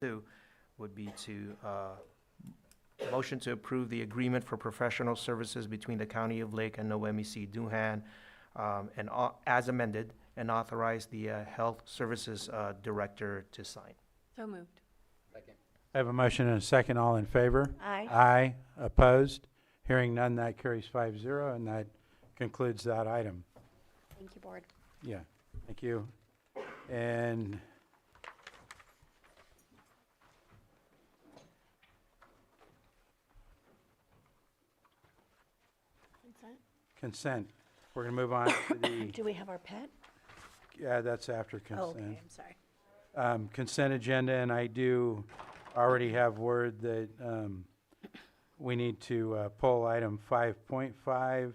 Two would be to, motion to approve the agreement for professional services between the County of Lake and NOMEC Duhan, as amended, and authorize the Health Services Director to sign. So moved. Second. I have a motion and a second. All in favor? Aye. Aye. Opposed? Hearing none, that carries 5-0, and that concludes that item. Thank you, Board. Yeah, thank you. And consent. We're going to move on to the, Do we have our pet? yeah, that's after Oh, okay, consent. I'm sorry. Consent agenda, and I do already have word that we need to pull item 5.5,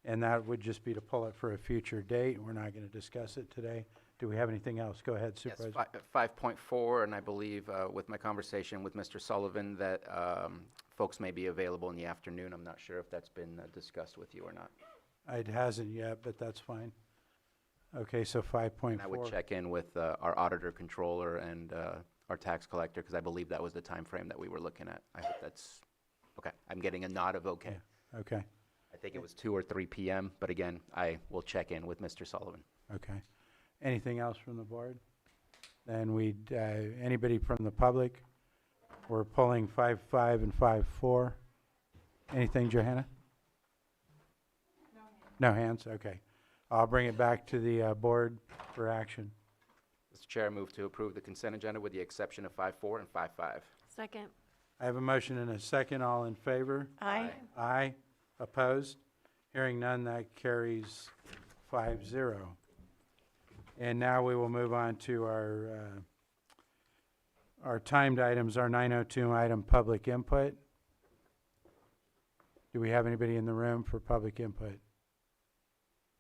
and that would just be to pull it for a future date. We're not going to discuss it today. Do we have anything else? Go ahead, Yes, Supervisor. 5.4, and I believe with my conversation with Mr. Sullivan that folks may be available in the afternoon. I'm not sure if that's been discussed with you or not. It hasn't yet, but that's fine. Okay, so 5.4. And I would check in with our auditor, controller, and our tax collector, because I believe that was the time frame that we were looking at. I hope that's, okay. I'm getting a nod of okay. Yeah, okay, I think it was 2 or 3 p.m., but again, I will check in with Mr. Sullivan. okay. Anything else from the board? Then anybody from the public? We're pulling 5.5 and 5.4. Anything, Johanna? No hands, okay. I'll bring it back to the board for action. Mr. Chair, I move to approve the consent agenda with the exception of 5.4 and 5.5. Second. I have a motion and a second. All in favor? Aye. Aye. Opposed? Hearing none, that carries 5-0. And now we will move on to our timed items, our 9:02 item, public input. Do we have anybody in the room for public input?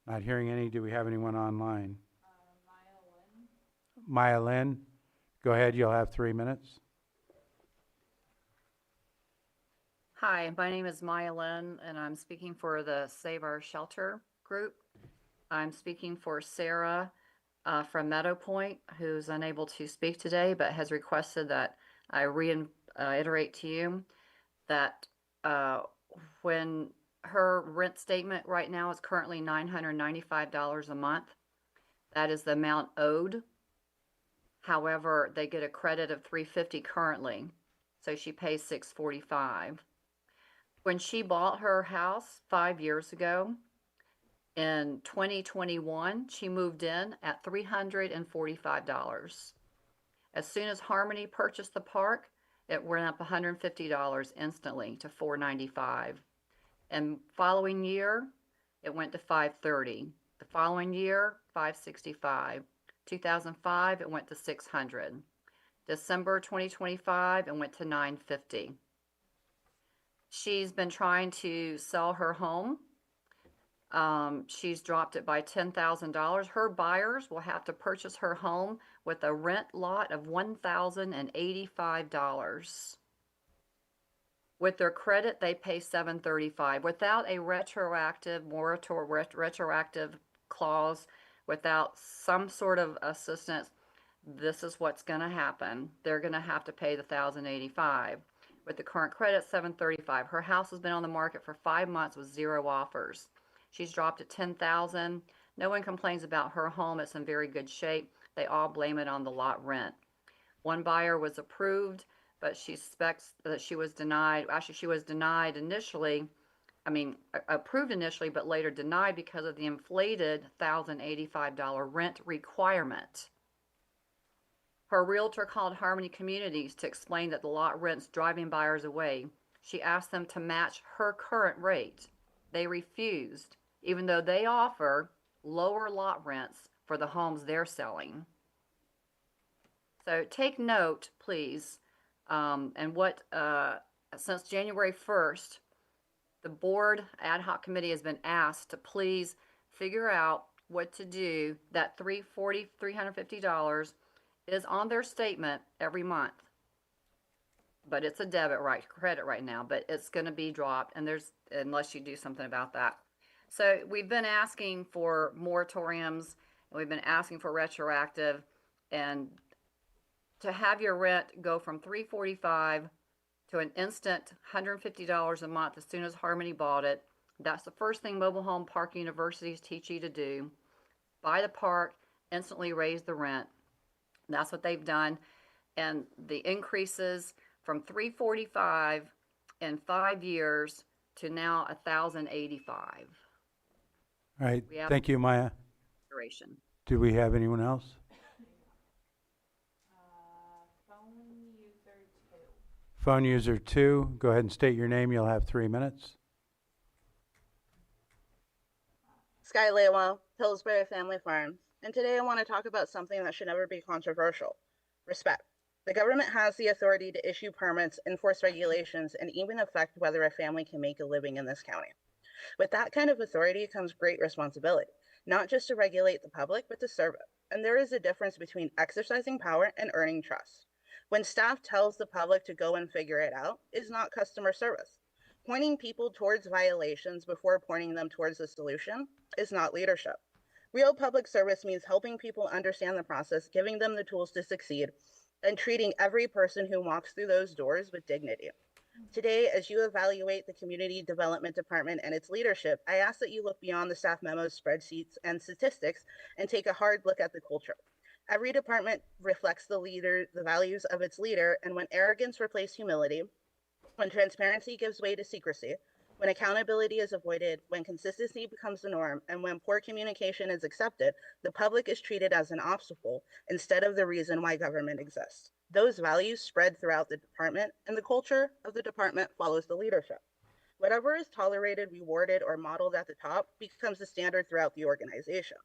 Not hearing any. Do we have anyone online? Maya Lynn, go ahead. You'll have 3 minutes. Hi, my name is Maya Lynn, and I'm speaking for the Save Our Shelter group. I'm speaking for Sarah from Meadow Point, who's unable to speak today, but has requested that I reiterate to you that when her rent statement right now is currently $995 a month, that is the amount owed. However, they get a credit of $350 currently, so she pays $645. When she bought her house 5 years ago, in 2021, she moved in at $345. As soon as Harmony purchased the park, it went up $150 instantly to $495. And following year, it went to $530. The following year, $565. 2005, it went to $600. December 2025, it went to $950. She's been trying to sell her home. She's dropped it by $10,000. Her buyers will have to purchase her home with a rent lot of $1,085. With their credit, they pay $735. Without a retroactive retroactive clause, without some sort of assistance, this is what's going to happen. They're going to have to pay the $1,085. With the current credit, $735. Her house has been on the market for 5 months with 0 offers. She's dropped it $10,000. No one complains about her home. It's in very good shape. They all blame it on the lot rent. One buyer was approved, but she suspects that she was denied. Actually, she was denied initially. Approved initially, but later denied because of the inflated $1,085 rent requirement. Her realtor called Harmony Communities to explain that the lot rent's driving buyers away. She asked them to match her current rate. They refused, even though they offer lower lot rents for the homes they're selling. So take note, please, since January 1st, the board ad hoc committee has been asked to please figure out what to do. That $350 is on their statement every month, but it's a credit right now, but it's going to be dropped, and unless you do something about that. So we've been asking for moratoriums, and we've been asking for retroactive, and to have your rent go from $345 to an instant $150 a month as soon as Harmony bought it. That's the first thing mobile home park universities teach you to do. Buy the park, instantly raise the rent. That's what they've done. And the increases from $345 in 5 years to now $1,085 All right, We have- thank you, Maya. duration. Do we have anyone else? Phone user 2, go ahead and state your name. You'll have 3 minutes. Sky Lewa, Pillsbury Family Farms, and today I want to talk about something that should never be controversial: respect. The government has the authority to issue permits, enforce regulations, and even affect whether a family can make a living in this county. With that kind of authority comes great responsibility, not just to regulate the public, but to serve it. And there is a difference between exercising power and earning trust. When staff tells the public to go and figure it out is not customer service. Pointing people towards violations before pointing them towards the solution is not leadership. Real public service means helping people understand the process, giving them the tools to succeed, and treating every person who walks through those doors with dignity. Today, as you evaluate the Community Development Department and its leadership, I ask that you look beyond the staff memos, spreadsheets, and statistics and take a hard look at the culture. Every department reflects the values of its leader, and when arrogance replaces humility, when transparency gives way to secrecy, when accountability is avoided, when consistency becomes the norm, and when poor communication is accepted, the public is treated as an obstacle instead of the reason why government exists. Those values spread throughout the department, and the culture of the department follows the leadership. Whatever is tolerated, rewarded, or modeled at the top becomes the standard throughout the organization.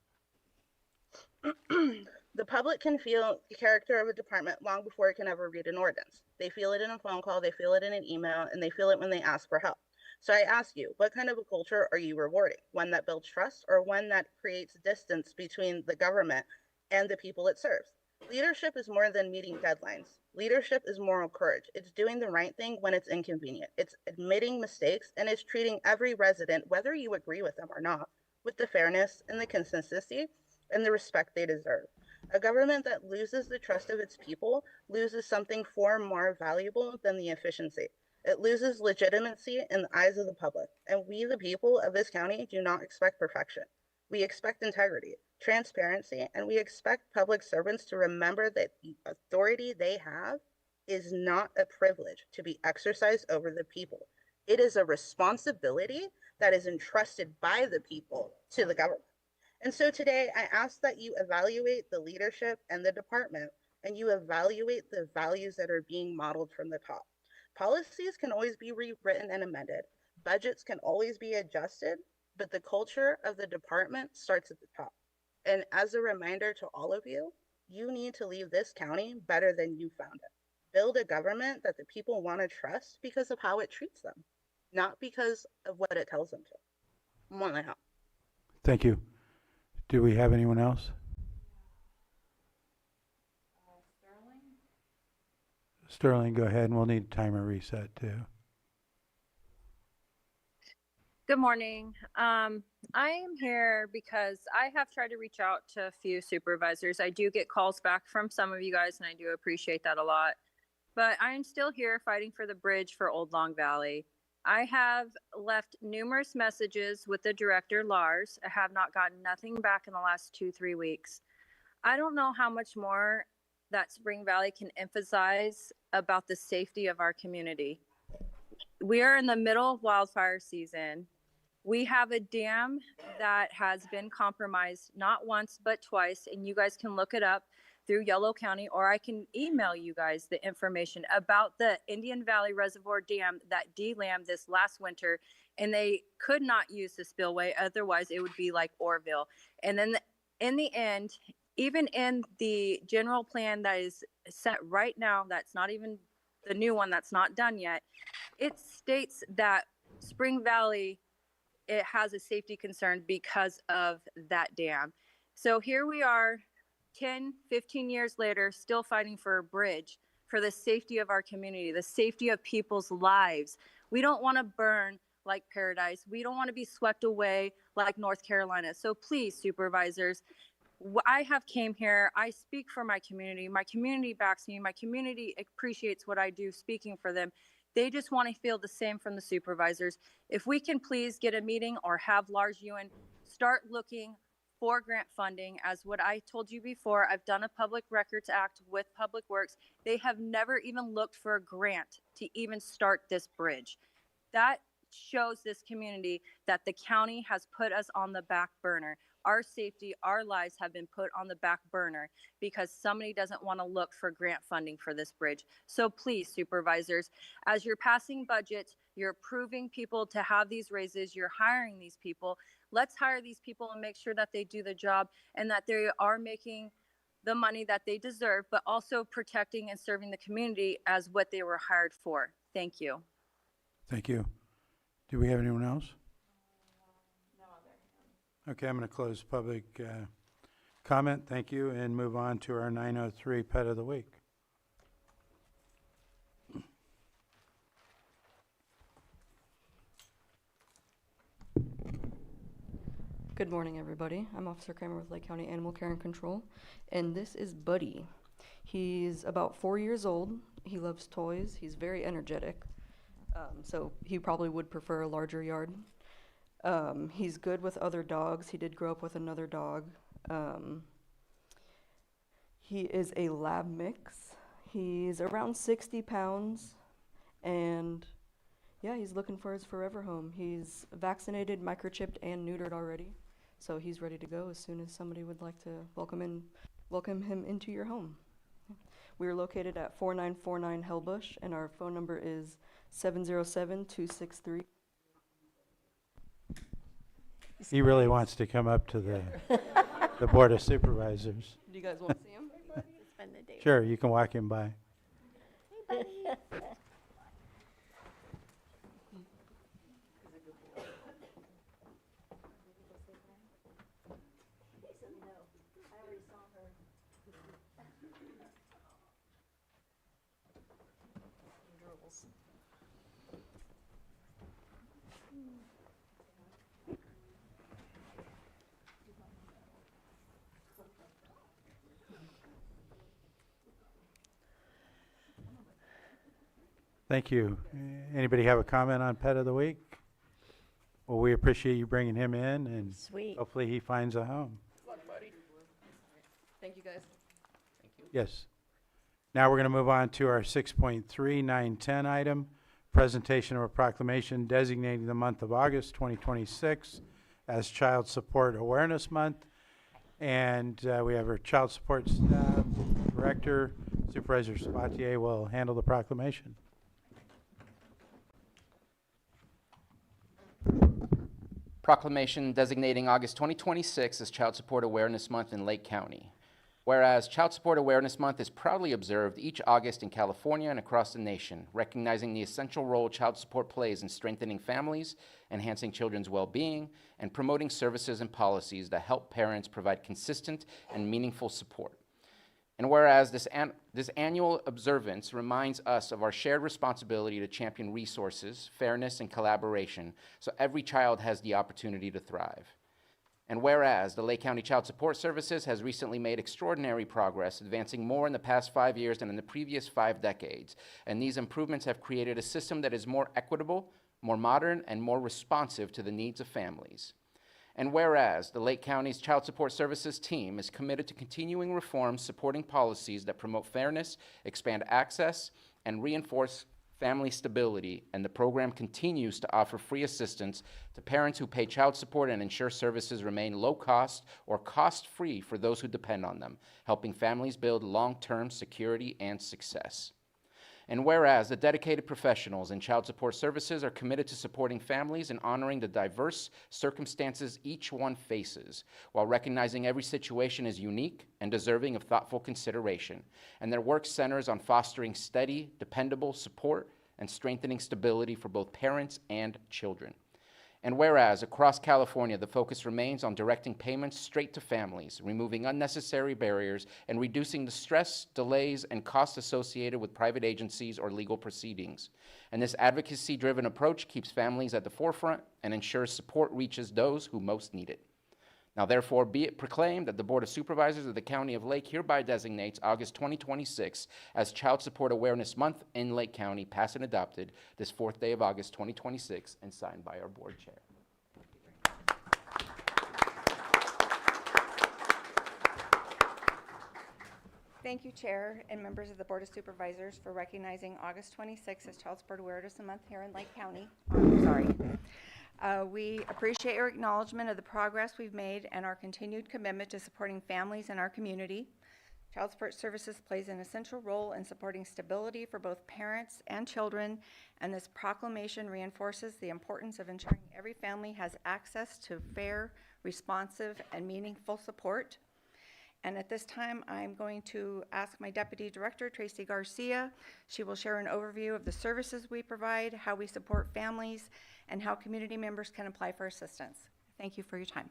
The public can feel the character of a department long before it can ever read an ordinance. They feel it in a phone call, they feel it in an email, and they feel it when they ask for help. So I ask you, what kind of a culture are you rewarding? One that builds trust, or one that creates distance between the government and the people it serves? Leadership is more than meeting deadlines. Leadership is moral courage. It's doing the right thing when it's inconvenient. It's admitting mistakes, and it's treating every resident, whether you agree with them or not, with the fairness and the consistency and the respect they deserve. A government that loses the trust of its people loses something far more valuable than the efficiency. It loses legitimacy in the eyes of the public. And we, the people of this county, do not expect perfection. We expect integrity, transparency, and we expect public servants to remember that the authority they have is not a privilege to be exercised over the people. It is a responsibility that is entrusted by the people to the government. And so today I ask that you evaluate the leadership and the department, and you evaluate the values that are being modeled from the top. Policies can always be rewritten and amended. Budgets can always be adjusted, but the culture of the department starts at the top. And as a reminder to all of you, you need to leave this county better than you found it. Build a government that the people want to trust because of how it treats them, not because of what it tells them to. More than help. Thank you. Do we have anyone else? Sterling, go ahead, and we'll need timer reset too. Good morning. I am here because I have tried to reach out to a few supervisors. I do get calls back from some of you guys, and I do appreciate that a lot. But I am still here fighting for the bridge for Old Long Valley. I have left numerous messages with the director, Lars. I have not gotten nothing back in the last 2-3 weeks. I don't know how much more that Spring Valley can emphasize about the safety of our community. We are in the middle of wildfire season. We have a dam that has been compromised not once, but twice, and you guys can look it up through Yellow County, or I can email you guys the information about the Indian Valley Reservoir Dam that delammed this last winter, and they could not use the spillway. Otherwise, it would be like Orville. And then in the end, even in the general plan that is set right now, that's not even the new one that's not done yet, it states that Spring Valley, it has a safety concern because of that dam. So here we are, 10, 15 years later, still fighting for a bridge, for the safety of our community, the safety of people's lives. We don't want to burn like Paradise. We don't want to be swept away like North Carolina. So please, supervisors, I have came here, I speak for my community backs me, my community appreciates what I do speaking for them. They just want to feel the same from the supervisors. If we can please get a meeting or have Lars Ewan start looking for grant funding, as what I told you before, I've done a Public Records Act with Public Works. They have never even looked for a grant to even start this bridge. That shows this community that the county has put us on the back burner. Our safety, our lives have been put on the back burner because somebody doesn't want to look for grant funding for this bridge. So please, supervisors, as you're passing budgets, you're approving people to have these raises, you're hiring these people. Let's hire these people and make sure that they do the job and that they are making the money that they deserve, but also protecting and serving the community as what they were hired for. Thank you. Thank you. Do we have anyone else? Okay, I'm going to close public comment. Thank you, and move on to our 903 Pet of the Week. Good morning, everybody. I'm Officer Kramer with Lake County Animal Care and Control, and this is Buddy. He's about 4 years old. He loves toys. He's very energetic, so he probably would prefer a larger yard. He's good with other dogs. He did grow up with another dog. He is a lab mix. He's around 60 pounds, and yeah, he's looking for his forever home. He's vaccinated, microchipped, and neutered already, so he's ready to go as soon as somebody would like to welcome him into your home. We are located at 4949 Hellbush, and our phone number is 707-263. He really wants to come up to the Board of Supervisors. Do you guys want to see him? Spend the day. Sure, you can walk him by. Thank you. Anybody have a comment on Pet of the Week? Well, we appreciate you bringing him in, and Sweet. hopefully he finds a home. Thank you, guys. Yes. Now we're going to move on to our 6.3910 item, presentation of a proclamation designating the month of August 2026 as Child Support Awareness Month. And we have our Child Support Staff Director, Supervisor Sabatier, will handle the proclamation. Proclamation designating August 2026 as Child Support Awareness Month in Lake County. Whereas Child Support Awareness Month is proudly observed each August in California and across the nation, recognizing the essential role child support plays in strengthening families, enhancing children's well-being, and promoting services and policies that help parents provide consistent and meaningful support. And whereas this annual observance reminds us of our shared responsibility to champion resources, fairness, and collaboration so every child has the opportunity to thrive. And whereas the Lake County Child Support Services has recently made extraordinary progress, advancing more in the past 5 years than in the previous 5 decades, and these improvements have created a system that is more equitable, more modern, and more responsive to the needs of families. And whereas the Lake County's Child Support Services team is committed to continuing reforms supporting policies that promote fairness, expand access, and reinforce family stability, and the program continues to offer free assistance to parents who pay child support and ensure services remain low cost or cost-free for those who depend on them, helping families build long-term security and success. And whereas the dedicated professionals in child support services are committed to supporting families and honoring the diverse circumstances each one faces, while recognizing every situation is unique and deserving of thoughtful consideration, and their work centers on fostering steady, dependable support and strengthening stability for both parents and children. And whereas across California, the focus remains on directing payments straight to families, removing unnecessary barriers, and reducing the stress, delays, and costs associated with private agencies or legal proceedings. And this advocacy-driven approach keeps families at the forefront and ensures support reaches those who most need it. Now therefore be it proclaimed that the Board of Supervisors of the County of Lake hereby designates August 2026 as Child Support Awareness Month in Lake County, passed and adopted this 4th day of August 2026, and signed by our board chair. Thank you, Chair and members of the Board of Supervisors, for recognizing August 26th as Child Support Awareness Month here in Lake County. We appreciate your acknowledgement of the progress we've made and our continued commitment to supporting families in our community. Child Support Services plays an essential role in supporting stability for both parents and children, and this proclamation reinforces the importance of ensuring every family has access to fair, responsive, and meaningful support. And at this time, I'm going to ask my Deputy Director, Tracy Garcia. She will share an overview of the services we provide, how we support families, and how community members can apply for assistance. Thank you for your time.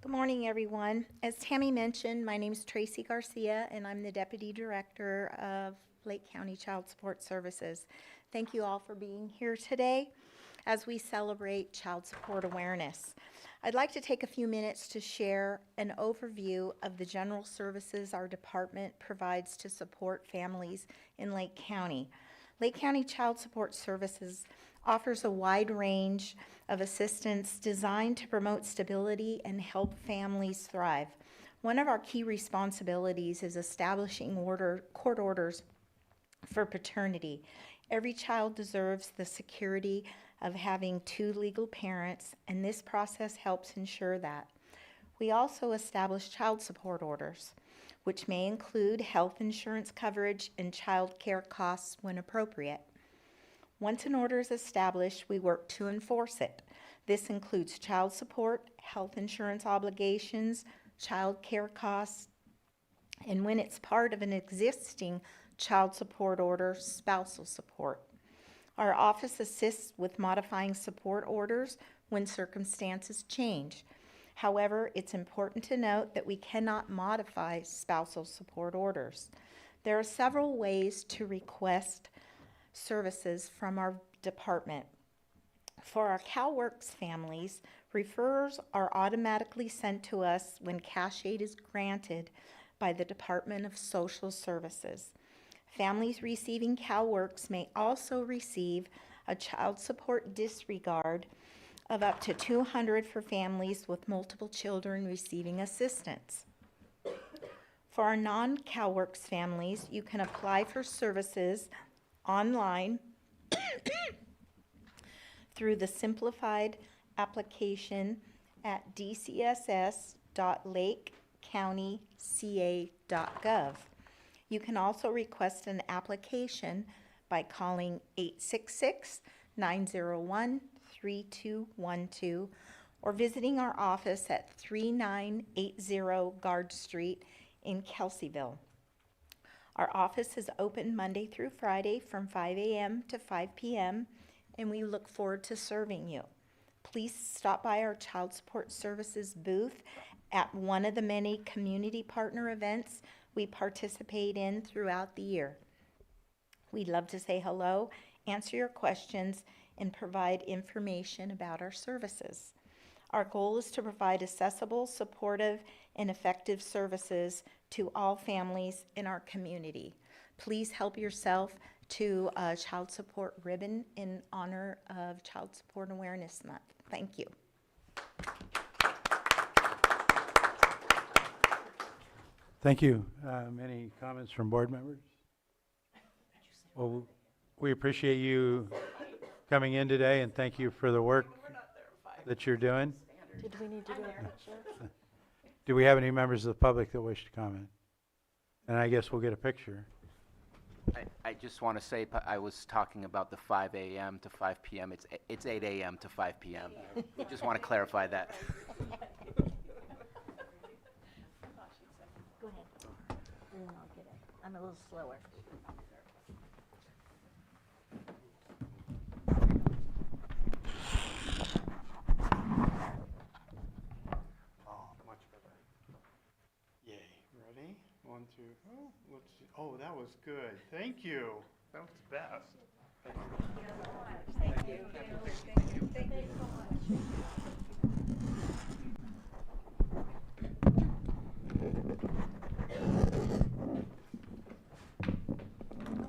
Good morning, everyone. As Tammy mentioned, my name is Tracy Garcia, and I'm the Deputy Director of Lake County Child Support Services. Thank you all for being here today as we celebrate child support awareness. I'd like to take a few minutes to share an overview of the general services our department provides to support families in Lake County. Lake County Child Support Services offers a wide range of assistance designed to promote stability and help families thrive. One of our key responsibilities is establishing court orders for paternity. Every child deserves the security of having two legal parents, and this process helps ensure that. We also establish child support orders, which may include health insurance coverage and child care costs when appropriate. Once an order is established, we work to enforce it. This includes child support, health insurance obligations, child care costs, and when it's part of an existing child support order, spousal support. Our office assists with modifying support orders when circumstances change. However, it's important to note that we cannot modify spousal support orders. There are several ways to request services from our department. For our CalWorks families, referrals are automatically sent to us when cash aid is granted by the Department of Social Services. Families receiving CalWorks may also receive a child support disregard of up to $200 for families with multiple children receiving assistance. For our non-CalWorks families, you can apply for services online through the simplified application at dcss.lakecountyca.gov. You can also request an application by calling 866-901-3212 or visiting our office at 3980 Guard Street in Kelseyville. Our office is open Monday through Friday from 5 a.m. to 5 p.m., and we look forward to serving you. Please stop by our Child Support Services booth at one of the many community partner events we participate in throughout the year. We'd love to say hello, answer your questions, and provide information about our services. Our goal is to provide accessible, supportive, and effective services to all families in our community. Please help yourself to a child support ribbon in honor of Child Support Awareness Month. Thank you. Thank you. Any comments from board members? Well, we appreciate you coming in today, and thank you for the work that you're doing. Did we need to do a picture? Do we have any members of the public that wish to comment? And I guess we'll get a picture. I just want to say, I was talking about the 5 a.m. to 5 p.m. It's 8 a.m. to 5 p.m. We just want to clarify that. Go ahead, and then I'll get it. I'm a little slower. Oh, much better. Yay. Ready? 1, 2, oh, let's see. Oh, that was good. Thank you. That was best. Oh,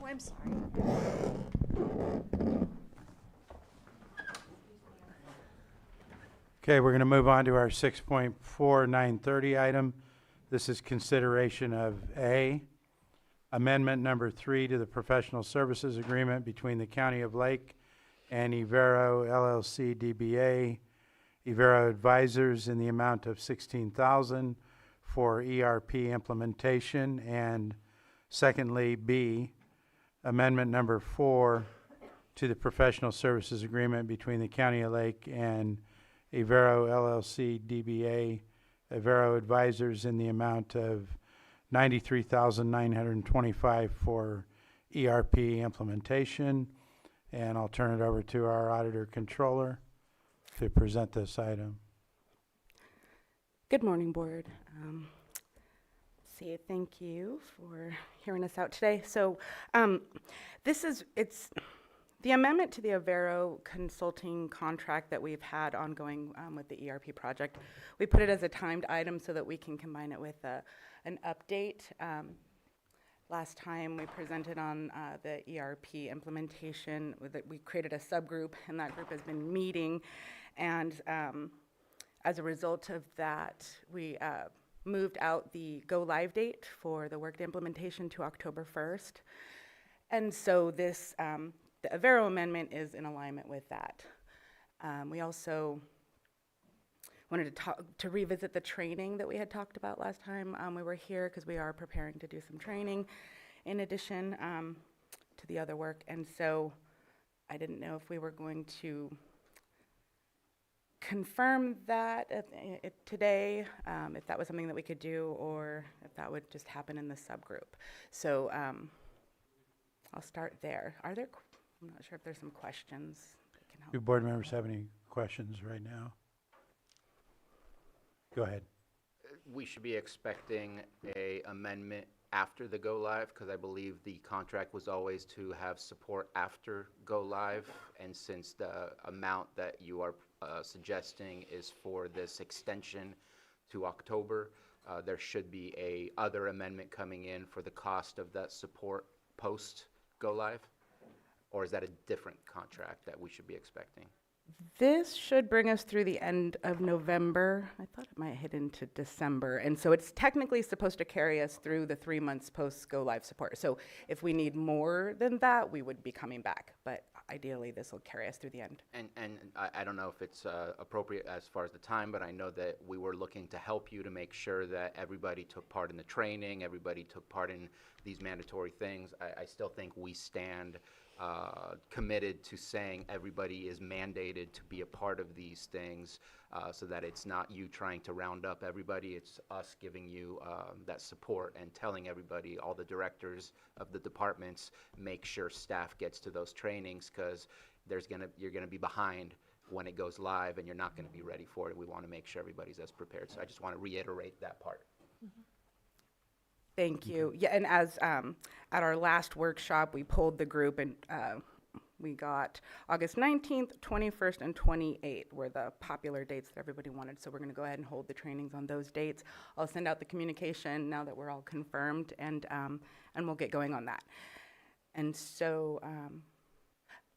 I'm sorry. Okay, we're going to move on to our 6.4930 item. This is consideration of A, amendment number 3 to the professional services agreement between the County of Lake and Evero LLC DBA, Evero Advisors in the amount of $16,000 for ERP implementation. And secondly, B, amendment number 4 to the professional services agreement between the County of Lake and Evero LLC DBA, Evero Advisors in the amount of $93,925 for ERP implementation. And I'll turn it over to our auditor controller to present this item. Good morning, board. Thank you for hearing us out today. So it's the amendment to the Evero consulting contract that we've had ongoing with the ERP project. We put it as a timed item so that we can combine it with an update. Last time we presented on the ERP implementation, we created a subgroup, and that group has been meeting. And as a result of that, we moved out the go-live date for the Workday implementation to October 1st. And so this, the Evero amendment is in alignment with that. We also wanted to revisit the training that we had talked about last time we were here, because we are preparing to do some training in addition to the other work. And so I didn't know if we were going to confirm that today, if that was something that we could do, or if that would just happen in the subgroup. So I'll start there. I'm not sure if there's some questions that can help. Do board members have any questions right now? Go ahead. We should be expecting a amendment after the go live, because I believe the contract was always to have support after go live. And since the amount that you are suggesting is for this extension to October, there should be a other amendment coming in for the cost of that support post go live? Or is that a different contract that we should be expecting? This should bring us through the end of November. I thought it might hit into December. And so it's technically supposed to carry us through the 3 months post go live support. So if we need more than that, we would be coming back. But ideally, this will carry us through the end. And I don't know if it's appropriate as far as the time, but I know that we were looking to help you to make sure that everybody took part in the training, everybody took part in these mandatory things. I still think we stand committed to saying everybody is mandated to be a part of these things, so that it's not you trying to round up everybody, it's us giving you that support and telling everybody, all the directors of the departments, make sure staff gets to those trainings, because you're gonna be behind when it goes live and you're not gonna be ready for it. We want to make sure everybody's as prepared. So I just want to reiterate that part. Thank you. Yeah, and as at our last workshop, we polled the group, and we got August 19th, 21st, and 28th were the popular dates that everybody wanted. So we're going to go ahead and hold the trainings on those dates. I'll send out the communication now that we're all confirmed, and we'll get going on that. And so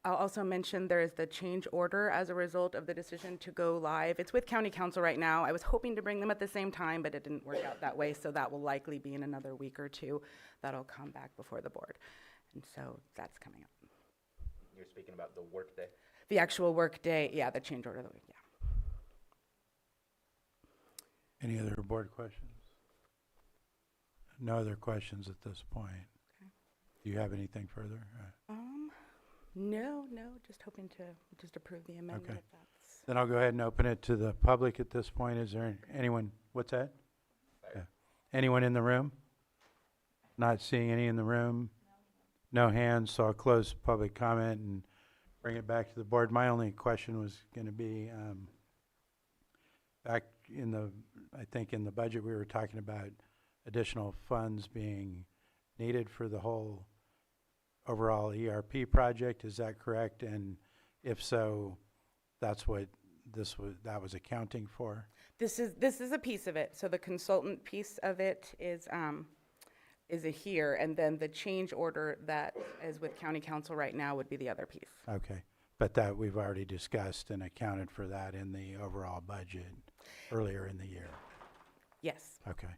I'll also mention there is the change order as a result of the decision to go live. It's with County Council right now. I was hoping to bring them at the same time, but it didn't work out that way, so that will likely be in another week or two. That'll come back before the board. And so that's coming up. You're speaking about the workday? The actual work day, yeah, the change order of the week, yeah. Any other board questions? No other questions at this point. Okay. Do you have anything further? No, just hoping to just approve the amendment. Okay. If that's Then I'll go ahead and open it to the public at this point. Is there anyone, what's that? Yeah. Anyone in the room? Not seeing any in the room? No hands, so I'll close public comment and bring it back to the board. My only question was going to be, back in I think in the budget, we were talking about additional funds being needed for the whole overall ERP project, is that correct? And if so, that's what that was accounting for? This is a piece of it. So the consultant piece of it is a here, and then the change order that is with county council right now would be the other piece. Okay, but that we've already discussed and accounted for that in the overall budget earlier in the year. Yes. Okay.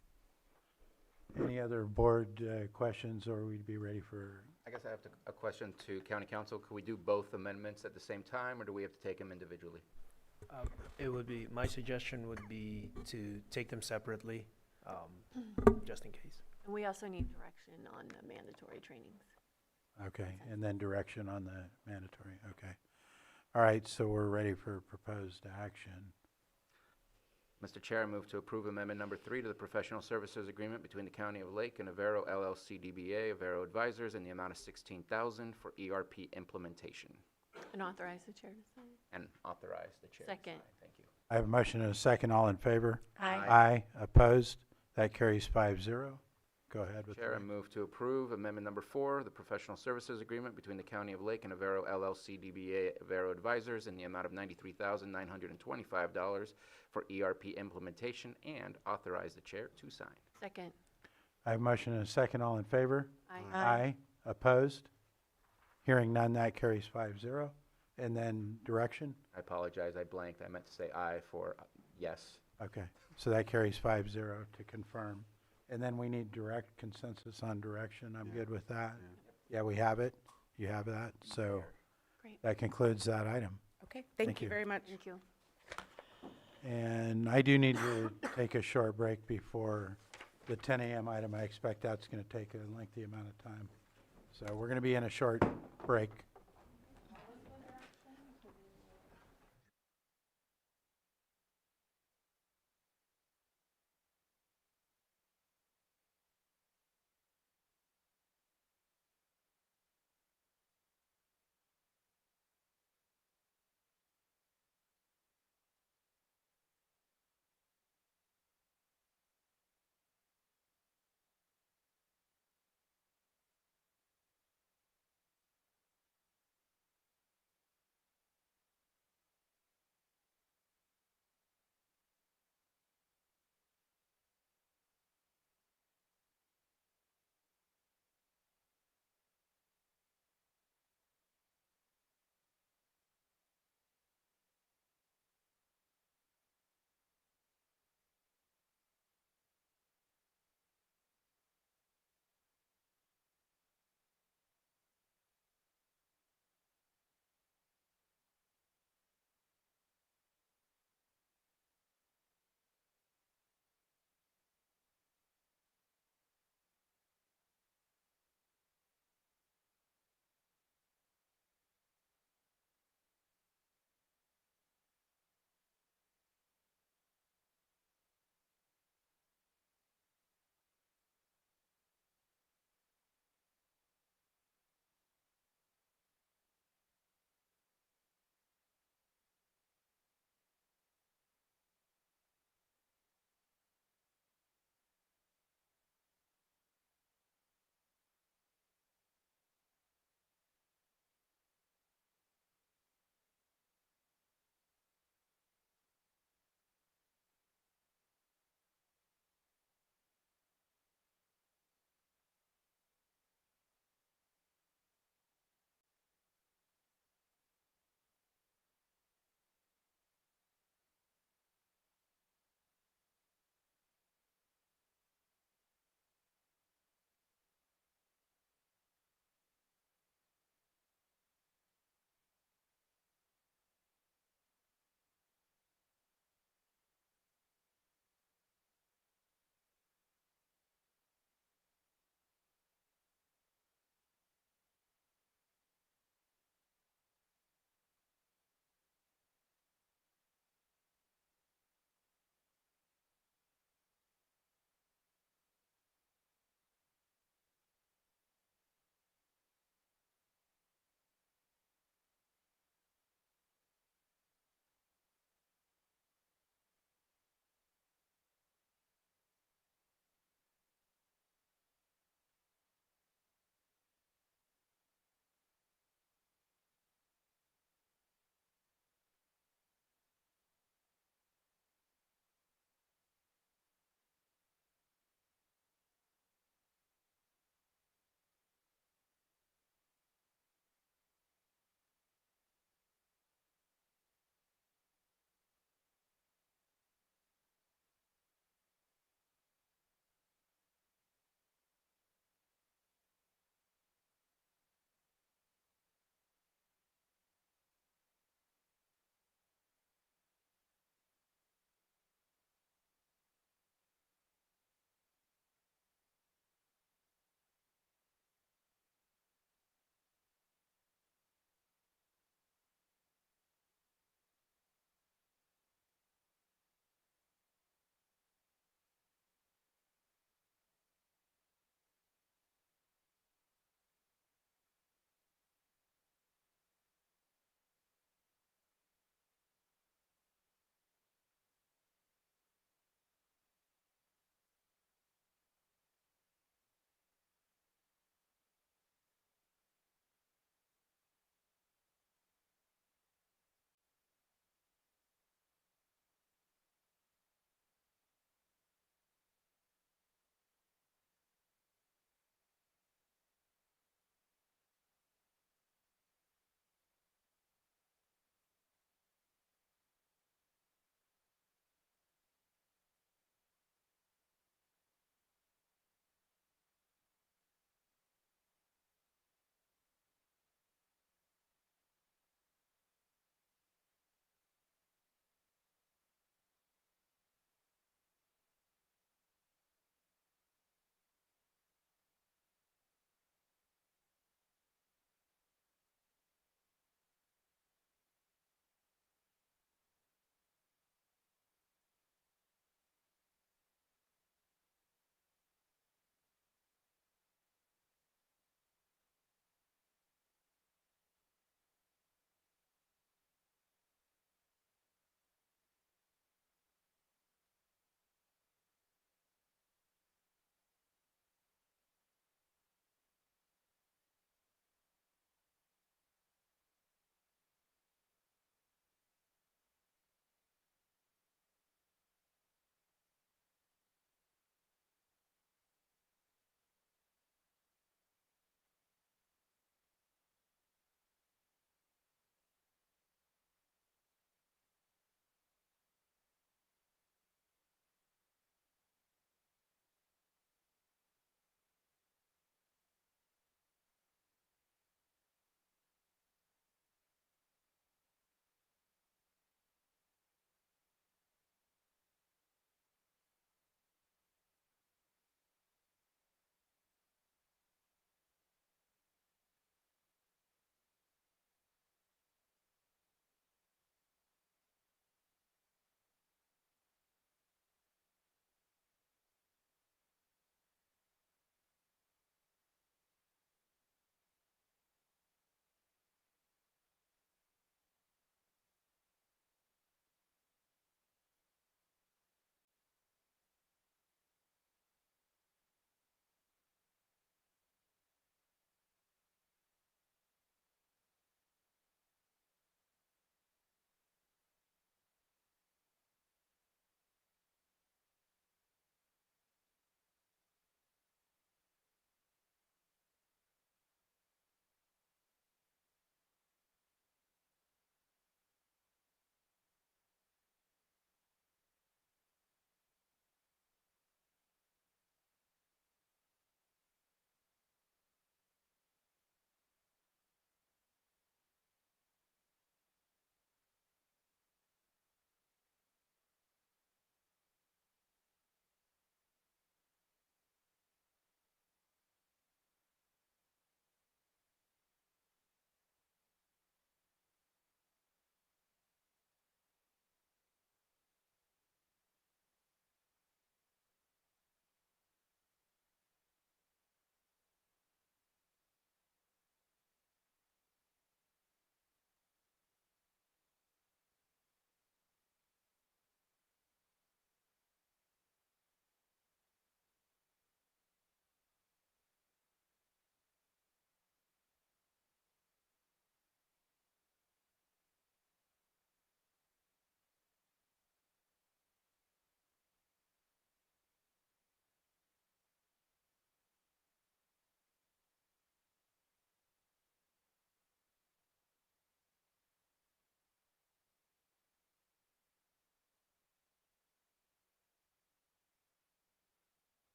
Any other board questions, or we'd be ready for? I guess I have a question to county council. Could we do both amendments at the same time, or do we have to take them individually? It would be, my suggestion would be to take them separately, just in case. And we also need direction on the mandatory trainings. Okay, and then direction on the mandatory, okay. All right, so we're ready for proposed action. Mr. Chair, I move to approve amendment number 3 to the professional services agreement between the County of Lake and Avero LLC DBA, Avero Advisors, in the amount of $16,000 for ERP implementation, And authorize the chair to sign. and authorize the chair to Second. sign. Thank you. I have a motion and a second, all in favor? Aye. Aye, opposed? That carries 5-0. Go ahead with Chair, I the, move to approve amendment number 4, the professional services agreement between the County of Lake and Avero LLC DBA Avero Advisors in the amount of $93,925 for ERP implementation, and authorize the chair to sign. Second. I have a motion and a second, all in favor? Aye. Aye, opposed? Hearing none, that carries 5-0. And then direction? I apologize, I blanked. I meant to say aye for yes. Okay, so that carries 5-0 to confirm. And then we need direct consensus on direction. I'm good with that. Yeah, we have it. You have that. So Great. that concludes that item. Okay. Thank Thank you you. very much. Thank you. And I do need to take a short break before the 10 a.m. item. I expect that's going to take a lengthy amount of time. So we're going to be in a short break.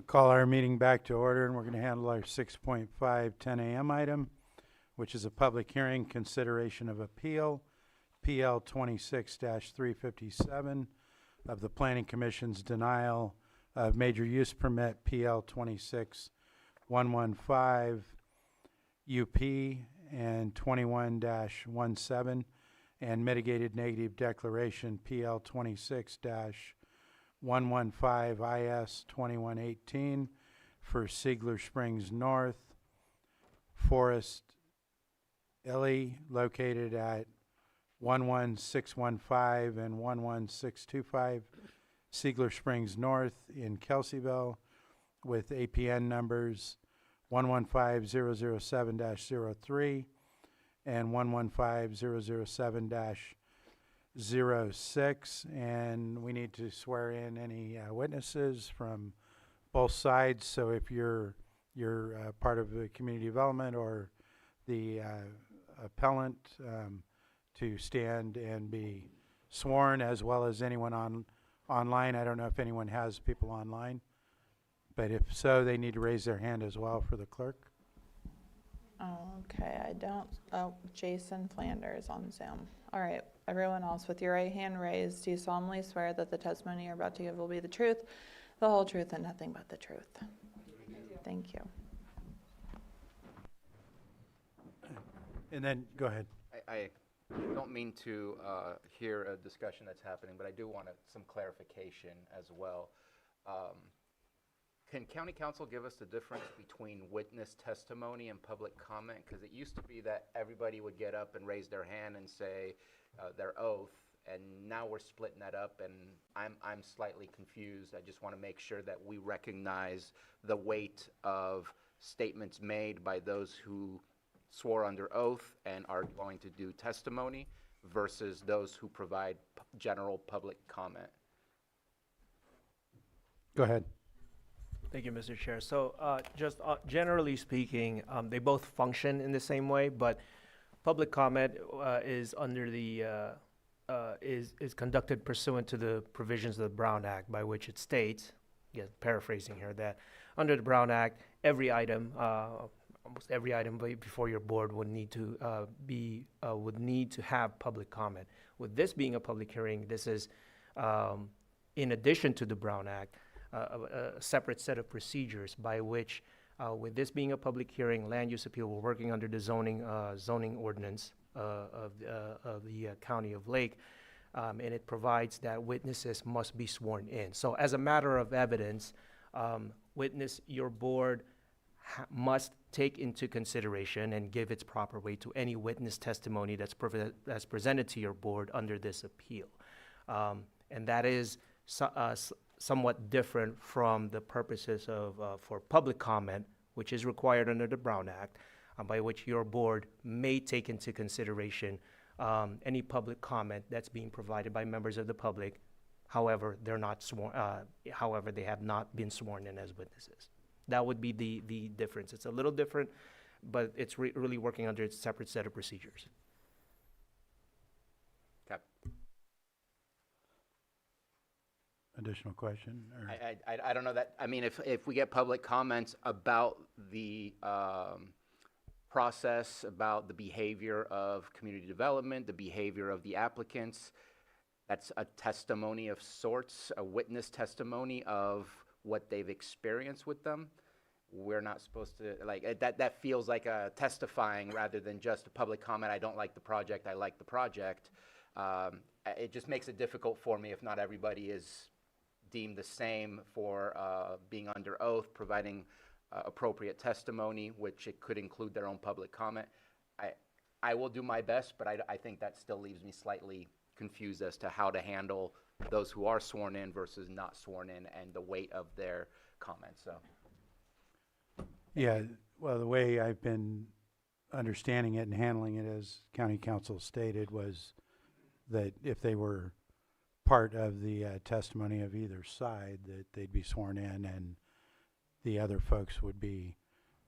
Call our meeting back to order, and we're going to handle our 6.5 10 a.m. item, which is a public hearing consideration of appeal, PL 26-357, of the Planning Commission's denial of major use permit PL 26115 UP and 21-17, and mitigated negative declaration PL 26-115 IS 2118 for Siegler Springs North, Forest Illy, located at 11615 and 11625 Siegler Springs North in Kelseyville, with APN numbers 115007-03 and 115007-06. And we need to swear in any witnesses from both sides. So if you're part of the community development or the appellant, to stand and be sworn, as well as anyone online. I don't know if anyone has people online, but if so, they need to raise their hand as well for the clerk. Okay, I don't, oh, Jason Flanders on Zoom. All right, everyone else with your right hand raised, do you solemnly swear that the testimony you're about to give will be the truth, the whole truth, and nothing but the truth? Thank you. And then, go ahead. I don't mean to hear a discussion that's happening, but I do want some clarification as well. Can County Council give us the difference between witness testimony and public comment? Because it used to be that everybody would get up and raise their hand and say their oath, and now we're splitting that up, and I'm slightly confused. I just want to make sure that we recognize the weight of statements made by those who swore under oath and are going to do testimony versus those who provide general public comment. Go ahead. Thank you, Mr. Chair. So just generally speaking, they both function in the same way, but public comment is under the is conducted pursuant to the provisions of the Brown Act, by which it states, paraphrasing here, that under the Brown Act, every item, almost every item before your board would need to have public comment. With this being a public hearing, this is in addition to the Brown Act, a separate set of procedures by which, with this being a public hearing, land use appeal, we're working under the zoning ordinance of the County of Lake, and it provides that witnesses must be sworn in. So as a matter of evidence, your board must take into consideration and give its proper weight to any witness testimony that's presented to your board under this appeal. And that is somewhat different from the purposes of for public comment, which is required under the Brown Act, by which your board may take into consideration any public comment that's being provided by members of the public. However, they're not sworn. However, they have not been sworn in as witnesses. That would be the difference. It's a little different, but it's really working under its separate set of procedures. Okay. Additional question? Or? I don't know that. I mean, if we get public comments about the process, about the behavior of community development, the behavior of the applicants, that's a testimony of sorts, a witness testimony of what they've experienced with them. We're not supposed to, like, that feels like a testifying rather than just a public comment. I don't like the project, I like the project. It just makes it difficult for me if not everybody is deemed the same for being under oath, providing appropriate testimony, which it could include their own public comment. I will do my best, but I think that still leaves me slightly confused as to how to handle those who are sworn in versus not sworn in and the weight of their comments. So, yeah, well, the way I've been understanding it and handling it, as County Council stated, was that if they were part of the testimony of either side, that they'd be sworn in, and the other folks would be,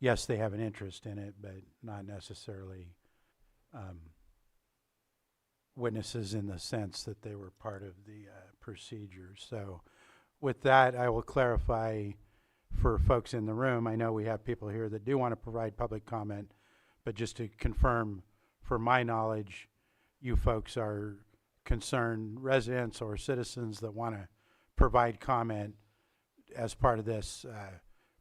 yes, they have an interest in it, but not necessarily witnesses in the sense that they were part of the procedure. So with that, I will clarify for folks in the room, I know we have people here that do want to provide public comment, but just to confirm, for my knowledge, you folks are concerned residents or citizens that want to provide comment as part of this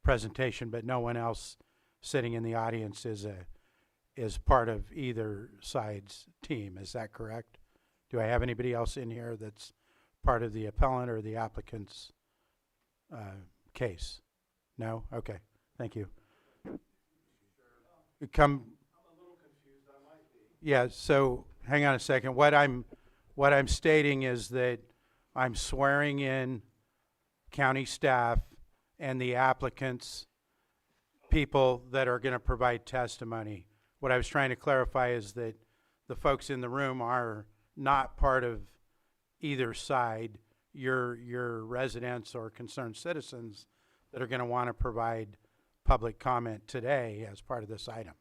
presentation, but no one else sitting in the audience is part of either side's team. Is that correct? Do I have anybody else in here that's part of the appellant or the applicant's case? No? Okay. Thank you. Yeah, so hang on a second. What I'm stating is that I'm swearing in county staff and the applicants, people that are going to provide testimony. What I was trying to clarify is that the folks in the room are not part of either side. You're residents or concerned citizens that are going to want to provide public comment today as part of this item,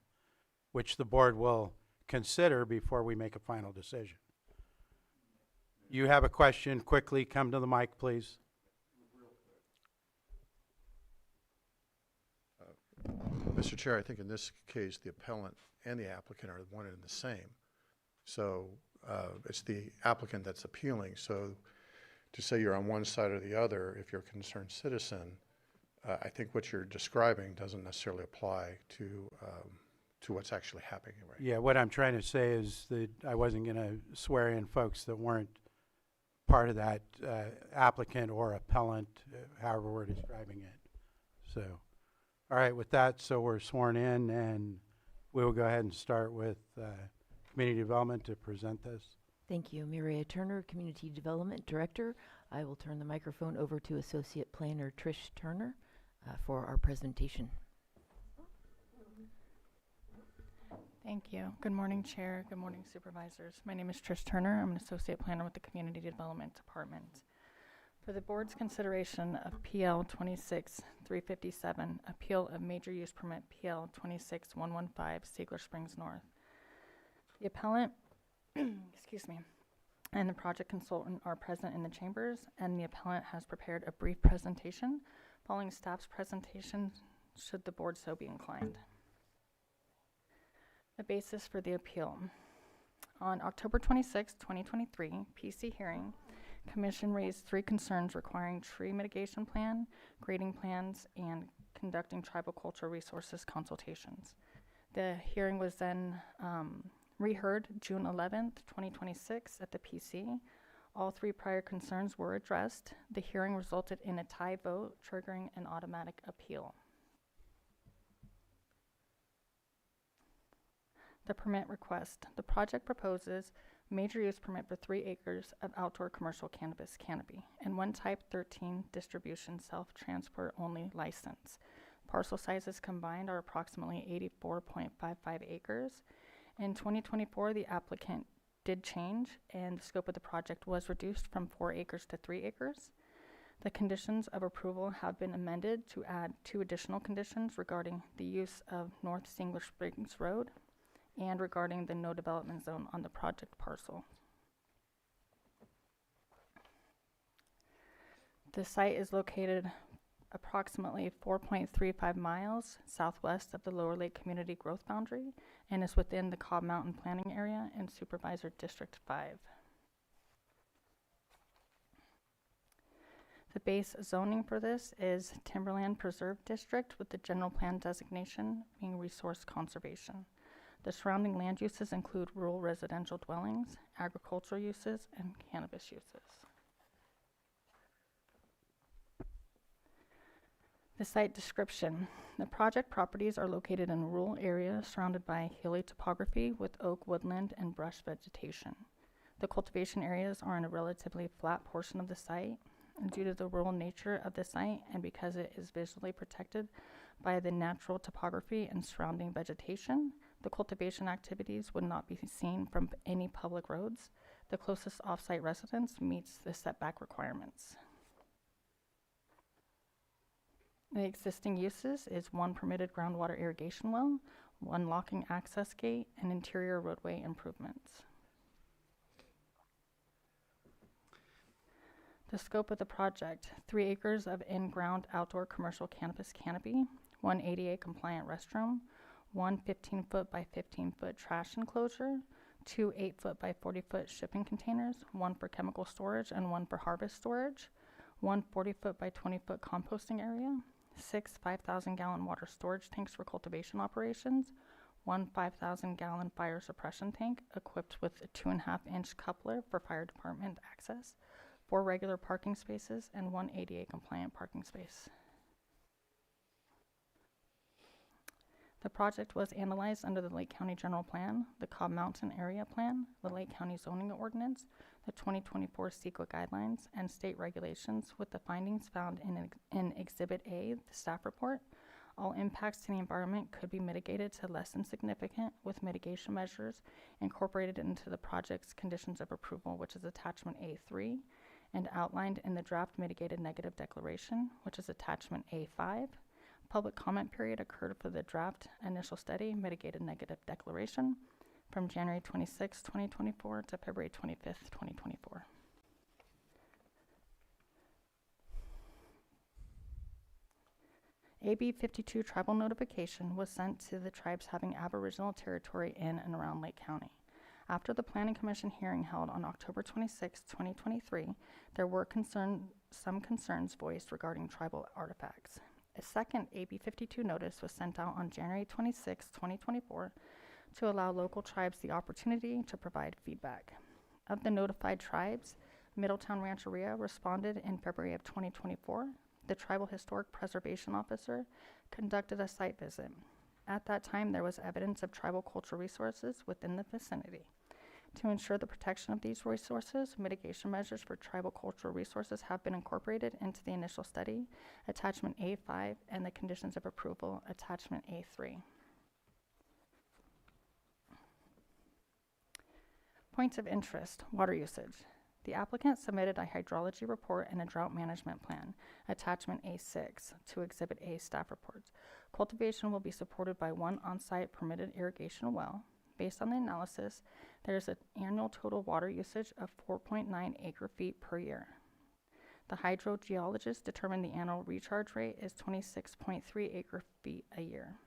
which the board will consider before we make a final decision. You have a question, quickly come to the mic, please. Mr. Chair, I think in this case, the appellant and the applicant are one and the same. So it's the applicant that's appealing. So to say you're on one side or the other, if you're a concerned citizen, I think what you're describing doesn't necessarily apply to what's actually happening right now. Yeah, what I'm trying to say is that I wasn't going to swear in folks that weren't part of that applicant or appellant, however we're describing it. So, all right, with that, so we're sworn in, and we will go ahead and start with Community Development to present this. Thank you. Mireya Turner, Community Development Director. I will turn the microphone over to Associate Planner Trish Turner for our presentation. Thank you. Good morning, Chair. Good morning, Supervisors. My name is Trish Turner. I'm an Associate Planner with the Community Development Department. For the Board's consideration of PL 26-357, Appeal of Major Use Permit PL 26-115, Siegler Springs North. The appellant, excuse me, and the project consultant are present in the chambers, and the appellant has prepared a brief presentation following staff's presentation, should the Board so be inclined. The basis for the appeal. On October 26, 2023, PC hearing, Commission raised 3 concerns requiring tree mitigation plan, grading plans, and conducting tribal cultural resources consultations. The hearing was then reheard June 11th, 2026 at the PC. All 3 prior concerns were addressed. The hearing resulted in a tie vote, triggering an automatic appeal. The permit request. The project proposes major use permit for 3 acres of outdoor commercial cannabis canopy and 1 Type 13 distribution self-transport only license. Parcel sizes combined are approximately 84.55 acres. In 2024, the applicant did change and the scope of the project was reduced from 4 acres to 3 acres. The conditions of approval have been amended to add 2 additional conditions regarding the use of North Siegler Springs Road and regarding the no development zone on the project parcel. The site is located approximately 4.35 miles southwest of the Lower Lake Community Growth Boundary and is within the Cobb Mountain Planning Area in Supervisor District 5. The base zoning for this is Timberland Preserve District with the general plan designation being resource conservation. The surrounding land uses include rural residential dwellings, agricultural uses, and cannabis uses. The site description. The project properties are located in a rural area surrounded by hilly topography with oak woodland and brush vegetation. The cultivation areas are in a relatively flat portion of the site. And due to the rural nature of the site and because it is visually protected by the natural topography and surrounding vegetation, the cultivation activities would not be seen from any public roads. The closest off-site residence meets the setback requirements. The existing uses is 1 permitted groundwater irrigation well, 1 locking access gate, and interior roadway improvements. The scope of the project, 3 acres of in-ground outdoor commercial cannabis canopy, 1 ADA compliant restroom, 1 15-foot by 15-foot trash enclosure, 2 8-foot by 40-foot shipping containers, 1 for chemical storage and 1 for harvest storage, 1 40-foot by 20-foot composting area, 6 5,000-gallon water storage tanks for cultivation operations, 1 5,000-gallon fire suppression tank equipped with a 2.5-inch coupler for fire department access, 4 regular parking spaces, and 1 ADA compliant parking space. The project was analyzed under the Lake County General Plan, the Cobb Mountain Area Plan, the Lake County Zoning Ordinance, the 2024 CEQA guidelines, and state regulations, with the findings found in Exhibit A, the staff report. All impacts to the environment could be mitigated to less than significant, with mitigation measures incorporated into the project's conditions of approval, which is attachment A3, and outlined in the draft mitigated negative declaration, which is attachment A5. Public comment period occurred for the draft initial study mitigated negative declaration from January 26, 2024 to February 25th, 2024. AB 52 tribal notification was sent to the tribes having Aboriginal territory in and around Lake County. After the Planning Commission hearing held on October 26, 2023, there were some concerns voiced regarding tribal artifacts. A second AB 52 notice was sent out on January 26, 2024, to allow local tribes the opportunity to provide feedback. Of the notified tribes, Middletown Rancheria responded in February of 2024. The Tribal Historic Preservation Officer conducted a site visit. At that time, there was evidence of tribal cultural resources within the vicinity. To ensure the protection of these resources, mitigation measures for tribal cultural resources have been incorporated into the initial study, attachment A5, and the conditions of approval, attachment A3. Points of interest, water usage. The applicant submitted a hydrology report and a drought management plan, attachment A6, to Exhibit A staff reports. Cultivation will be supported by 1 on-site permitted irrigation well. Based on the analysis, there is an annual total water usage of 4.9 acre-feet per year. The hydrogeologist determined the annual recharge rate is 26.3 acre-feet a year.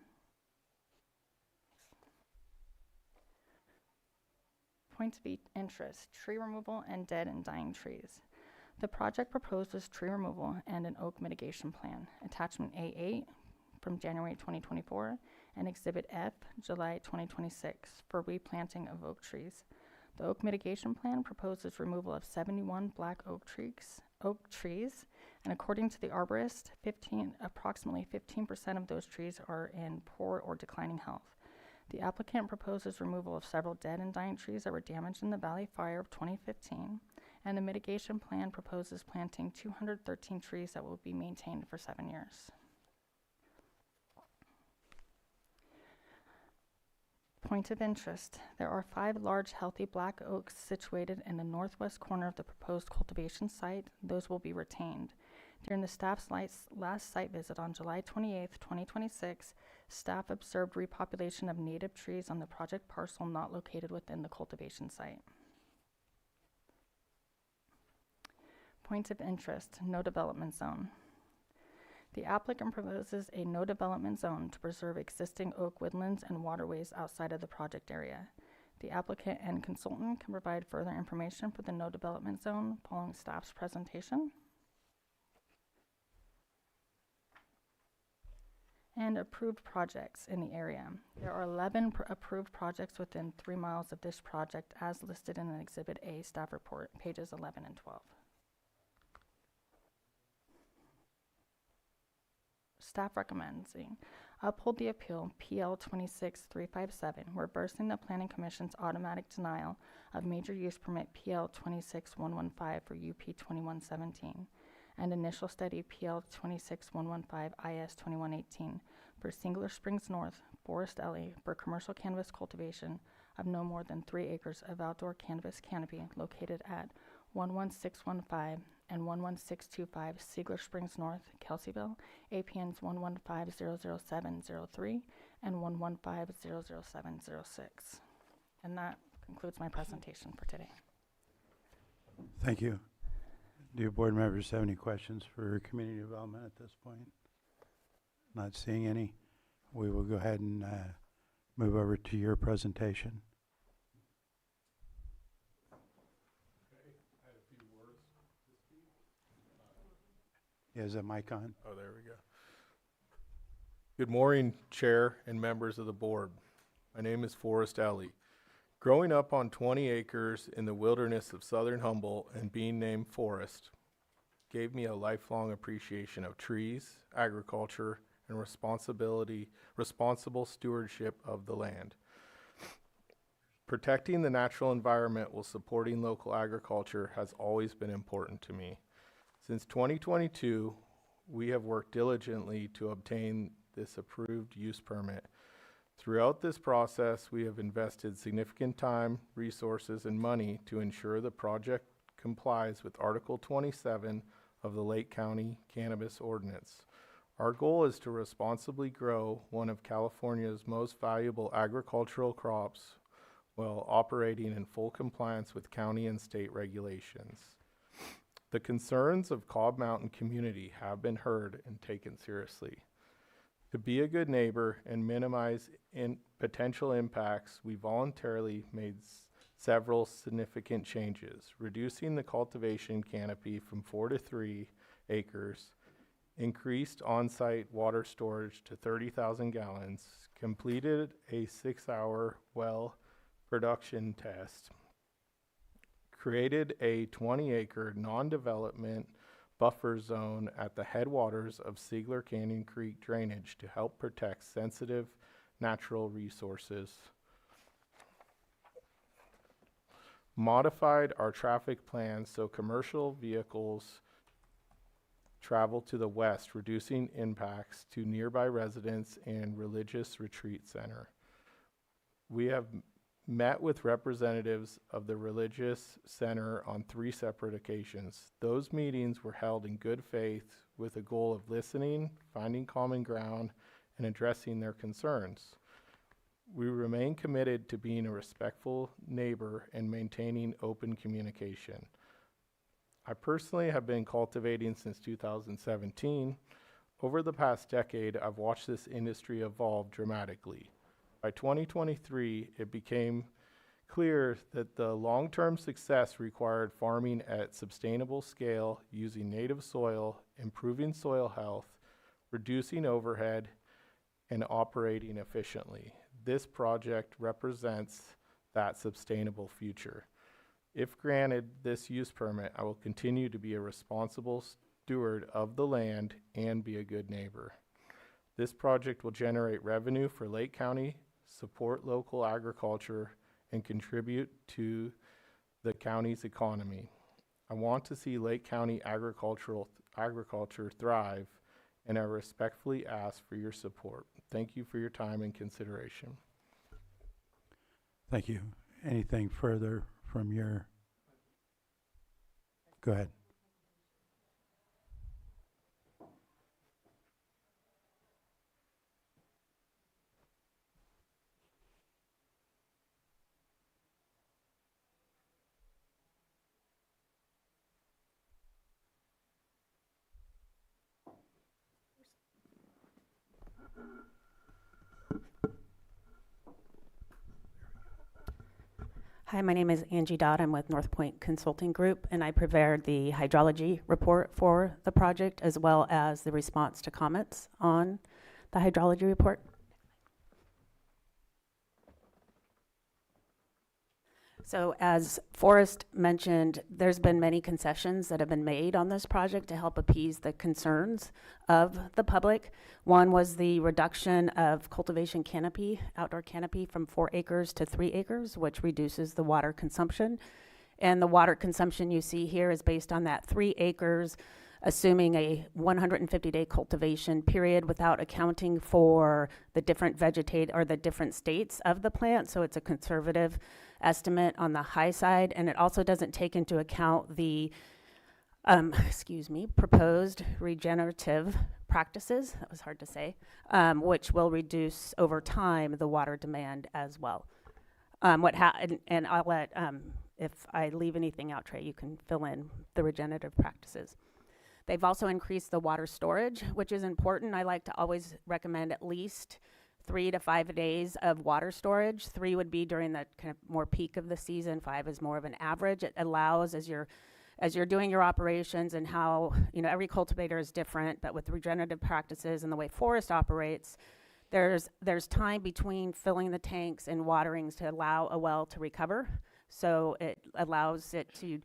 Points of interest, tree removal and dead and dying trees. The project proposes tree removal and an oak mitigation plan, attachment A8 from January 2024, and Exhibit F, July 2026, for replanting of oak trees. The oak mitigation plan proposes removal of 71 black oak trees, and according to the arborist, approximately 15% of those trees are in poor or declining health. The applicant proposes removal of several dead and dying trees that were damaged in the Valley Fire of 2015, and the mitigation plan proposes planting 213 trees that will be maintained for 7 years. Point of interest, there are 5 large healthy black oaks situated in the northwest corner of the proposed cultivation site. Those will be retained. During the staff's last site visit on July 28, 2026, staff observed repopulation of native trees on the project parcel not located within the cultivation site. Points of interest, no development zone. The applicant proposes a no development zone to preserve existing oak woodlands and waterways outside of the project area. The applicant and consultant can provide further information for the no development zone following staff's presentation. And approved projects in the area. There are 11 approved projects within 3 miles of this project as listed in an Exhibit A staff report, pages 11 and 12. Staff recommends uphold the appeal PL 26357, reversing the Planning Commission's automatic denial of major use permit PL 26115 for UP 2117, and initial study PL 26115 IS 2118 for Singular Springs North, Forest Alley for commercial cannabis cultivation of no more than 3 acres of outdoor cannabis canopy located at 11615 and 11625 Seigler Springs North, Kelseyville, APNs 115-00703 and 115-00706. And that concludes my presentation for today. Thank you. Do board members have any questions for community development at this point? Not seeing any. We will go ahead and move over to your presentation. Yeah, is that mic on? Oh, there we go. Good morning, Chair and members of the board. My name is Forrest Alley. Growing up on 20 acres in the wilderness of southern Humboldt and being named Forrest gave me a lifelong appreciation of trees, agriculture, and responsible stewardship of the land. Protecting the natural environment while supporting local agriculture has always been important to me. Since 2022, we have worked diligently to obtain this approved use permit. Throughout this process, we have invested significant time, resources, and money to ensure the project complies with Article 27 of the Lake County Cannabis Ordinance. Our goal is to responsibly grow one of California's most valuable agricultural crops while operating in full compliance with county and state regulations. The concerns of Cobb Mountain community have been heard and taken seriously. To be a good neighbor and minimize potential impacts, we voluntarily made several significant changes, reducing the cultivation canopy from 4 to 3 acres, increased on-site water storage to 30,000 gallons, completed a 6-hour well production test, created a 20-acre non-development buffer zone at the headwaters of Siegler Canyon Creek drainage to help protect sensitive natural resources, modified our traffic plans so commercial vehicles travel to the west, reducing impacts to nearby residents and religious retreat center. We have met with representatives of the religious center on 3 separate occasions. Those meetings were held in good faith with a goal of listening, finding common ground, and addressing their concerns. We remain committed to being a respectful neighbor and maintaining open communication. I personally have been cultivating since 2017. Over the past decade, I've watched this industry evolve dramatically. By 2023, it became clear that the long-term success required farming at sustainable scale, using native soil, improving soil health, reducing overhead, and operating efficiently. This project represents that sustainable future. If granted this use permit, I will continue to be a responsible steward of the land and be a good neighbor. This project will generate revenue for Lake County, support local agriculture, and contribute to the county's economy. I want to see Lake County agriculture thrive, and I respectfully ask for your support. Thank you for your time and consideration. Thank you. Anything further from your? Go ahead. Hi, my name is Angie Dodd. I'm with North Point Consulting Group, and I prepared the hydrology report for the project as well as the response to comments on the hydrology report. So as Forrest mentioned, there's been many concessions that have been made on this project to help appease the concerns of the public. One was the reduction of cultivation canopy, outdoor canopy, from 4 acres to 3 acres, which reduces the water consumption. And the water consumption you see here is based on that 3 acres, assuming a 150-day cultivation period without accounting for the different the different states of the plant. So it's a conservative estimate on the high side, and it also doesn't take into account the proposed regenerative practices, that was hard to say, which will reduce over time the water demand as well. And I'll let if I leave anything out, Trey, you can fill in the regenerative practices. They've also increased the water storage, which is important. I like to always recommend at least 3 to 5 days of water storage. 3 would be during the kind of more peak of the season. 5 is more of an average. It allows, as you're doing your operations, and how, you know, every cultivator is different, but with regenerative practices and the way forest operates, there's time between filling the tanks and waterings to allow a well to recover. So it allows it to,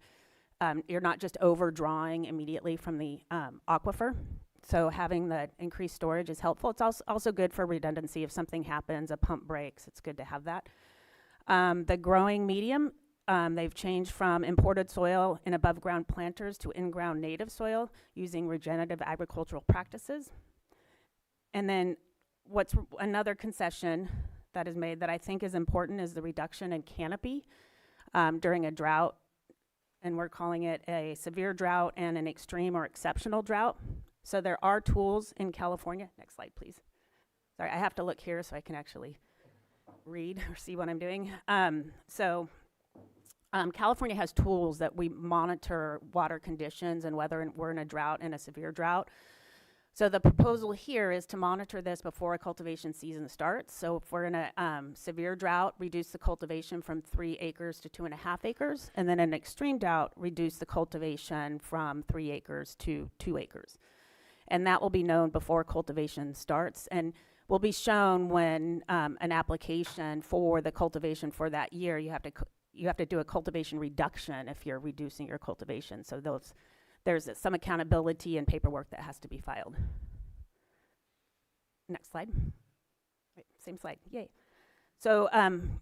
you're not just overdrawing immediately from the aquifer. So having the increased storage is helpful. It's also good for redundancy. If something happens, a pump breaks, it's good to have that. The growing medium, they've changed from imported soil and above ground planters to in-ground native soil using regenerative agricultural practices. And then what's another concession that is made that I think is important is the reduction in canopy during a drought. And we're calling it a severe drought and an extreme or exceptional drought. So there are tools in California. Next slide, please. Sorry, I have to look here so I can actually read or see what I'm doing. California has tools that we monitor water conditions and whether we're in a drought and a severe drought. So the proposal here is to monitor this before a cultivation season starts. So if we're in a severe drought, reduce the cultivation from 3 acres to 2.5 acres. And then in an extreme drought, reduce the cultivation from 3 acres to 2 acres. And that will be known before cultivation starts, and will be shown when an application for the cultivation for that year, you have to do a cultivation reduction if you're reducing your cultivation. So there's some accountability and paperwork that has to be filed. Next slide. Wait, same slide, yay. So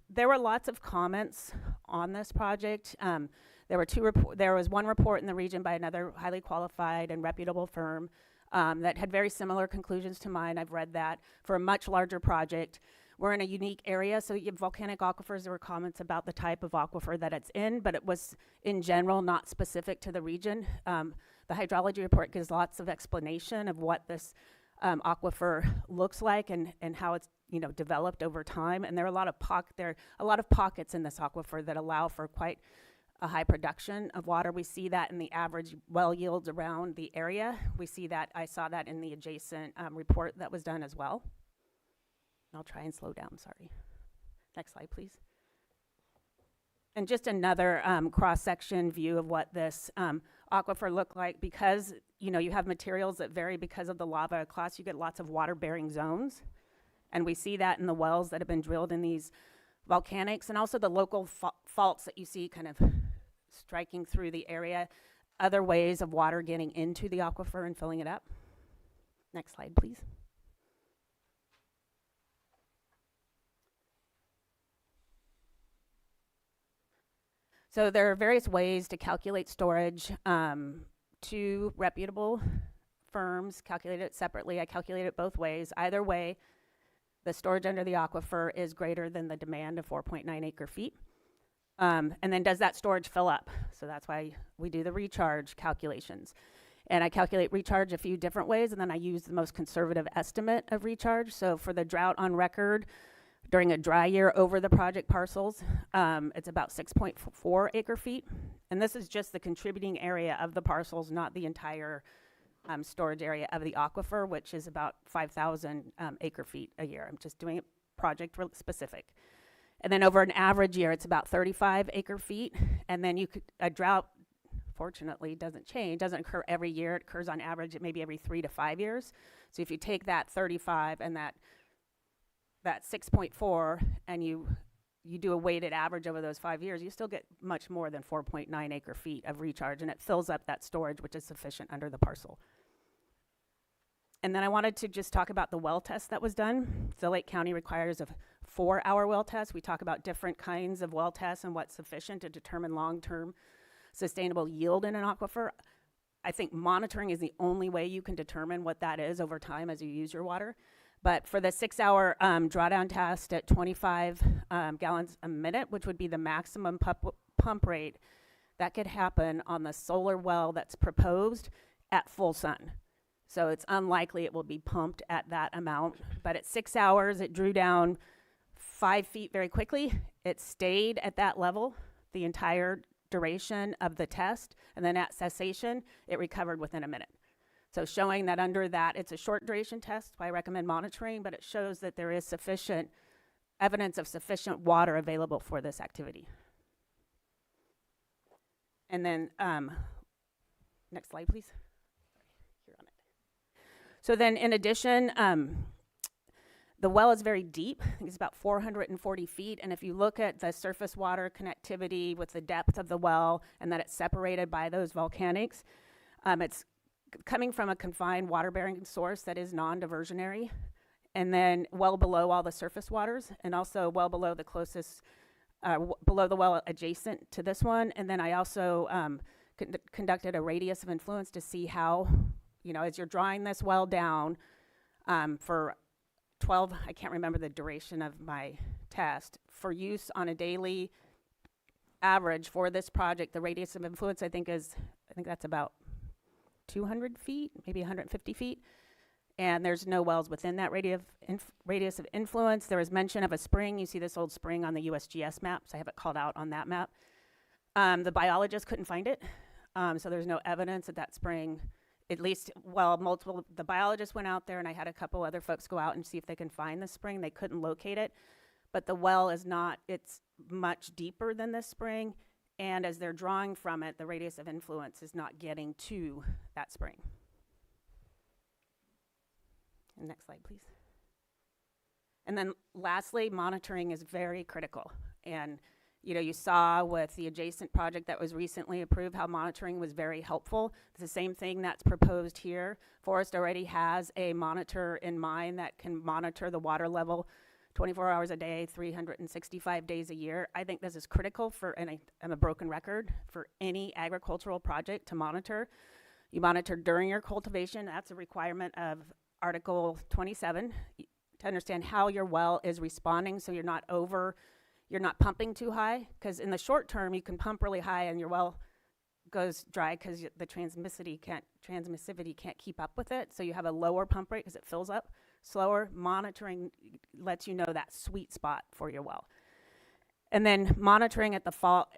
there were lots of comments on this project. There was one report in the region by another highly qualified and reputable firm that had very similar conclusions to mine. I've read that for a much larger project. We're in a unique area, so you have volcanic aquifers. There were comments about the type of aquifer that it's in, but it was in general not specific to the region. The hydrology report gives lots of explanation of what this aquifer looks like and how it's, you know, developed over time. And there are a lot of pockets in this aquifer that allow for quite a high production of water. We see that in the average well yields around the area. We see that, I saw that in the adjacent report that was done as well. I'll try and slow down, sorry. Next slide, please. And just another cross-section view of what this aquifer looked like. Because, you know, you have materials that vary because of the lava class, you get lots of water-bearing zones. And we see that in the wells that have been drilled in these volcanics, and also the local faults that you see kind of striking through the area, other ways of water getting into the aquifer and filling it up. Next slide, please. So there are various ways to calculate storage. 2 reputable firms calculate it separately. I calculate it both ways. Either way, the storage under the aquifer is greater than the demand of 4.9 acre feet. And then does that storage fill up? So that's why we do the recharge calculations. And I calculate recharge a few different ways, and then I use the most conservative estimate of recharge. So for the drought on record, during a dry year over the project parcels, it's about 6.4 acre feet. And this is just the contributing area of the parcels, not the entire storage area of the aquifer, which is about 5,000 acre feet a year. I'm just doing it project specific. And then over an average year, it's about 35 acre feet. And then a drought, fortunately, doesn't occur every year. It occurs on average maybe every 3 to 5 years. So if you take that 35 and that 6.4 and you do a weighted average over those 5 years, you still get much more than 4.9 acre feet of recharge, and it fills up that storage, which is sufficient under the parcel. And then I wanted to just talk about the well test that was done. So Lake County requires a 4-hour well test. We talk about different kinds of well tests and what's sufficient to determine long-term sustainable yield in an aquifer. I think monitoring is the only way you can determine what that is over time as you use your water. But for the 6-hour drawdown test at 25 gallons a minute, which would be the maximum pump rate, that could happen on the solar well that's proposed at full sun. So it's unlikely it will be pumped at that amount. But at 6 hours, it drew down 5 feet very quickly. It stayed at that level the entire duration of the test, and then at cessation, it recovered within a minute. So showing that under that, it's a short duration test, so I recommend monitoring, but it shows that there is sufficient evidence of sufficient water available for this activity. And then, next slide, please. Here on it. So then in addition, the well is very deep. I think it's about 440 feet. And if you look at the surface water connectivity with the depth of the well and that it's separated by those volcanics, it's coming from a confined water-bearing source that is non-diversionary, and then well below all the surface waters, and also well below the closest, below the well adjacent to this one. And then I also conducted a radius of influence to see how, as you're drawing this well down for 12, I can't remember the duration of my test, for use on a daily average for this project, the radius of influence I think that's about 200 feet, maybe 150 feet. And there's no wells within that radius of influence. There was mention of a spring. You see this old spring on the USGS maps. I have it called out on that map. The biologists couldn't find it. So there's no evidence that that spring, at least, the biologists went out there, and I had a couple other folks go out and see if they can find the spring. They couldn't locate it. But the well is not, it's much deeper than this spring. And as they're drawing from it, the radius of influence is not getting to that spring. And next slide, please. And then lastly, monitoring is very critical. And you saw with the adjacent project that was recently approved how monitoring was very helpful. It's the same thing that's proposed here. Forest already has a monitor in mind that can monitor the water level 24 hours a day, 365 days a year. I think this is critical and I'm a broken record, for any agricultural project to monitor. You monitor during your cultivation. That's a requirement of Article 27, to understand how your well is responding, so you're not pumping too high, because in the short term you can pump really high and your well goes dry because the transmissivity can't keep up with it, so you have a lower pump rate because it fills up slower. Monitoring lets you know that sweet spot for your well. And then monitoring at the fall,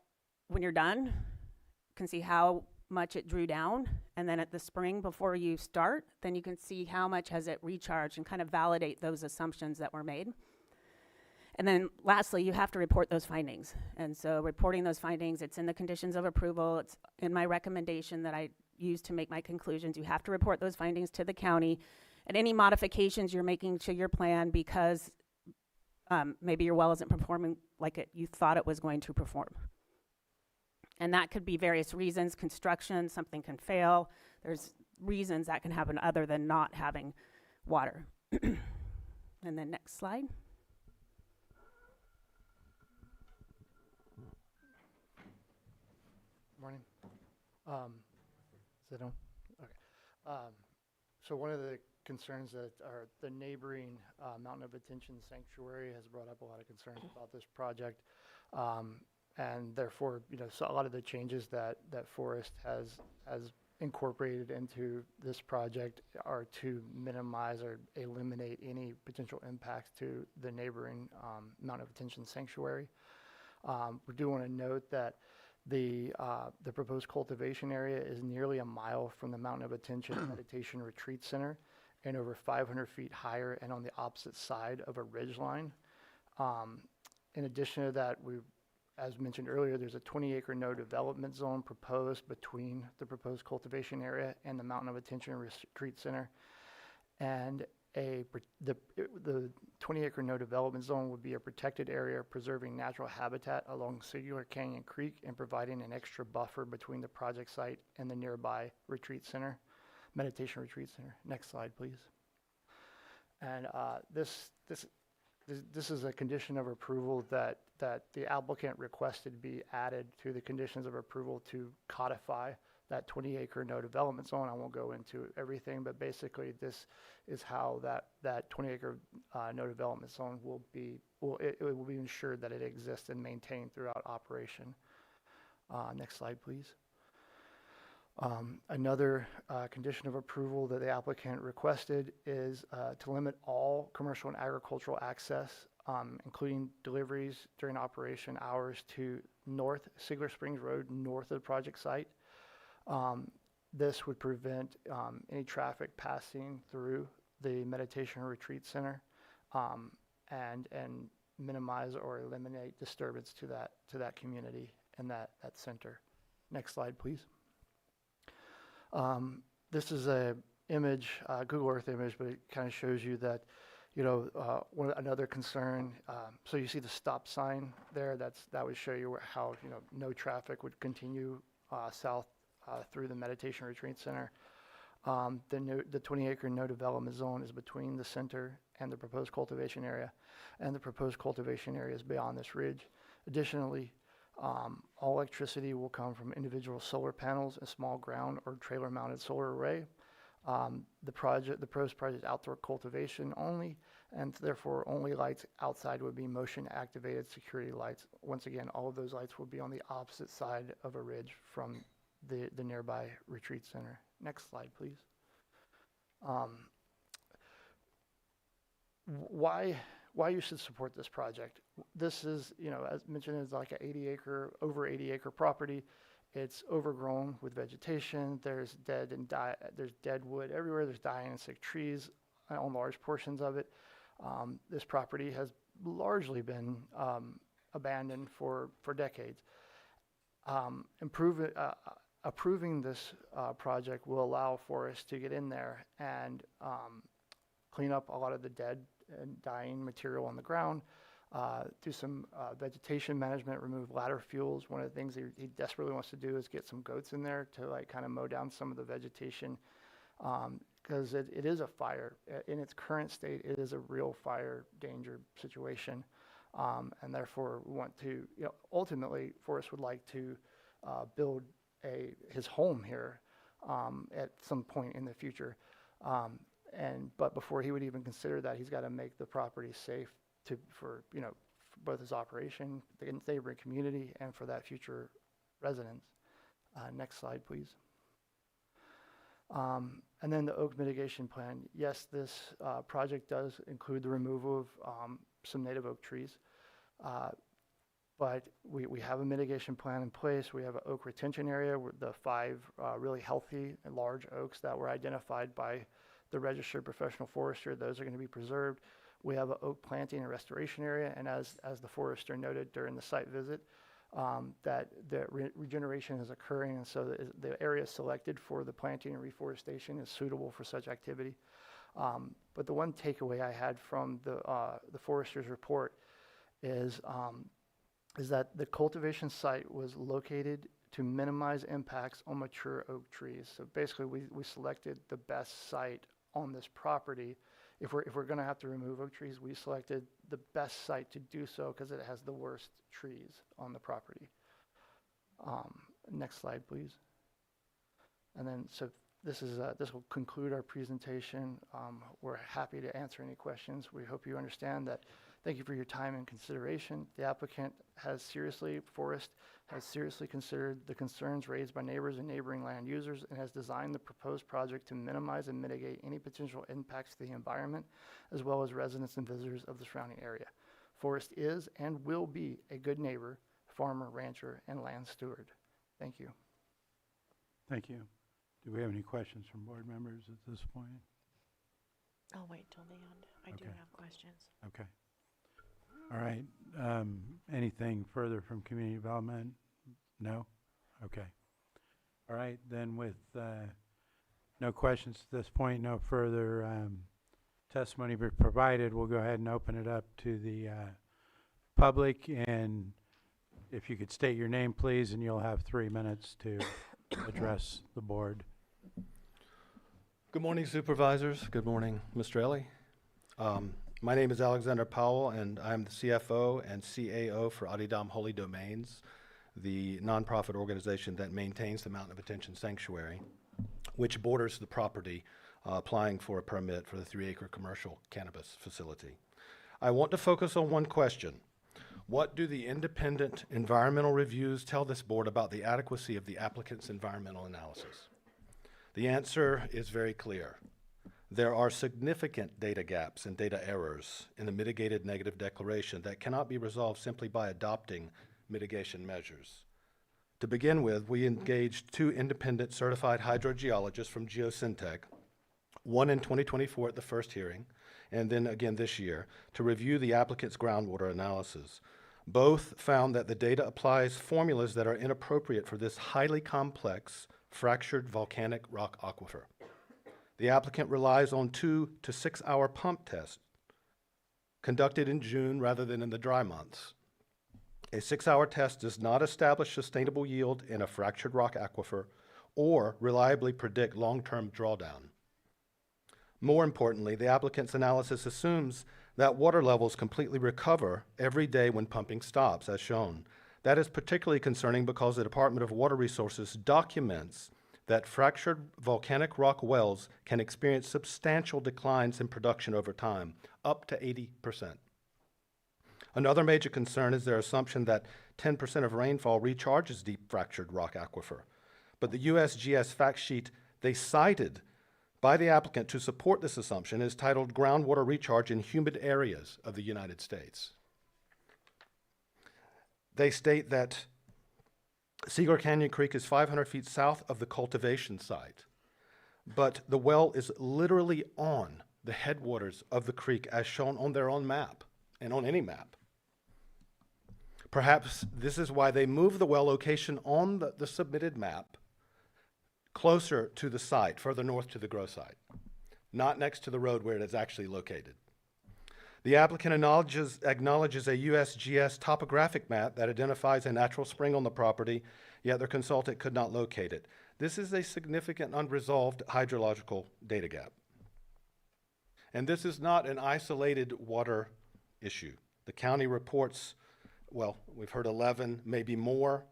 when you're done, you can see how much it drew down, and then at the spring before you start, then you can see how much has it recharged and kind of validate those assumptions that were made. And then lastly, you have to report those findings. And so reporting those findings, it's in the conditions of approval, it's in my recommendation that I use to make my conclusions. You have to report those findings to the county, and any modifications you're making to your plan because maybe your well isn't performing like you thought it was going to perform. And that could be various reasons: construction, something can fail. There's reasons that can happen other than not having water. And then next slide. Morning. Is it on? Okay. So one of the concerns that the neighboring Mountain of Attention Sanctuary has brought up a lot of concerns about this project. And therefore, so a lot of the changes that Forest has incorporated into this project are to minimize or eliminate any potential impacts to the neighboring Mountain of Attention Sanctuary. We do want to note that the proposed cultivation area is nearly a mile from the Mountain of Attention Meditation Retreat Center, and over 500 feet higher and on the opposite side of a ridge line. In addition to that, as mentioned earlier, there's a 20-acre no development zone proposed between the proposed cultivation area and the Mountain of Attention Retreat Center. And the 20-acre no development zone would be a protected area preserving natural habitat along Singular Canyon Creek and providing an extra buffer between the project site and the nearby meditation retreat center. Next slide, please. And this is a condition of approval that the applicant requested be added to the conditions of approval to codify that 20-acre no development zone. I won't go into everything, but basically this is how that 20-acre no development zone will be ensured that it exists and maintained throughout operation. Next slide, please. Another condition of approval that the applicant requested is to limit all commercial and agricultural access including deliveries during operation hours to North Sigler Springs Road, north of the project site. This would prevent any traffic passing through the Meditation Retreat Center, and minimize or eliminate disturbance to that community and that center. Next slide, please. This is a image, Google Earth image, but it kind of shows you that, another concern. So you see the stop sign there. That would show you how no traffic would continue south through the Meditation Retreat Center. The 20-acre no development zone is between the center and the proposed cultivation area, and the proposed cultivation area is beyond this ridge. Additionally, all electricity will come from individual solar panels, a small ground or trailer mounted solar array. The proposed project outdoor cultivation only, and therefore only lights outside would be motion activated security lights. Once again, all of those lights will be on the opposite side of a ridge from the nearby retreat center. Next slide, please. Why you should support this project? This is, as mentioned, is like an over 80 acre property. It's overgrown with vegetation. There's dead wood everywhere. There's dying and sick trees on large portions of it. This property has largely been abandoned for decades. Approving this project will allow Forest to get in there and clean up a lot of the dead and dying material on the ground, do some vegetation management, remove ladder fuels. One of the things he desperately wants to do is get some goats in there to kind of mow down some of the vegetation, because it is a fire. In its current state, it is a real fire danger situation, and therefore we want to, ultimately Forest would like to build his home here at some point in the future. But before he would even consider that, he's got to make the property safe for both his operation, the neighboring community, and for that future residents. Next slide, please. And then the oak mitigation plan. Yes, this project does include the removal of some native oak trees. But we have a mitigation plan in place. We have an oak retention area with the 5 really healthy and large oaks that were identified by the registered professional forester. Those are going to be preserved. We have an oak planting and restoration area, and as the forester noted during the site visit, that the regeneration is occurring, and so the area selected for the planting and reforestation is suitable for such activity. But the one takeaway I had from the forester's report is that the cultivation site was located to minimize impacts on mature oak trees. So basically, we selected the best site on this property. If we're going to have to remove oak trees, we selected the best site to do so because it has the worst trees on the property. Next slide, please. And then, so this will conclude our presentation. We're happy to answer any questions. We hope you understand that. Thank you for your time and consideration. The applicant Forest has seriously considered the concerns raised by neighbors and neighboring land users and has designed the proposed project to minimize and mitigate any potential impacts to the environment, as well as residents and visitors of the surrounding area. Forest is and will be a good neighbor, farmer, rancher, and land steward. Thank you. Thank you. Do we have any questions from board members at this point? I'll wait till the end. I do have questions. Okay. All right. Anything further from community development? No? Okay. All right. Then with no questions at this point, no further testimony provided, we'll go ahead and open it up to the public. And if you could state your name, please, and you'll have 3 minutes to address the board. Good morning, supervisors. Good morning, Mr. Ellie. My name is Alexander Powell, and I'm the CFO and CAO for Adidam Holy Domains, the nonprofit organization that maintains the Mountain of Attention Sanctuary, which borders the property, applying for a permit for the 3-acre commercial cannabis facility. I want to focus on one question. What do the independent environmental reviews tell this board about the adequacy of the applicant's environmental analysis? The answer is very clear. There are significant data gaps and data errors in the mitigated negative declaration that cannot be resolved simply by adopting mitigation measures. To begin with, we engaged 2 independent certified hydrogeologists from Geosyntec, one in 2024 at the first hearing, and then again this year, to review the applicant's groundwater analysis. Both found that the data applies formulas that are inappropriate for this highly complex, fractured volcanic rock aquifer. The applicant relies on 2 to 6 hour pump tests conducted in June rather than in the dry months. A 6-hour test does not establish sustainable yield in a fractured rock aquifer or reliably predict long-term drawdown. More importantly, the applicant's analysis assumes that water levels completely recover every day when pumping stops, as shown. That is particularly concerning because the Department of Water Resources documents that fractured volcanic rock wells can experience substantial declines in production over time, up to 80%. Another major concern is their assumption that 10% of rainfall recharges deep fractured rock aquifer. But the USGS fact sheet they cited by the applicant to support this assumption is titled Groundwater Recharge in Humid Areas of the United States. They state that Cedar Canyon Creek is 500 feet south of the cultivation site, but the well is literally on the headwaters of the creek as shown on their own map and on any map. Perhaps this is why they moved the well location on the submitted map closer to the site, further north to the grow site, not next to the road where it is actually located. The applicant acknowledges a USGS topographic map that identifies a natural spring on the property, yet their consultant could not locate it. This is a significant unresolved hydrological data gap. And this is not an isolated water issue. The county reports, well, we've heard 11, maybe more,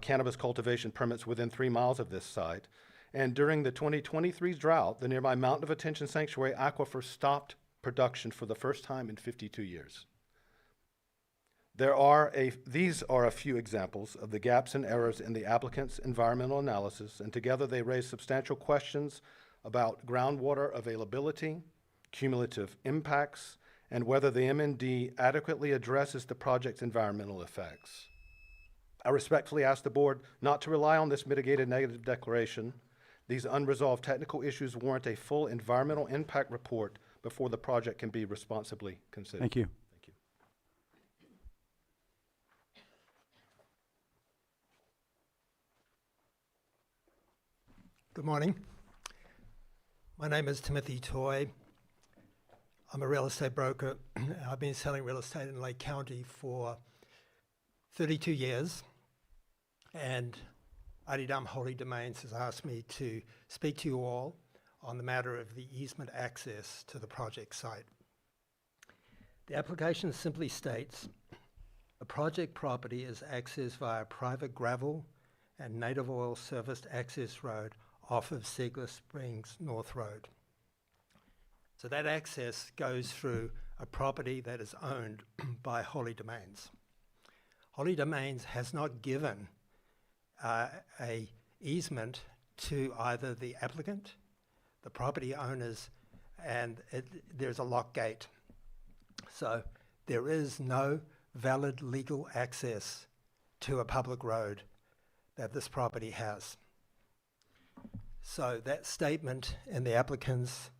cannabis cultivation permits within 3 miles of this site. And during the 2023 drought, the nearby Mountain of Attention Sanctuary aquifer stopped production for the first time in 52 years. These are a few examples of the gaps and errors in the applicant's environmental analysis, and together they raise substantial questions about groundwater availability, cumulative impacts, and whether the MND adequately addresses the project's environmental effects. I respectfully ask the board not to rely on this mitigated negative declaration. These unresolved technical issues warrant a full environmental impact report before the project can be responsibly considered. Thank you. Thank you. Good morning. My name is Timothy Toy. I'm a real estate broker. I've been selling real estate in Lake County for 32 years, and Adidam Holy Domains has asked me to speak to you all on the matter of the easement access to the project site. The application simply states a project property is accessed via private gravel and native oil serviced access road off of Segler Springs North Road. So that access goes through a property that is owned by Holy Domains. Holy Domains has not given a easement to either the applicant, the property owners, and there's a lock gate. So there is no valid legal access to a public road that this property has. So that statement in the applicant's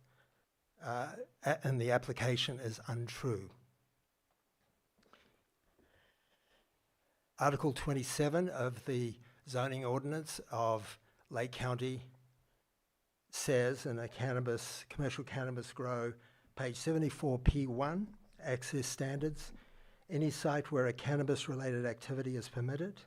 and the application is untrue. Article 27 of the zoning ordinance of Lake County says in a commercial cannabis grow, page 74P1, access standards, any site where a cannabis-related activity is permitted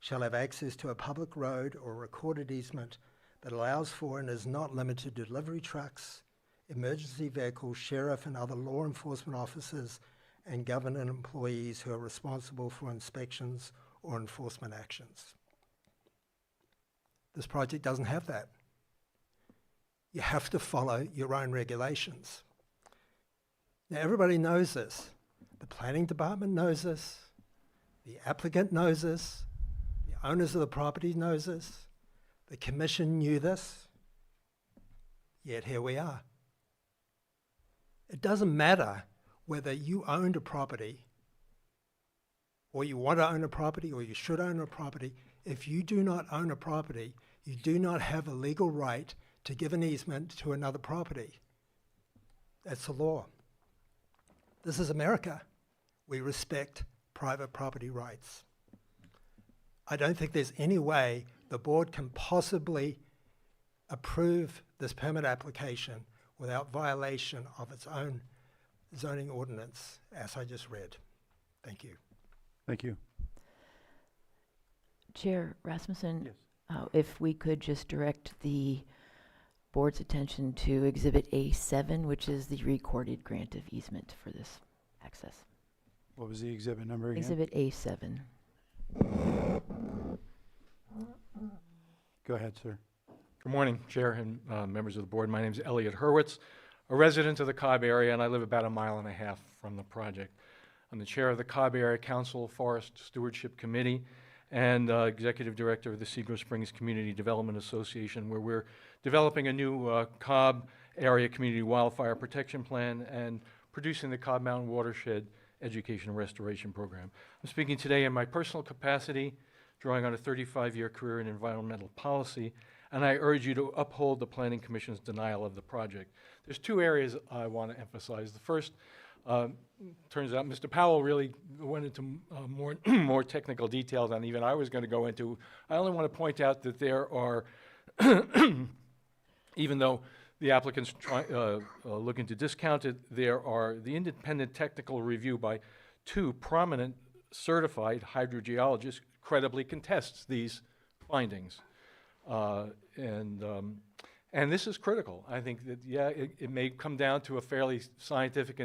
shall have access to a public road or recorded easement that allows for and is not limited to delivery trucks, emergency vehicles, sheriff and other law enforcement officers, and government employees who are responsible for inspections or enforcement actions. This project doesn't have that. You have to follow your own regulations. Now, everybody knows this. The planning department knows this. The applicant knows this. The owners of the property knows this. The commission knew this. Yet here we are. It doesn't matter whether you owned a property or you want to own a property or you should own a property. If you do not own a property, you do not have a legal right to give an easement to another property. That's the law. This is America. We respect private property rights. I don't think there's any way the board can possibly approve this permit application without violation of its own zoning ordinance, as I just read. Thank you. Thank you. Chair Rasmussen? Yes. If we could just direct the board's attention to Exhibit A7, which is the recorded grant of easement for this access. What was the exhibit number again? Exhibit A7. Go ahead, sir. Good morning, Chair and members of the board. My name is Elliot Hurwitz, a resident of the Cobb area, and I live about 1.5 miles from the project. I'm the chair of the Cobb Area Council Forest Stewardship Committee and executive director of the Cedar Springs Community Development Association, where we're developing a new Cobb Area Community Wildfire Protection Plan and producing the Cobb Mountain Watershed Education and Restoration Program. I'm speaking today in my personal capacity, drawing on a 35-year career in environmental policy, and I urge you to uphold the Planning Commission's denial of the project. There's 2 areas I want to emphasize. The first, turns out Mr. Powell really went into more technical detail than even I was going to go into. I only want to point out that there are, even though the applicant's looking to discount it, there are the independent technical review by 2 prominent certified hydrogeologists credibly contests these findings. And this is critical. I think that, yeah, it may come down to a fairly scientific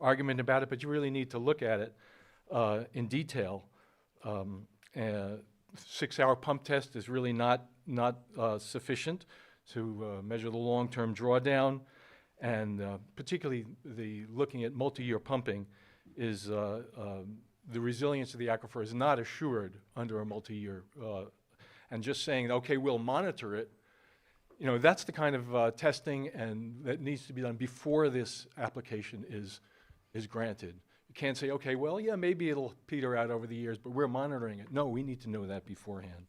argument about it, but you really need to look at it in detail. 6-hour pump test is really not sufficient to measure the long-term drawdown, and particularly looking at multi-year pumping is the resilience of the aquifer is not assured under a multi-year, and just saying, okay, we'll monitor it, you know, that's the kind of testing and that needs to be done before this application is granted. You can't say, okay, well, yeah, maybe it'll peter out over the years, but we're monitoring it. No, we need to know that beforehand.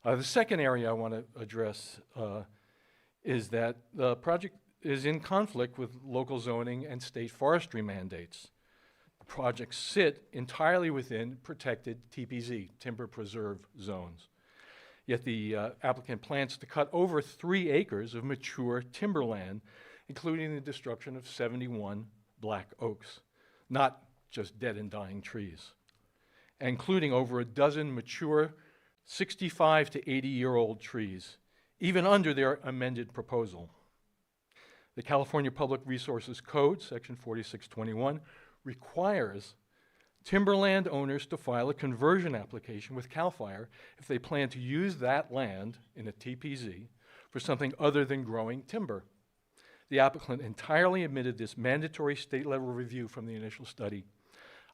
The second area I want to address is that the project is in conflict with local zoning and state forestry mandates. Projects sit entirely within protected TPZ, timber preserve zones. Yet the applicant plans to cut over 3 acres of mature timberland, including the destruction of 71 black oaks, not just dead and dying trees, including over a dozen mature 65 to 80-year-old trees, even under their amended proposal. The California Public Resources Code, Section 4621, requires timberland owners to file a conversion application with CAL FIRE if they plan to use that land in a TPZ for something other than growing timber. The applicant entirely omitted this mandatory state-level review from the initial study.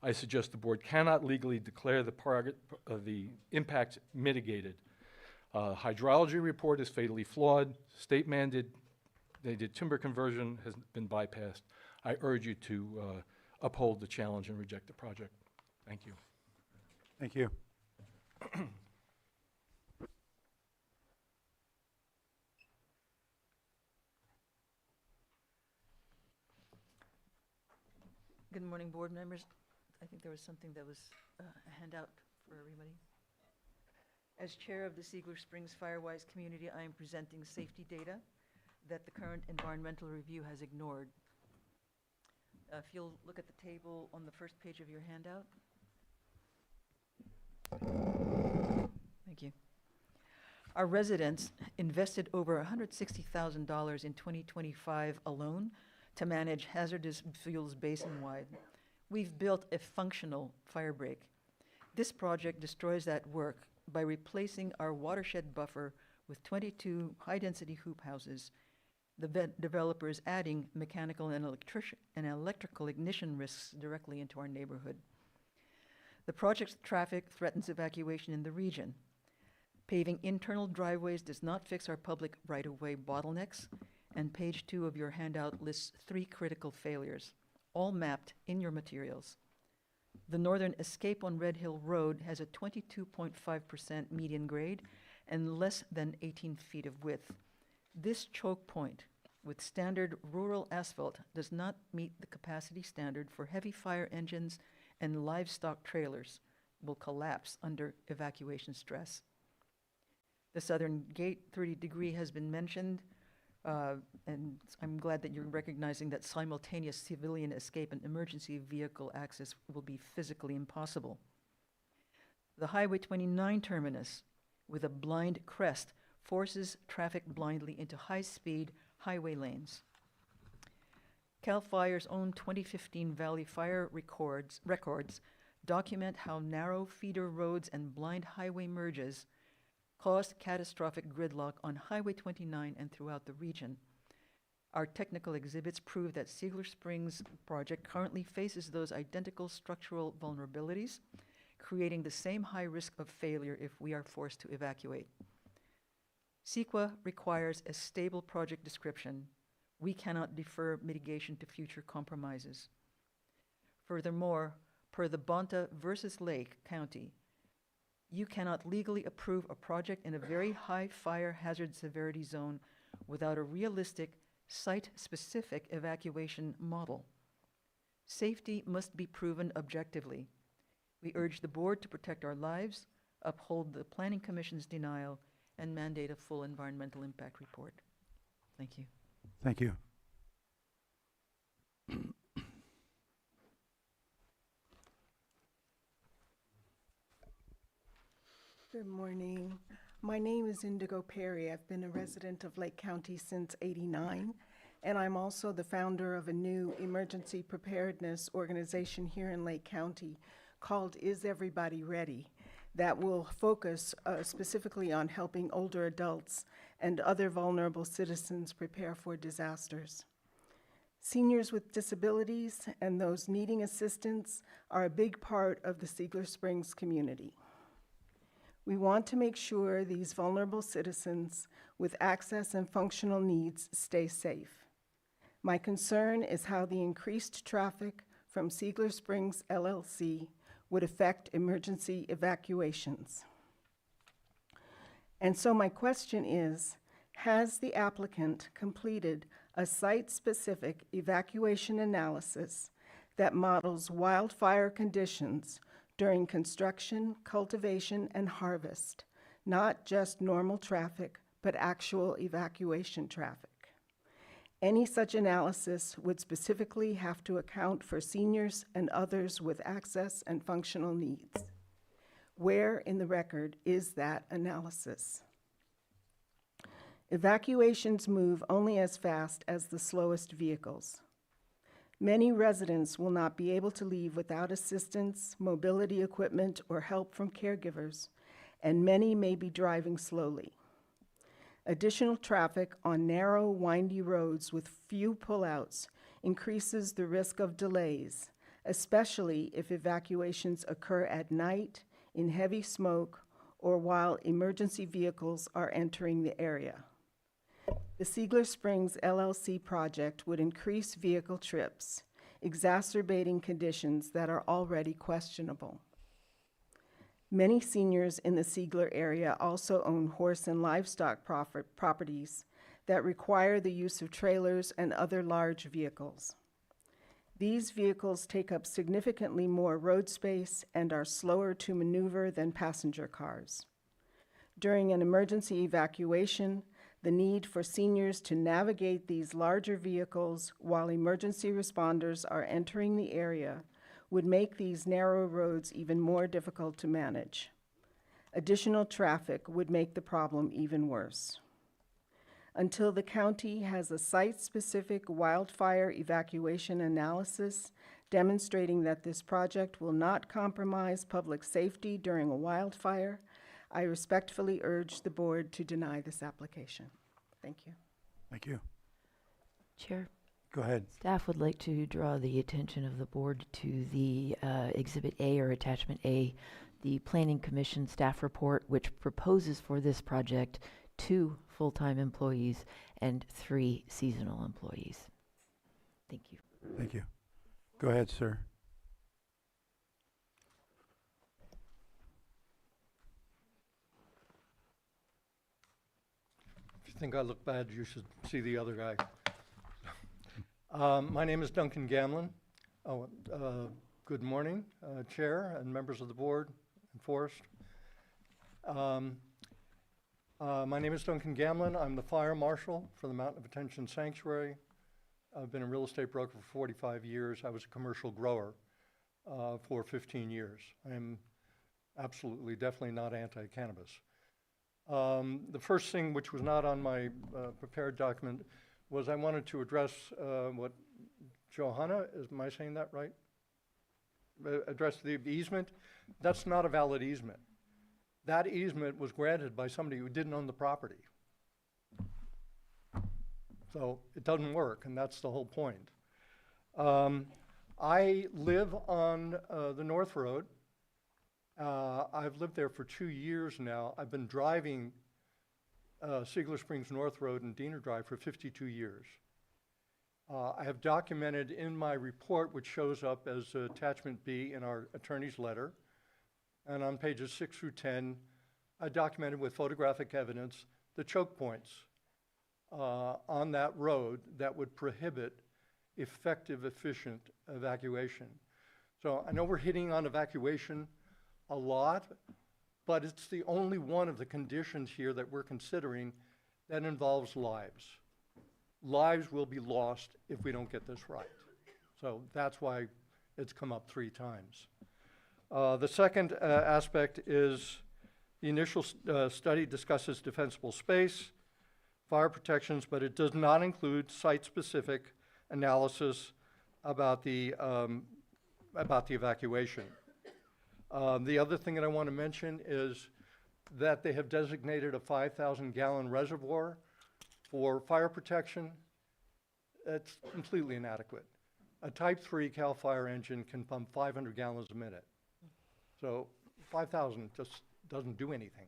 I suggest the board cannot legally declare the impact mitigated. Hydrology report is fatally flawed. State mandated timber conversion has been bypassed. I urge you to uphold the challenge and reject the project. Thank you. Thank you. Good morning, board members. I think there was something that was a handout for everybody. As chair of the Cedar Springs Firewise community, I am presenting safety data that the current environmental review has ignored. If you'll look at the table on the first page of your handout. Thank you. Our residents invested over $160,000 in 2025 alone to manage hazardous fuels basin-wide. We've built a functional fire break. This project destroys that work by replacing our watershed buffer with 22 high-density hoop houses. The developer is adding mechanical and electrical ignition risks directly into our neighborhood. The project's traffic threatens evacuation in the region. Paving internal driveways does not fix our public right-of-way bottlenecks, and page 2 of your handout lists 3 critical failures, all mapped in your materials. The northern escape on Red Hill Road has a 22.5% median grade and less than 18 feet of width. This choke point with standard rural asphalt does not meet the capacity standard for heavy fire engines and livestock trailers, will collapse under evacuation stress. The southern gate 30 degree has been mentioned, and I'm glad that you're recognizing that simultaneous civilian escape and emergency vehicle access will be physically impossible. The Highway 29 terminus with a blind crest forces traffic blindly into high-speed highway lanes. CAL FIRE's own 2015 Valley Fire records document how narrow feeder roads and blind highway merges caused catastrophic gridlock on Highway 29 and throughout the region. Our technical exhibits prove that Siegler Springs project currently faces those identical structural vulnerabilities, creating the same high risk of failure if we are forced to evacuate. CEQA requires a stable project description. We cannot defer mitigation to future compromises. Furthermore, per the Bonta versus Lake County, you cannot legally approve a project in a very high fire hazard severity zone without a realistic, site-specific evacuation model. Safety must be proven objectively. We urge the board to protect our lives, uphold the Planning Commission's denial, and mandate a full environmental impact report. Thank you. Thank you. Good morning. My name is Indigo Perry. I've been a resident of Lake County since '89, and I'm also the founder of a new emergency preparedness organization here in Lake County called Is Everybody Ready? That will focus specifically on helping older adults and other vulnerable citizens prepare for disasters. Seniors with disabilities and those needing assistance are a big part of the Siegler Springs community. We want to make sure these vulnerable citizens with access and functional needs stay safe. My concern is how the increased traffic from Siegler Springs LLC would affect emergency evacuations. And so my question is, has the applicant completed a site-specific evacuation analysis that models wildfire conditions during construction, cultivation, and harvest, not just normal traffic, but actual evacuation traffic? Any such analysis would specifically have to account for seniors and others with access and functional needs. Where in the record is that analysis? Evacuations move only as fast as the slowest vehicles. Many residents will not be able to leave without assistance, mobility equipment, or help from caregivers, and many may be driving slowly. Additional traffic on narrow, windy roads with few pullouts increases the risk of delays, especially if evacuations occur at night, in heavy smoke, or while emergency vehicles are entering the area. The Siegler Springs LLC project would increase vehicle trips, exacerbating conditions that are already questionable. Many seniors in the Siegler area also own horse and livestock properties that require the use of trailers and other large vehicles. These vehicles take up significantly more road space and are slower to maneuver than passenger cars. During an emergency evacuation, the need for seniors to navigate these larger vehicles while emergency responders are entering the area would make these narrow roads even more difficult to manage. Additional traffic would make the problem even worse. Until the county has a site-specific wildfire evacuation analysis demonstrating that this project will not compromise public safety during a wildfire, I respectfully urge the board to deny this application. Thank you. Thank you. Chair. Go ahead. Staff would like to draw the attention of the board to the Exhibit A or Attachment A, the Planning Commission staff report, which proposes for this project 2 full-time employees and 3 seasonal employees. Thank you. Thank you. Go ahead, sir. If you think I look bad, you should see the other guy. My name is Duncan Gamlin. Good morning, Chair and members of the board and Forrest. My name is Duncan Gamlin. I'm the fire marshal for the Mountain of Attention Sanctuary. I've been a real estate broker for 45 years. I was a commercial grower for 15 years. I'm absolutely, definitely not anti-cannabis. The first thing, which was not on my prepared document, was I wanted to address what Johanna, am I saying that right? Address the easement. That's not a valid easement. That easement was granted by somebody who didn't own the property. So it doesn't work, and that's the whole point. I live on the North Road. I've lived there for 2 years now. I've been driving Siegler Springs North Road and Diener Drive for 52 years. I have documented in my report, which shows up as attachment B in our attorney's letter, and on pages 6 through 10, I documented with photographic evidence the choke points on that road that would prohibit effective, efficient evacuation. So I know we're hitting on evacuation a lot, but it's the only one of the conditions here that we're considering that involves lives. Lives will be lost if we don't get this right. So that's why it's come up 3 times. The second aspect is the initial study discusses defensible space, fire protections, but it does not include site-specific analysis about the evacuation. The other thing that I want to mention is that they have designated a 5,000-gallon reservoir for fire protection. It's completely inadequate. A Type 3 CAL FIRE engine can pump 500 gallons a minute. So 5,000 just doesn't do anything.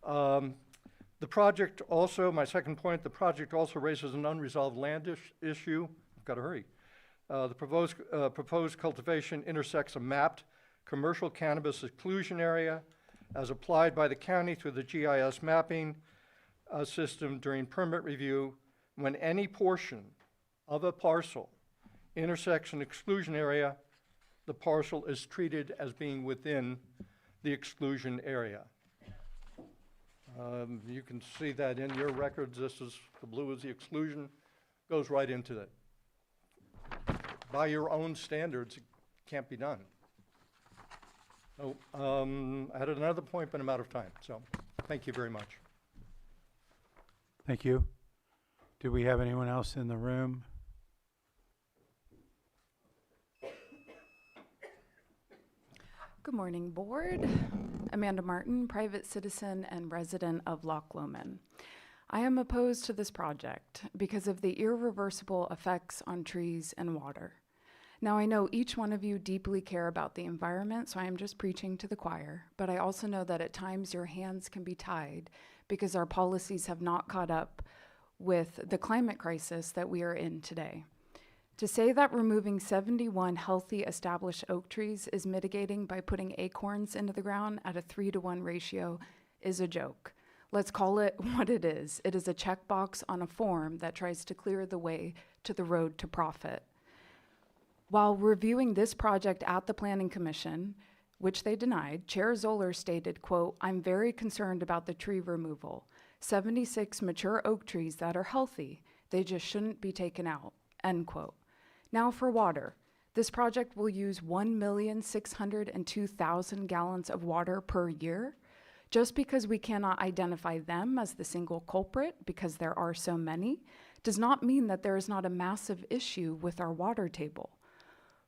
The project also, my second point, the project also raises an unresolved land issue. I've got to hurry. The proposed cultivation intersects a mapped commercial cannabis exclusion area as applied by the county through the GIS mapping system during permit review. When any portion of a parcel intersects an exclusion area, the parcel is treated as being within the exclusion area. You can see that in your records. This is, the blue is the exclusion, goes right into it. By your own standards, it can't be done. So I had another point, but I'm out of time. So thank you very much. Thank you. Do we have anyone else in the room? Good morning, board. Amanda Martin, private citizen and resident of Loch Lomond. I am opposed to this project because of the irreversible effects on trees and water. Now, I know each one of you deeply care about the environment, so I am just preaching to the choir, but I also know that at times your hands can be tied because our policies have not caught up with the climate crisis that we are in today. To say that removing 71 healthy established oak trees is mitigating by putting acorns into the ground at a 3-to-1 ratio is a joke. Let's call it what it is. It is a checkbox on a form that tries to clear the way to the road to profit. While reviewing this project at the Planning Commission, which they denied, Chair Zoller stated, quote, "I'm very concerned about the tree removal. 76 mature oak trees that are healthy, they just shouldn't be taken out," end quote. Now for water. This project will use 1,602,000 gallons of water per year. Just because we cannot identify them as the single culprit, because there are so many, does not mean that there is not a massive issue with our water table.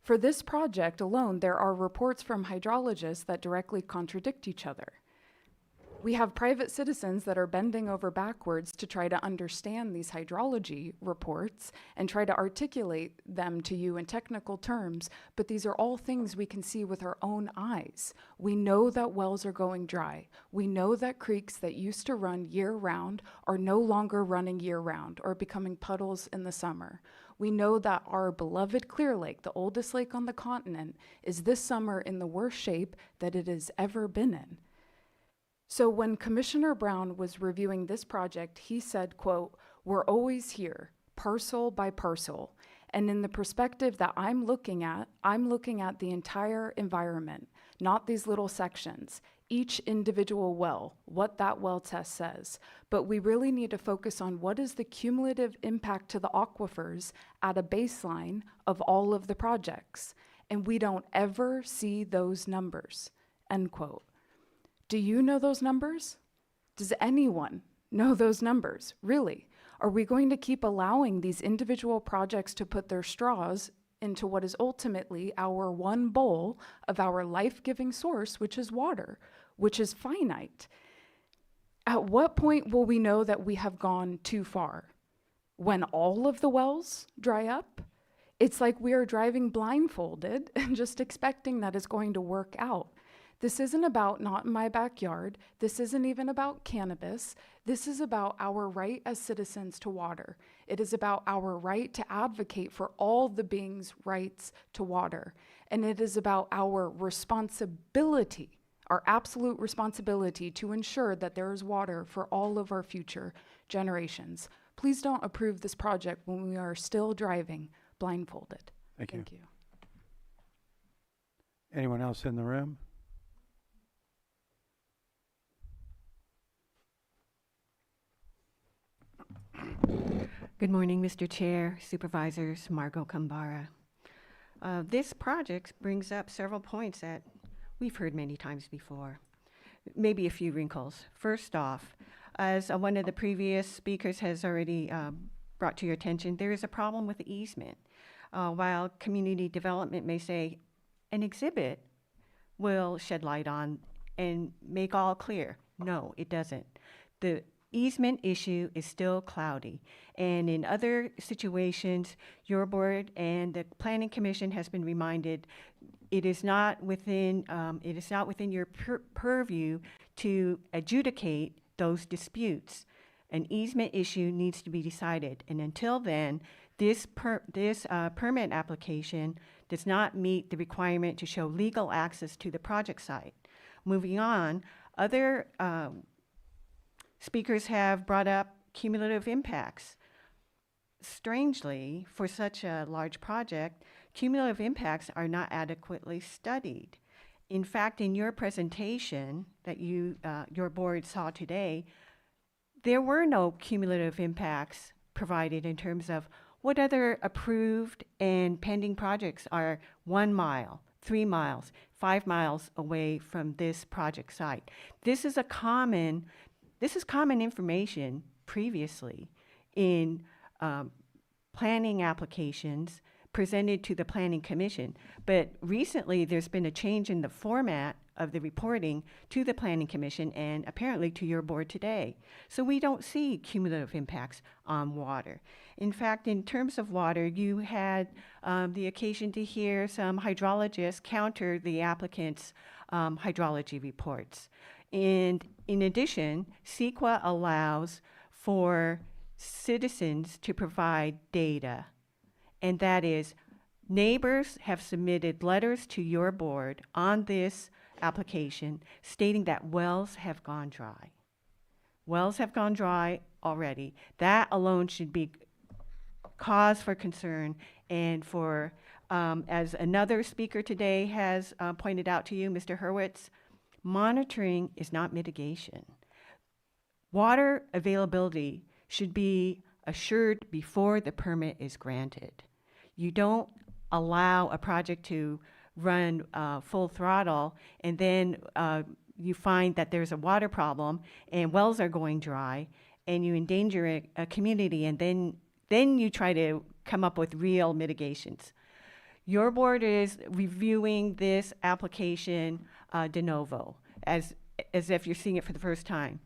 For this project alone, there are reports from hydrologists that directly contradict each other. We have private citizens that are bending over backwards to try to understand these hydrology reports and try to articulate them to you in technical terms, but these are all things we can see with our own eyes. We know that wells are going dry. We know that creeks that used to run year-round are no longer running year-round or becoming puddles in the summer. We know that our beloved Clear Lake, the oldest lake on the continent, is this summer in the worst shape that it has ever been in. So when Commissioner Brown was reviewing this project, he said, quote, "We're always here, parcel by parcel. And in the perspective that I'm looking at the entire environment, not these little sections, each individual well, what that well test says. But we really need to focus on what is the cumulative impact to the aquifers at a baseline of all of the projects. And we don't ever see those numbers," end quote. Do you know those numbers? Does anyone know those numbers? Really? Are we going to keep allowing these individual projects to put their straws into what is ultimately our one bowl of our life-giving source, which is water, which is finite? At what point will we know that we have gone too far? When all of the wells dry up? It's like we are driving blindfolded and just expecting that it's going to work out. This isn't about not in my backyard. This isn't even about cannabis. This is about our right as citizens to water. It is about our right to advocate for all the beings' rights to water. And it is about our responsibility, our absolute responsibility to ensure that there is water for all of our future generations. Please don't approve this project when we are still driving blindfolded. Thank you. Thank you. Anyone else in the room? Good morning, Mr. Chair, Supervisors, Margot Kambara. This project brings up several points that we've heard many times before. Maybe a few wrinkles. First off, as one of the previous speakers has already brought to your attention, there is a problem with the easement. While community development may say an exhibit will shed light on and make all clear, no, it doesn't. The easement issue is still cloudy. And in other situations, your board and the Planning Commission has been reminded it is not within your purview to adjudicate those disputes. An easement issue needs to be decided. And until then, this permit application does not meet the requirement to show legal access to the project site. Moving on, other speakers have brought up cumulative impacts. Strangely, for such a large project, cumulative impacts are not adequately studied. In fact, in your presentation that your board saw today, there were no cumulative impacts provided in terms of what other approved and pending projects are 1 mile, 3 miles, 5 miles away from this project site. This is common information previously in planning applications presented to the Planning Commission. But recently, there's been a change in the format of the reporting to the Planning Commission and apparently to your board today. So we don't see cumulative impacts on water. In fact, in terms of water, you had the occasion to hear some hydrologists counter the applicant's hydrology reports. And in addition, CEQA allows for citizens to provide data. And that is, neighbors have submitted letters to your board on this application stating that wells have gone dry. Wells have gone dry already. That alone should be cause for concern and for, as another speaker today has pointed out to you, Mr. Hurwitz, monitoring is not mitigation. Water availability should be assured before the permit is granted. You don't allow a project to run full throttle and then you find that there's a water problem and wells are going dry and you endanger a community and then you try to come up with real mitigations. Your board is reviewing this application de novo. As as if you're seeing it for the first time.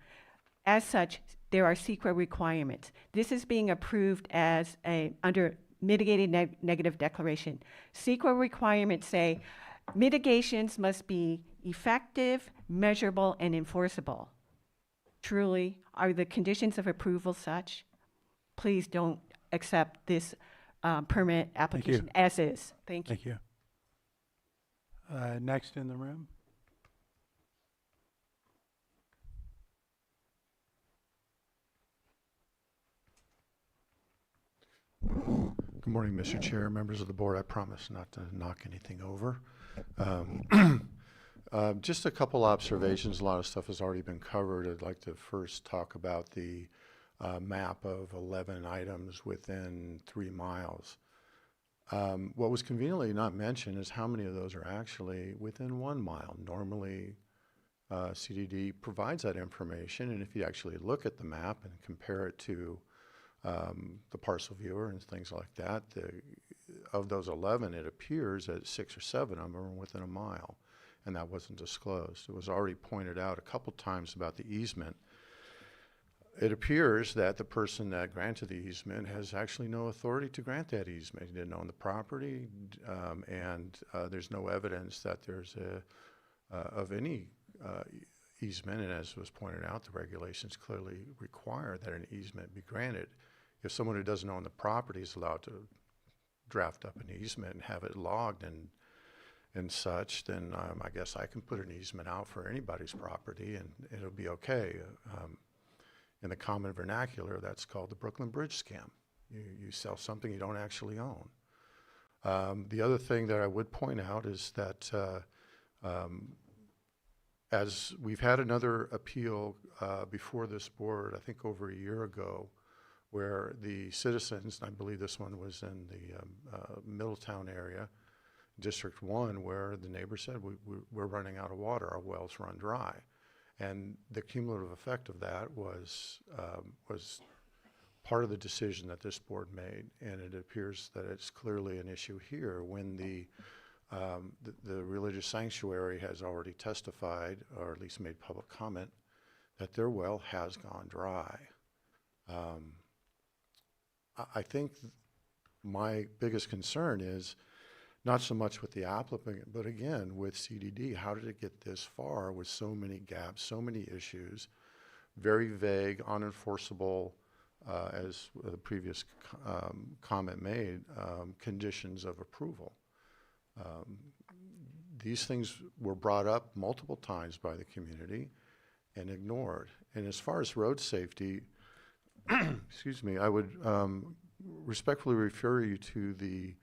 As such, there are CEQA requirements. This is being approved as under mitigated negative declaration. CEQA requirements say mitigations must be effective, measurable, and enforceable. Truly, are the conditions of approval such? Please don't accept this permit application as is. Thank you. Thank you. Next in the room. Good morning, Mr. Chair, members of the board. I promise not to knock anything over. Just a couple observations. A lot of stuff has already been covered. I'd like to first talk about the map of 11 items within 3 miles. What was conveniently not mentioned is how many of those are actually within 1 mile. Normally, CDD provides that information, and if you actually look at the map and compare it to the parcel viewer and things like that, of those 11, it appears that 6 or 7 of them are within 1 mile, and that wasn't disclosed. It was already pointed out a couple times about the easement. It appears that the person that granted the easement has actually no authority to grant that easement. He didn't own the property, and there's no evidence that there's of any easement, and as was pointed out, the regulations clearly require that an easement be granted. If someone who doesn't own the property is allowed to draft up an easement and have it logged and such, then I guess I can put an easement out for anybody's property and it'll be okay. In the common vernacular, that's called the Brooklyn Bridge scam. You sell something you don't actually own. The other thing that I would point out is that as we've had another appeal before this board, I think over a year ago, where the citizens, and I believe this one was in the Middletown area, District 1, where the neighbor said, we're running out of water, our wells run dry. And the cumulative effect of that was part of the decision that this board made, and it appears that it's clearly an issue here when the religious sanctuary has already testified, or at least made public comment, that their well has gone dry. I think my biggest concern is not so much with the applicant, but again, with CDD. How did it get this far with so many gaps, so many issues, very vague, unenforceable, as the previous comment made, conditions of approval? These things were brought up multiple times by the community and ignored. And as far as road safety, excuse me, I would respectfully refer you to the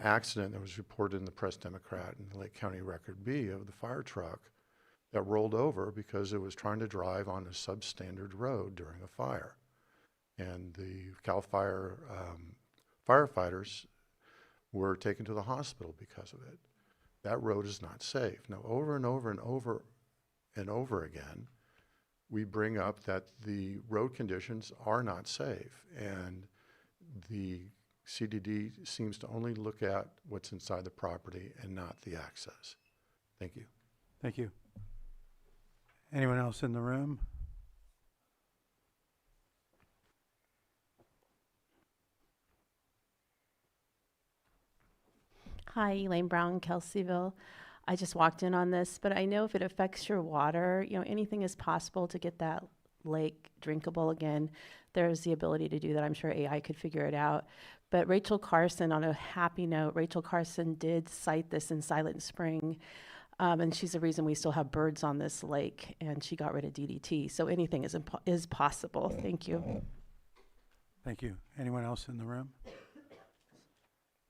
accident that was reported in the Press Democrat in the Lake County Record B of the fire truck that rolled over because it was trying to drive on a substandard road during a fire. And the CAL FIRE firefighters were taken to the hospital because of it. That road is not safe. Now, over and over and over and over again, we bring up that the road conditions are not safe, and the CDD seems to only look at what's inside the property and not the access. Thank you. Thank you. Anyone else in the room? Hi, Elaine Brown, Kelseyville. I just walked in on this, but I know if it affects your water, anything is possible to get that lake drinkable again. There's the ability to do that. I'm sure AI could figure it out. But Rachel Carson, on a happy note, Rachel Carson did cite this in Silent Spring, and she's the reason we still have birds on this lake, and she got rid of DDT. So anything is possible. Thank you. Thank you. Anyone else in the room?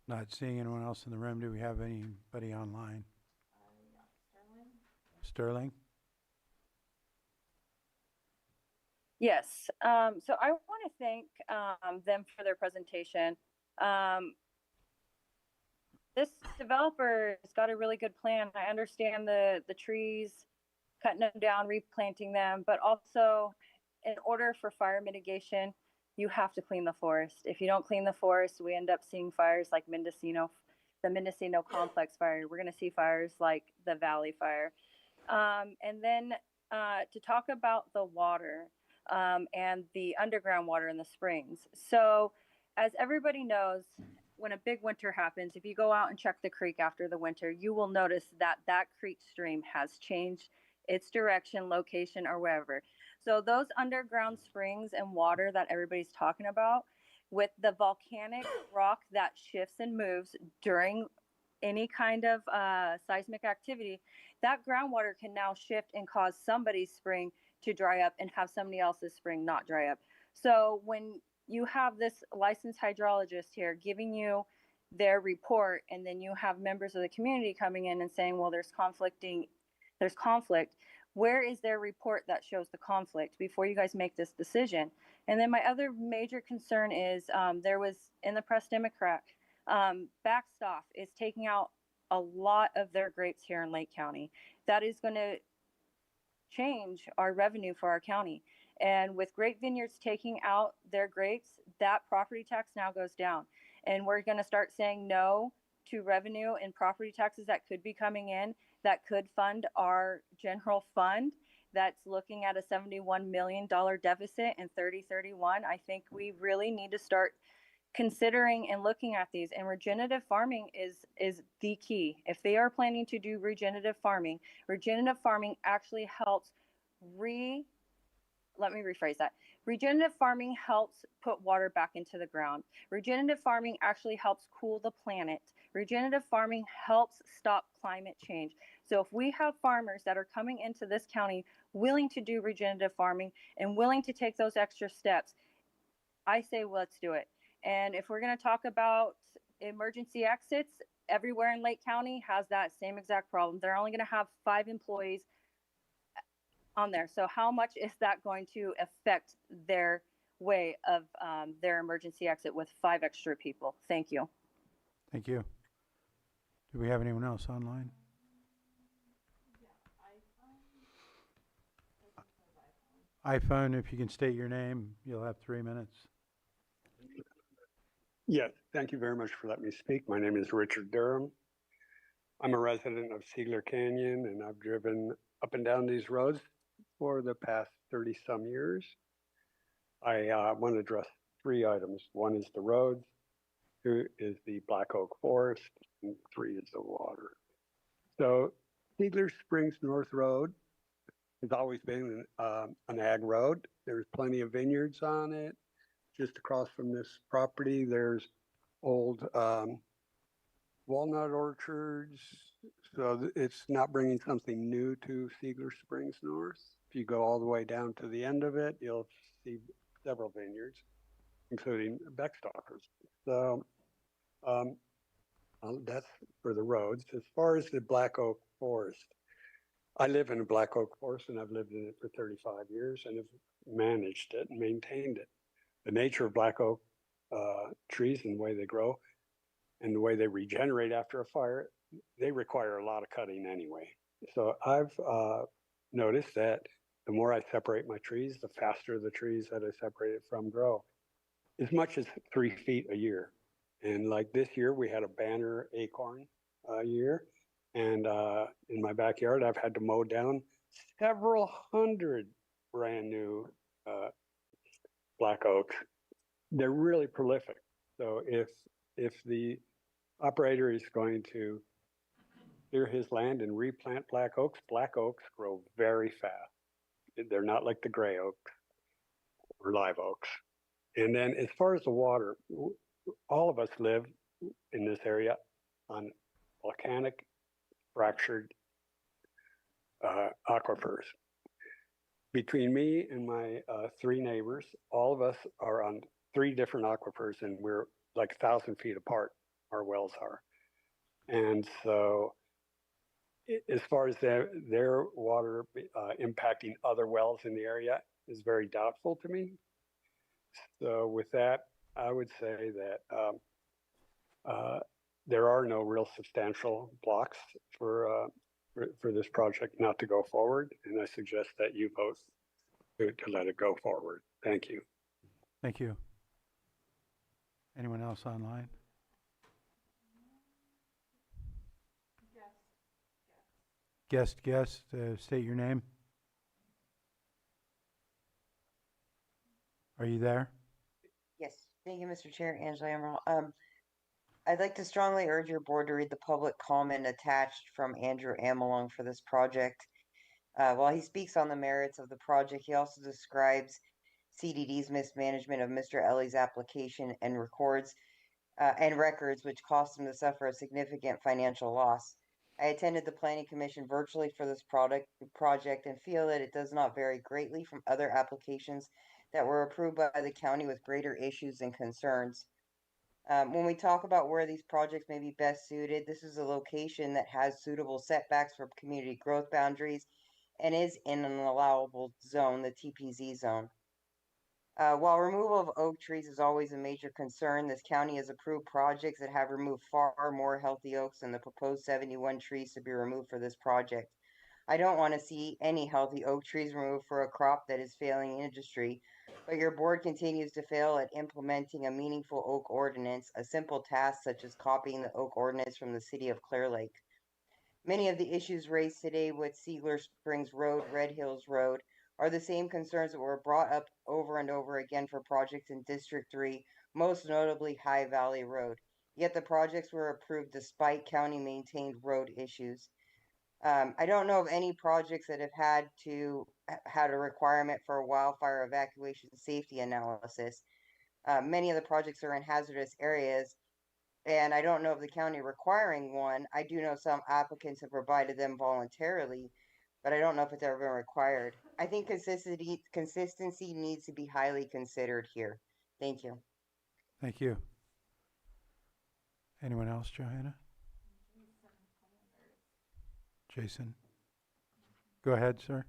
Not seeing anyone else in the room. Do we have anybody online? Sterling? Yes. So I want to thank them for their presentation. This developer has got a really good plan. I understand the trees, cutting them down, replanting them, but also in order for fire mitigation, you have to clean the forest. If you don't clean the forest, we end up seeing fires like the Mendocino Complex fire. We're going to see fires like the Valley Fire. And then to talk about the water and the underground water in the springs. So, as everybody knows, when a big winter happens, if you go out and check the creek after the winter, you will notice that that creek stream has changed its direction, location, or wherever. So, those underground springs and water that everybody's talking about, with the volcanic rock that shifts and moves during any kind of seismic activity, that groundwater can now shift and cause somebody's spring to dry up and have somebody else's spring not dry up. So when you have this licensed hydrologist here giving you their report, and then you have members of the community coming in and saying, well, there's conflict. Where is their report that shows the conflict before you guys make this decision? And then my other major concern is there was in the Press Democrat, Backstop is taking out a lot of their grapes here in Lake County. That is going to change our revenue for our county. And with Grape Vineyards taking out their grapes, that property tax now goes down. And we're going to start saying no to revenue and property taxes that could be coming in that could fund our general fund that's looking at a $71 million deficit in 3031. I think we really need to start considering and looking at these, and regenerative farming is the key. If they are planning to do regenerative farming actually helps let me rephrase that. Regenerative farming helps put water back into the ground. Regenerative farming actually helps cool the planet. Regenerative farming helps stop climate change. So if we have farmers that are coming into this county willing to do regenerative farming and willing to take those extra steps, I say, well, let's do it. And if we're going to talk about emergency exits, everywhere in Lake County has that same exact problem. They're only going to have 5 employees on there. So how much is that going to affect their way of their emergency exit with 5 extra people? Thank you. Thank you. Do we have anyone else online? iPhone, if you can state your name, you'll have 3 minutes. Yes, thank you very much for letting me speak. My name is Richard Durham. I'm a resident of Seigler Canyon, and I've driven up and down these roads for the past 30-some years. I want to address 3 items. 1 is the roads, 2 is the Black Oak Forest, and 3 is the water. So Seigler Springs North Road has always been an ag road. There's plenty of vineyards on it. Just across from this property, there's old walnut orchards. So it's not bringing something new to Seigler Springs North. If you go all the way down to the end of it, you'll see several vineyards, including Beckstalkers. So that's for the roads. As far as the Black Oak Forest, I live in a Black Oak Forest, and I've lived in it for 35 years and have managed it and maintained it. The nature of Black Oak trees and the way they grow and the way they regenerate after a fire, they require a lot of cutting anyway. So I've noticed that the more I separate my trees, the faster the trees that I separated from grow, as much as 3 feet a year. And like this year, we had a banner acorn year. And in my backyard, I've had to mow down several hundred brand new Black oaks. They're really prolific. So if the operator is going to clear his land and replant Black oaks grow very fast. They're not like the gray oaks or live oaks. And then as far as the water, all of us live in this area on volcanic fractured aquifers. Between me and my 3 neighbors, all of us are on 3 different aquifers, and we're like 1,000 feet apart, our wells are. And so as far as their water impacting other wells in the area is very doubtful to me. So with that, I would say that there are no real substantial blocks for this project not to go forward, and I suggest that you vote to let it go forward. Thank you. Thank you. Anyone else online? Guest, state your name. Are you there? Yes, thank you, Mr. Chair. Angela Emerald. I'd like to strongly urge your board to read the public comment attached from Andrew Amelung for this project. While he speaks on the merits of the project, he also describes CDD's mismanagement of Mr. Ellie's application and records, which cost him to suffer a significant financial loss. I attended the Planning Commission virtually for this project and feel that it does not vary greatly from other applications that were approved by the county with greater issues and concerns. When we talk about where these projects may be best suited, this is a location that has suitable setbacks for community growth boundaries and is in an allowable zone, the TPZ zone. While removal of oak trees is always a major concern, this county has approved projects that have removed far more healthy oaks than the proposed 71 trees to be removed for this project. I don't want to see any healthy oak trees removed for a crop that is failing industry, but your board continues to fail at implementing a meaningful oak ordinance, a simple task such as copying the oak ordinance from the city of Clear Lake. Many of the issues raised today with Siegler Springs Road, Red Hills Road, are the same concerns that were brought up over and over again for projects in District 3, most notably High Valley Road. Yet the projects were approved despite county-maintained road issues. I don't know of any projects that have had a requirement for a wildfire evacuation safety analysis. Many of the projects are in hazardous areas, and I don't know of the county requiring one. I do know some applicants have provided them voluntarily, but I don't know if it's ever been required. I think consistency needs to be highly considered here. Thank you. Thank you. Anyone else, Johanna? Jason? Go ahead, sir.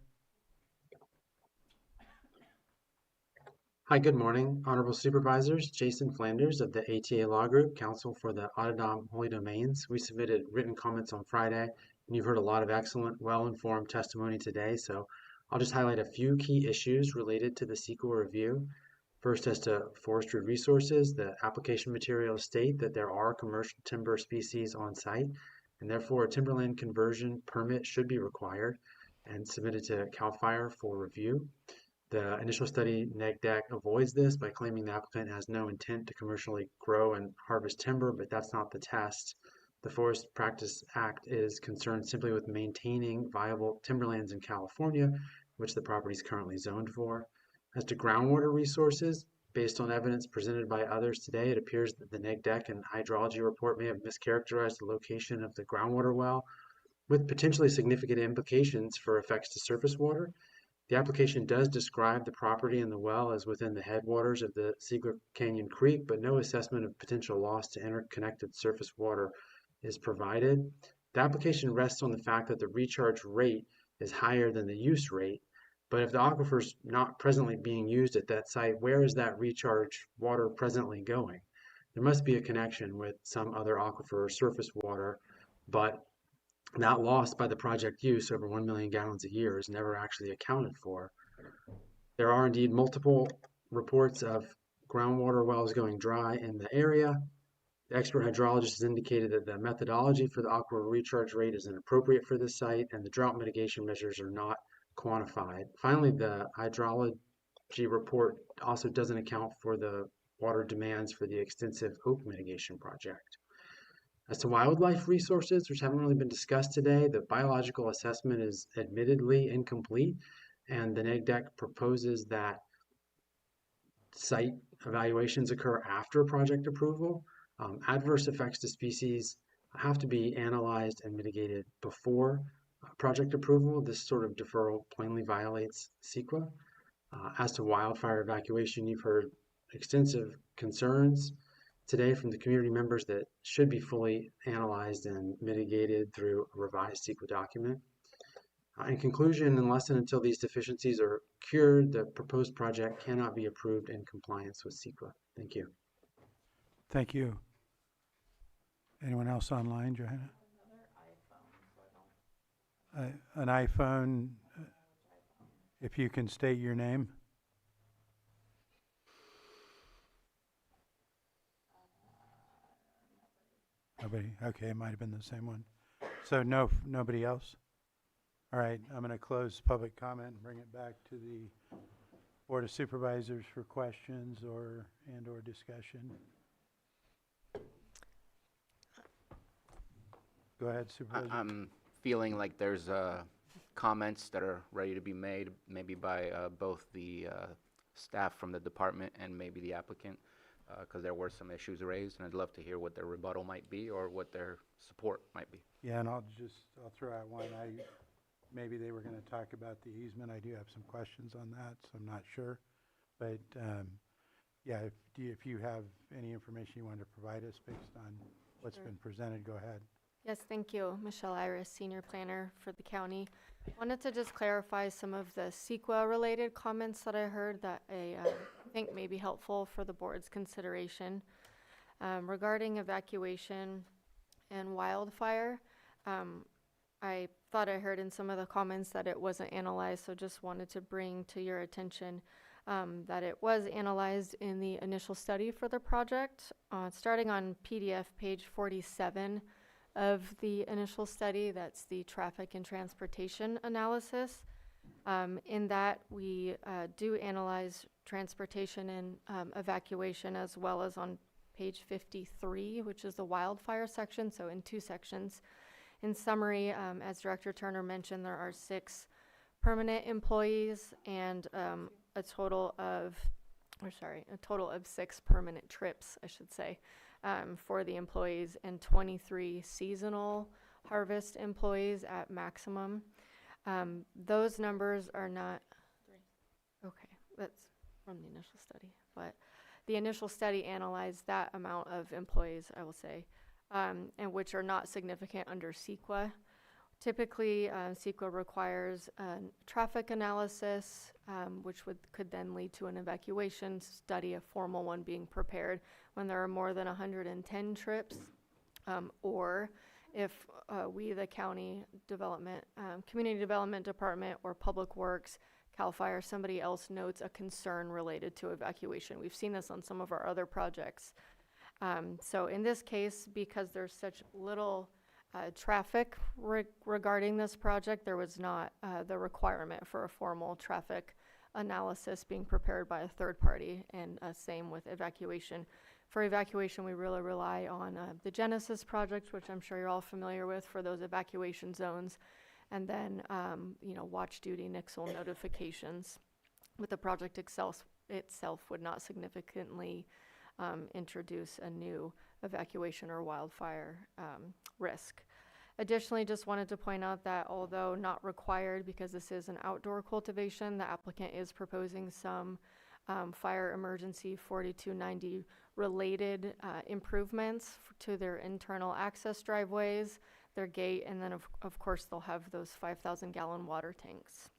Hi, good morning. Honorable Supervisors, Jason Flanders of the ATA Law Group, counsel for the Audidom Holy Domains. We submitted written comments on Friday, and you've heard a lot of excellent, well-informed testimony today, so I'll just highlight a few key issues related to the CEQA review. First, as to forestry resources, the application materials state that there are commercial timber species on site, and therefore a timberland conversion permit should be required and submitted to CAL FIRE for review. The initial study NEGDEC avoids this by claiming the applicant has no intent to commercially grow and harvest timber, but that's not the test. The Forest Practice Act is concerned simply with maintaining viable timberlands in California, which the property is currently zoned for. As to groundwater resources, based on evidence presented by others today, it appears that the NEGDEC and hydrology report may have mischaracterized the location of the groundwater well, with potentially significant implications for effects to surface water. The application does describe the property and the well as within the headwaters of the Siegler Canyon Creek, but no assessment of potential loss to interconnected surface water is provided. The application rests on the fact that the recharge rate is higher than the use rate, but if the aquifer is not presently being used at that site, where is that recharge water presently going? There must be a connection with some other aquifer or surface water, but that loss by the project use over 1 million gallons a year is never actually accounted for. There are indeed multiple reports of groundwater wells going dry in the area. The expert hydrologist has indicated that the methodology for the aquifer recharge rate is inappropriate for this site, and the drought mitigation measures are not quantified. Finally, the hydrology report also doesn't account for the water demands for the extensive oak mitigation project. As to wildlife resources, which haven't really been discussed today, the biological assessment is admittedly incomplete, and the NEGDEC proposes that site evaluations occur after project approval. Adverse effects to species have to be analyzed and mitigated before project approval. This sort of deferral plainly violates CEQA. As to wildfire evacuation, you've heard extensive concerns today from the community members that should be fully analyzed and mitigated through a revised CEQA document. In conclusion, unless and until these deficiencies are cured, the proposed project cannot be approved in compliance with CEQA. Thank you. Thank you. Anyone else online, Johanna? An iPhone, if you can state your name. Nobody? Okay, it might have been the same one. So nobody else? All right, I'm going to close public comment and bring it back to the Board of Supervisors for questions and/or discussion. Go ahead, Supervisor. I'm feeling like there's comments that are ready to be made, maybe by both the staff from the department and maybe the applicant, because there were some issues raised, and I'd love to hear what their rebuttal might be or what their support might be. Yeah, and I'll throw out one. Maybe they were going to talk about the easement. I do have some questions on that, so I'm not sure. But yeah, if you have any information you want to provide us based on what's been presented, go ahead. Yes, thank you. Michelle Iris, Senior Planner for the county. Wanted to just clarify some of the CEQA-related comments that I heard that I think may be helpful for the board's consideration. Regarding evacuation and wildfire, I thought I heard in some of the comments that it wasn't analyzed, so just wanted to bring to your attention that it was analyzed in the initial study for the project. Starting on PDF page 47 of the initial study, that's the traffic and transportation analysis. In that, we do analyze transportation and evacuation, as well as on page 53, which is the wildfire section, so in 2 sections. In summary, as Director Turner mentioned, there are 6 permanent employees and a total of 6 permanent trips, I should say, for the employees, and 23 seasonal harvest employees at maximum. Those numbers are not, okay, that's from the initial study, but the initial study analyzed that amount of employees, I will say, and which are not significant under CEQA. Typically, CEQA requires a traffic analysis, which could then lead to an evacuation study, a formal one being prepared when there are more than 110 trips, or if we, the county development, community development department, or public works, CAL FIRE, somebody else notes a concern related to evacuation. We've seen this on some of our other projects. So in this case, because there's such little traffic regarding this project, there was not the requirement for a formal traffic analysis being prepared by a third party, and same with evacuation. For evacuation, we really rely on the Genesis project, which I'm sure you're all familiar with, for those evacuation zones, and then watch duty nixle notifications. With the project itself would not significantly introduce a new evacuation or wildfire risk. Additionally, just wanted to point out that although not required, because this is an outdoor cultivation, the applicant is proposing some fire emergency 4290 related improvements to their internal access driveways, their gate, and then of course they'll have those 5,000 gallon water tanks.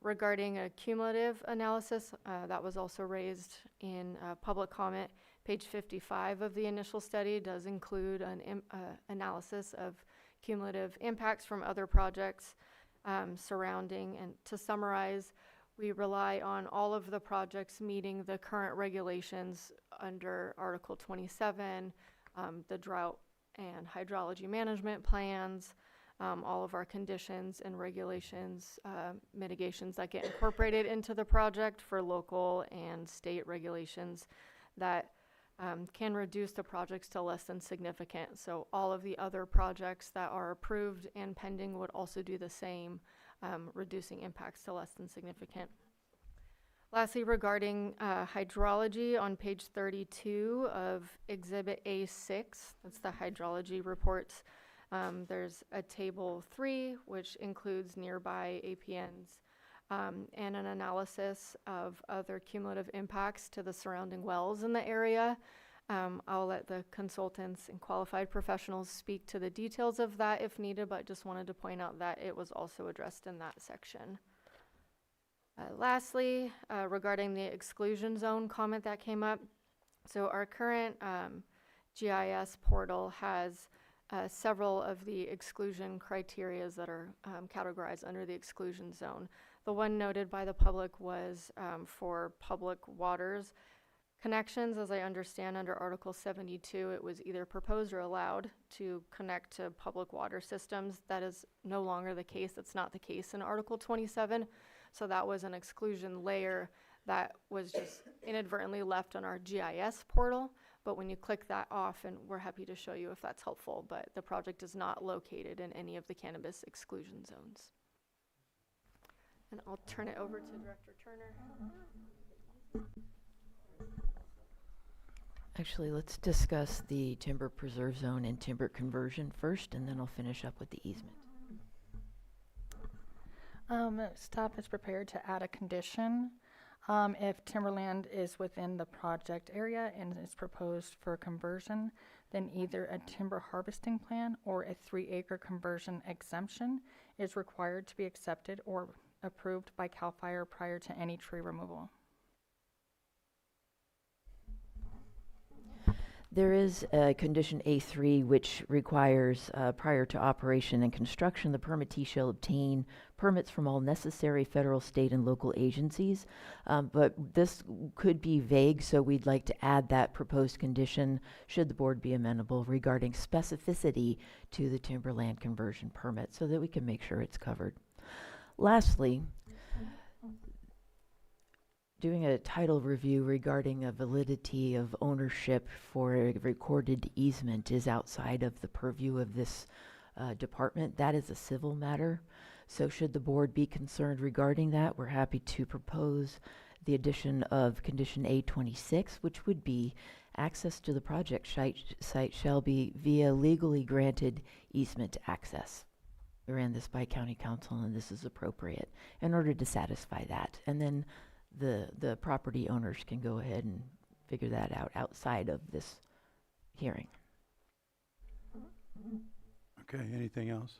Regarding a cumulative analysis, that was also raised in public comment. Page 55 of the initial study does include an analysis of cumulative impacts from other projects surrounding. And to summarize, we rely on all of the projects meeting the current regulations under Article 27, the drought and hydrology management plans, all of our conditions and regulations, mitigations that get incorporated into the project for local and state regulations that can reduce the projects to less than significant. So all of the other projects that are approved and pending would also do the same, reducing impacts to less than significant. Lastly, regarding hydrology, on page 32 of Exhibit A6, that's the hydrology reports, there's a table 3, which includes nearby APNs and an analysis of other cumulative impacts to the surrounding wells in the area. I'll let the consultants and qualified professionals speak to the details of that if needed, but just wanted to point out that it was also addressed in that section. Lastly, regarding the exclusion zone comment that came up, so our current GIS portal has several of the exclusion criteria that are categorized under the exclusion zone. The one noted by the public was for public waters Connections, as I understand under Article 72, it was either proposed or allowed to connect to public water systems. That is no longer the case. That's not the case in Article 27. So that was an exclusion layer that was just inadvertently left on our GIS portal. But when you click that off, and we're happy to show you if that's helpful, but the project is not located in any of the cannabis exclusion zones. And I'll turn it over to Director Turner. Actually, let's discuss the timber preserve zone and timber conversion first, and then I'll finish up with the easement. Staff is prepared to add a condition if timberland is within the project area and is proposed for conversion, then either a timber harvesting plan or a 3-acre conversion exemption is required to be accepted or approved by CAL FIRE prior to any tree removal. There is a condition A3 which requires, prior to operation and construction, the permittee shall obtain permits from all necessary federal, state, and local agencies. But this could be vague, so we'd like to add that proposed condition, should the board be amenable, regarding specificity to the timberland conversion permit, so that we can make sure it's covered. Lastly, doing a title review regarding a validity of ownership for a recorded easement is outside of the purview of this department. That is a civil matter. So should the board be concerned regarding that, we're happy to propose the addition of condition A26, which would be access to the project site shall be via legally granted easement access. We ran this by county council, and this is appropriate in order to satisfy that. And then the property owners can go ahead and figure that out outside of this hearing. Okay, anything else?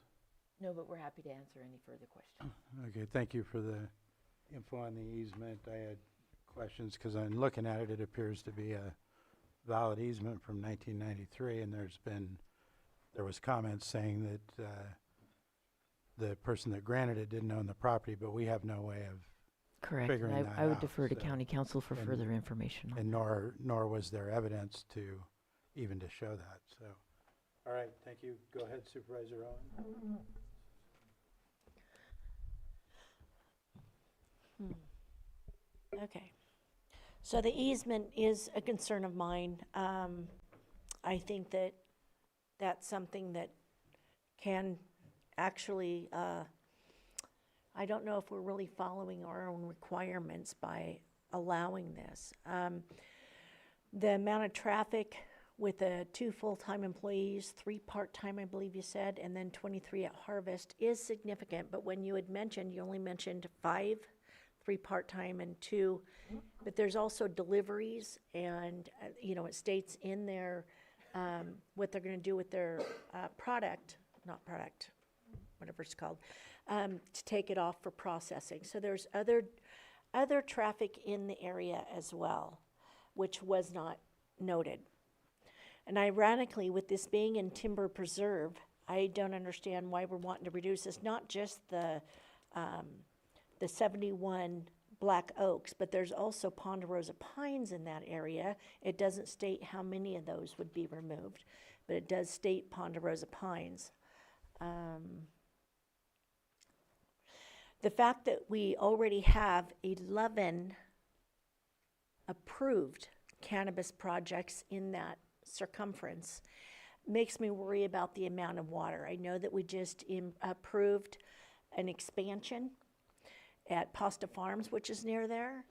No, but we're happy to answer any further questions. Okay, thank you for the info on the easement. I had questions because I'm looking at it, it appears to be a valid easement from 1993, and there was comments saying that the person that granted it didn't own the property, but we have no way of Correct. figuring And that I would out, defer to so- county council for and- further information. And nor was there evidence to even to show that, so. All right, thank you. Go ahead, Supervisor Owen. Okay. So the easement is a concern of mine. I think that that's something that can actually, I don't know if we're really following our own requirements by allowing this. The amount of traffic with the 2 full-time employees, 3 part-time, I believe you said, and then 23 at Harvest is significant. But when you had mentioned, you only mentioned 5, 3 part-time and 2. But there's also deliveries, and, it states in there what they're going to do with their whatever it's called, to take it off for processing. So there's other traffic in the area as well, which was not noted. And ironically, with this being in timber preserve, I don't understand why we're wanting to reduce this, not just the 71 black oaks, but there's also ponderosa pines in that area. It doesn't state how many of those would be removed, but it does state ponderosa pines. The fact that we already have 11 approved cannabis projects in that circumference makes me worry about the amount of water. I know that we just approved an expansion at Pasta Farms, which is near there.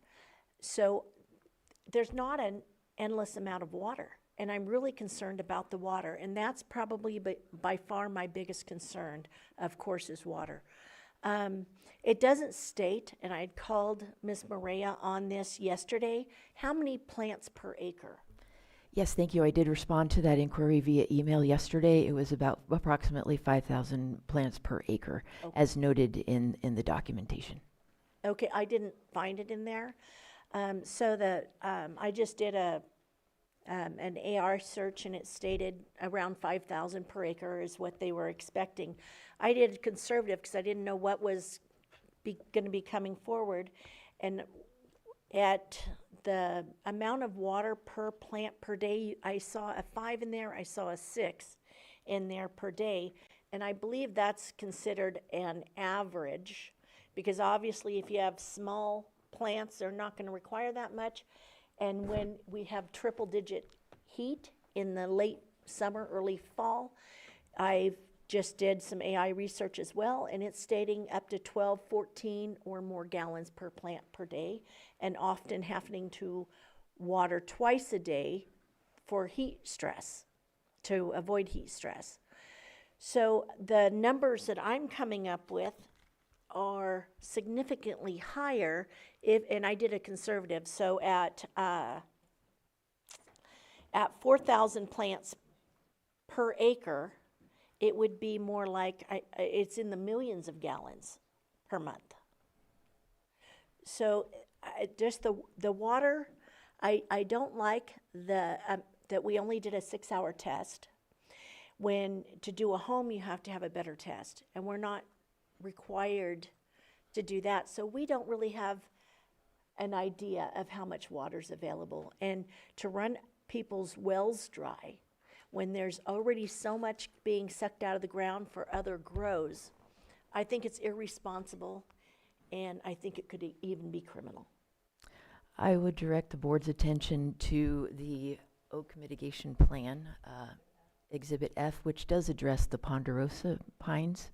So there's not an endless amount of water, and I'm really concerned about the water, and that's probably by far my biggest concern, of course, is water. It doesn't state, and I had called Ms. Maria on this yesterday, how many plants per acre? Yes, thank you. I did respond to that inquiry via email yesterday. It was about approximately 5,000 plants per acre, as noted in the documentation. Okay, I didn't find it in there. I just did an AR search, and it stated around 5,000 per acre is what they were expecting. I did conservative because I didn't know what was going to be coming forward. And at the amount of water per plant per day, I saw a 5 in there, I saw a 6 in there per day. And I believe that's considered an average, because obviously if you have small plants, they're not going to require that much. And when we have triple digit heat in the late summer, early fall, I just did some AI research as well, and it's stating up to 12, 14 or more gallons per plant per day, and often having to water twice a day for heat stress, to avoid heat stress. So the numbers that I'm coming up with are significantly higher if, and I did a conservative, so at 4,000 plants per acre, it would be more like, it's in the millions of gallons per month. So just the water, I don't like that we only did a 6-hour test. When to do a home, you have to have a better test, and we're not required to do that. So we don't really have an idea of how much water is available. And to run people's wells dry when there's already so much being sucked out of the ground for other grows, I think it's irresponsible, and I think it could even be criminal. I would direct the board's attention to the oak mitigation plan, Exhibit F, which does address the ponderosa pines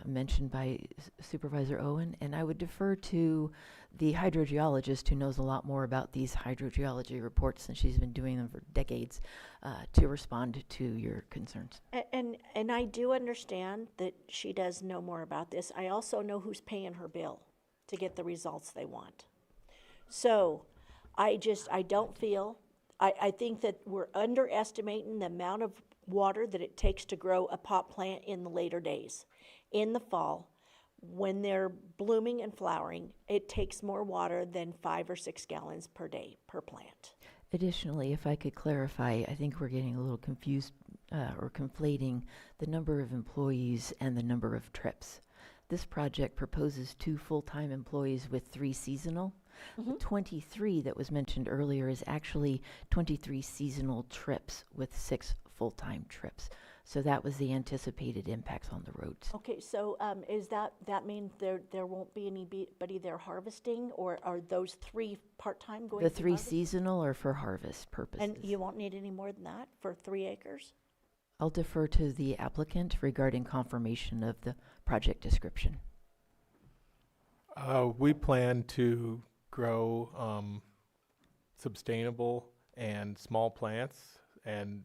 mentioned by Supervisor Owen, and I would defer to the hydrogeologist who knows a lot more about these hydrogeology reports, and she's been doing them for decades, to respond to your concerns. And I do understand that she does know more about this. I also know who's paying her bill to get the results they want. So I don't feel, I think that we're underestimating the amount of water that it takes to grow a pot plant in the later days. In the fall, when they're blooming and flowering, it takes more water than 5 or 6 gallons per day per plant. Additionally, if I could clarify, I think we're getting a little confused or conflating the number of employees and the number of trips. This project proposes 2 full-time employees with 3 seasonal. The 23 that was mentioned earlier is actually 23 seasonal trips with 6 full-time trips. So that was the anticipated impacts on the roads. Okay, so is that mean there won't be anybody there harvesting, or are those 3 part-time going The to 3 harvest? seasonal are for harvest purposes. And you won't need any more than that for 3 acres? I'll defer to the applicant regarding confirmation of the project description. We plan to grow sustainable and small plants, and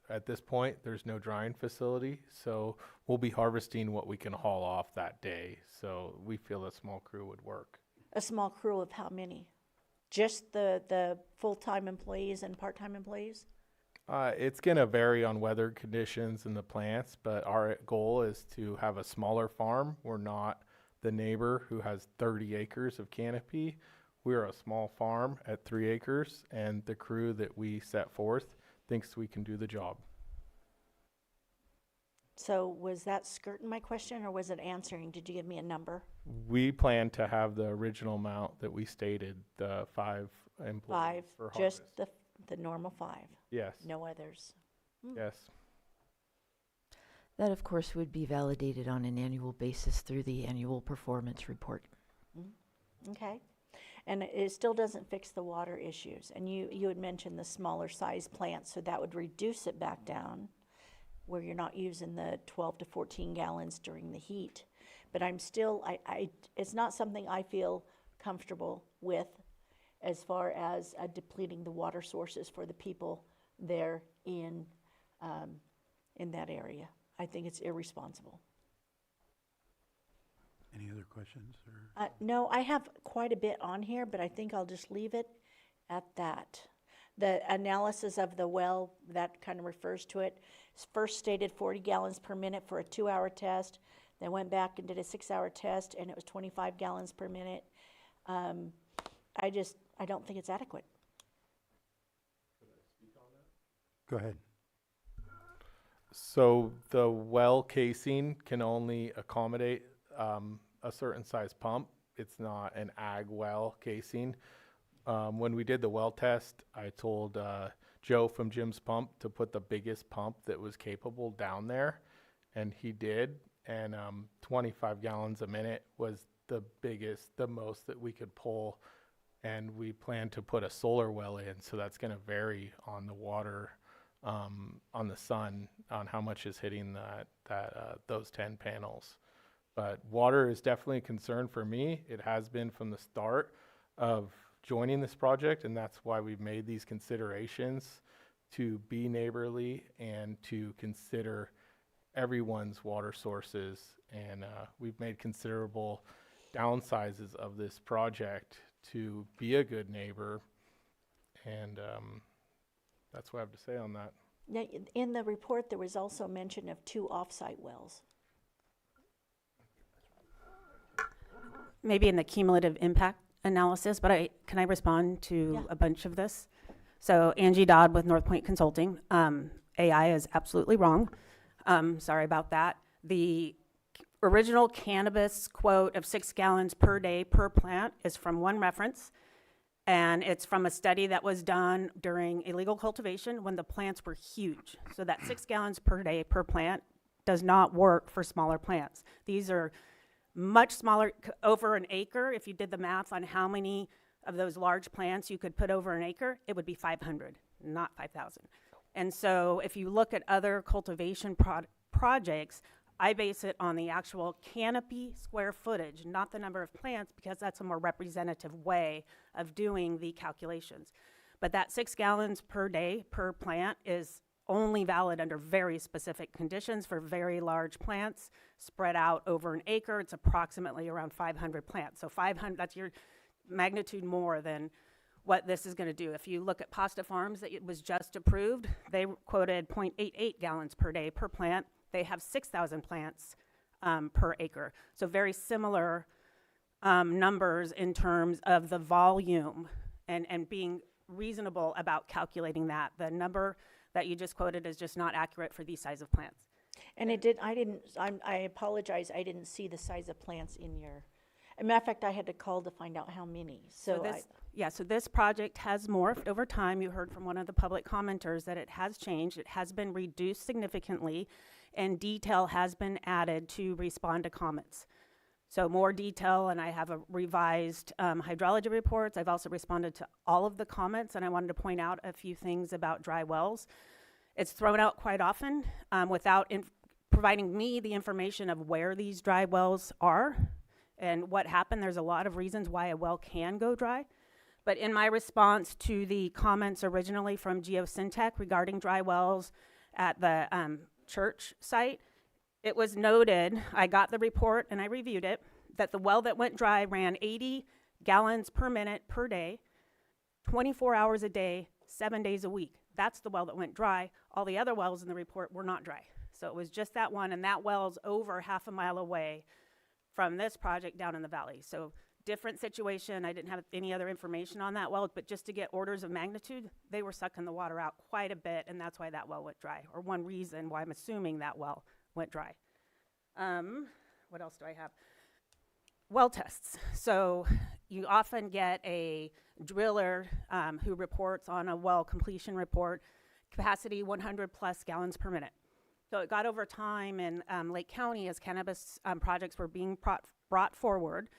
at this point there's no drying facility, so we'll be harvesting what we can haul off that day, so we feel a small crew would work. A small crew of how many? Just the full-time employees and part-time employees? It's going to vary on weather conditions and the plants, but our goal is to have a smaller farm. We're not the neighbor who has 30 acres of canopy. We're a small farm at 3 acres, and the crew that we set forth thinks we can do the job. So was that skirting my question, or was it answering? Did you give me a number? We plan to have the original amount that we stated, the 5 employees 5, for just harvest. the normal 5? Yes. No others? Yes. That, of course, would be validated on an annual basis through the annual performance report. Okay. And it still doesn't fix the water issues. And you had mentioned the smaller size plants, so that would reduce it back down where you're not using the 12 to 14 gallons during the heat. But I'm still, it's not something I feel comfortable with as far as depleting the water sources for the people there in that area. I think it's irresponsible. Any other questions? Or? No, I have quite a bit on here, but I think I'll just leave it at that. The analysis of the well, that kind of refers to it. First stated 40 gallons per minute for a 2-hour test, then went back and did a 6-hour test, and it was 25 gallons per minute. I don't think it's adequate. Go ahead. So the well casing can only accommodate a certain size pump. It's not an ag well casing. When we did the well test, I told Joe from Jim's Pump to put the biggest pump that was capable down there, and he did. And 25 gallons a minute was the biggest, the most that we could pull. And we plan to put a solar well in, so that's going to vary on the water, on the sun, on how much is hitting those 10 panels. But water is definitely a concern for me. It has been from the start of joining this project, and that's why we've made these considerations to be neighborly and to consider everyone's water sources. And we've made considerable downsizes of this project to be a good neighbor, and that's what I have to say on that. Now, in the report, there was also mention of 2 off-site wells. Maybe in the cumulative impact analysis, but can I respond to a bunch of this? So Angie Dodd with North Point Consulting. AI is absolutely wrong. Sorry about that. The original cannabis quote of 6 gallons per day per plant is from one reference, and it's from a study that was done during illegal cultivation when the plants were huge. So that 6 gallons per day per plant does not work for smaller plants. These are much smaller, over an acre. If you did the math on how many of those large plants you could put over an acre, it would be 500, not 5,000. And so if you look at other cultivation projects, I base it on the actual canopy square footage, not the number of plants, because that's a more representative way of doing the calculations. But that 6 gallons per day per plant is only valid under very specific conditions for very large plants spread out over an acre. It's approximately around 500 plants. So 500, that's your magnitude more than what this is going to do. If you look at Pasta Farms that it was just approved, they quoted 0.88 gallons per day per plant. They have 6,000 plants per acre. So very similar numbers in terms of the volume and being reasonable about calculating that. The number that you just quoted is just not accurate for these size of plants. And I apologize, I didn't see the size of plants in your, as a matter of fact, I had to call to find out how many. So this project has morphed over time. You heard from one of the public commenters that it has changed. It has been reduced significantly, and detail has been added to respond to comments. So more detail, and I have a revised hydrology reports. I've also responded to all of the comments, and I wanted to point out a few things about dry wells. It's thrown out quite often without providing me the information of where these dry wells are and what happened. There's a lot of reasons why a well can go dry. But in my response to the comments originally from Geosyntec regarding dry wells at the church site, it was noted, I got the report and I reviewed it, that the well that went dry ran 80 gallons per minute per day, 24 hours a day, 7 days a week. That's the well that went dry. All the other wells in the report were not dry. So it was just that one, and that well's over half a mile away from this project down in the valley. So different situation. I didn't have any other information on that well, but just to get orders of magnitude, they were sucking the water out quite a bit, and that's why that well went dry, or one reason why I'm assuming that well went dry. What else do I have? Well tests. So you often get a driller who reports on a well completion report, capacity 100 plus gallons per minute. So it got over time in Lake County as cannabis projects were being brought forward,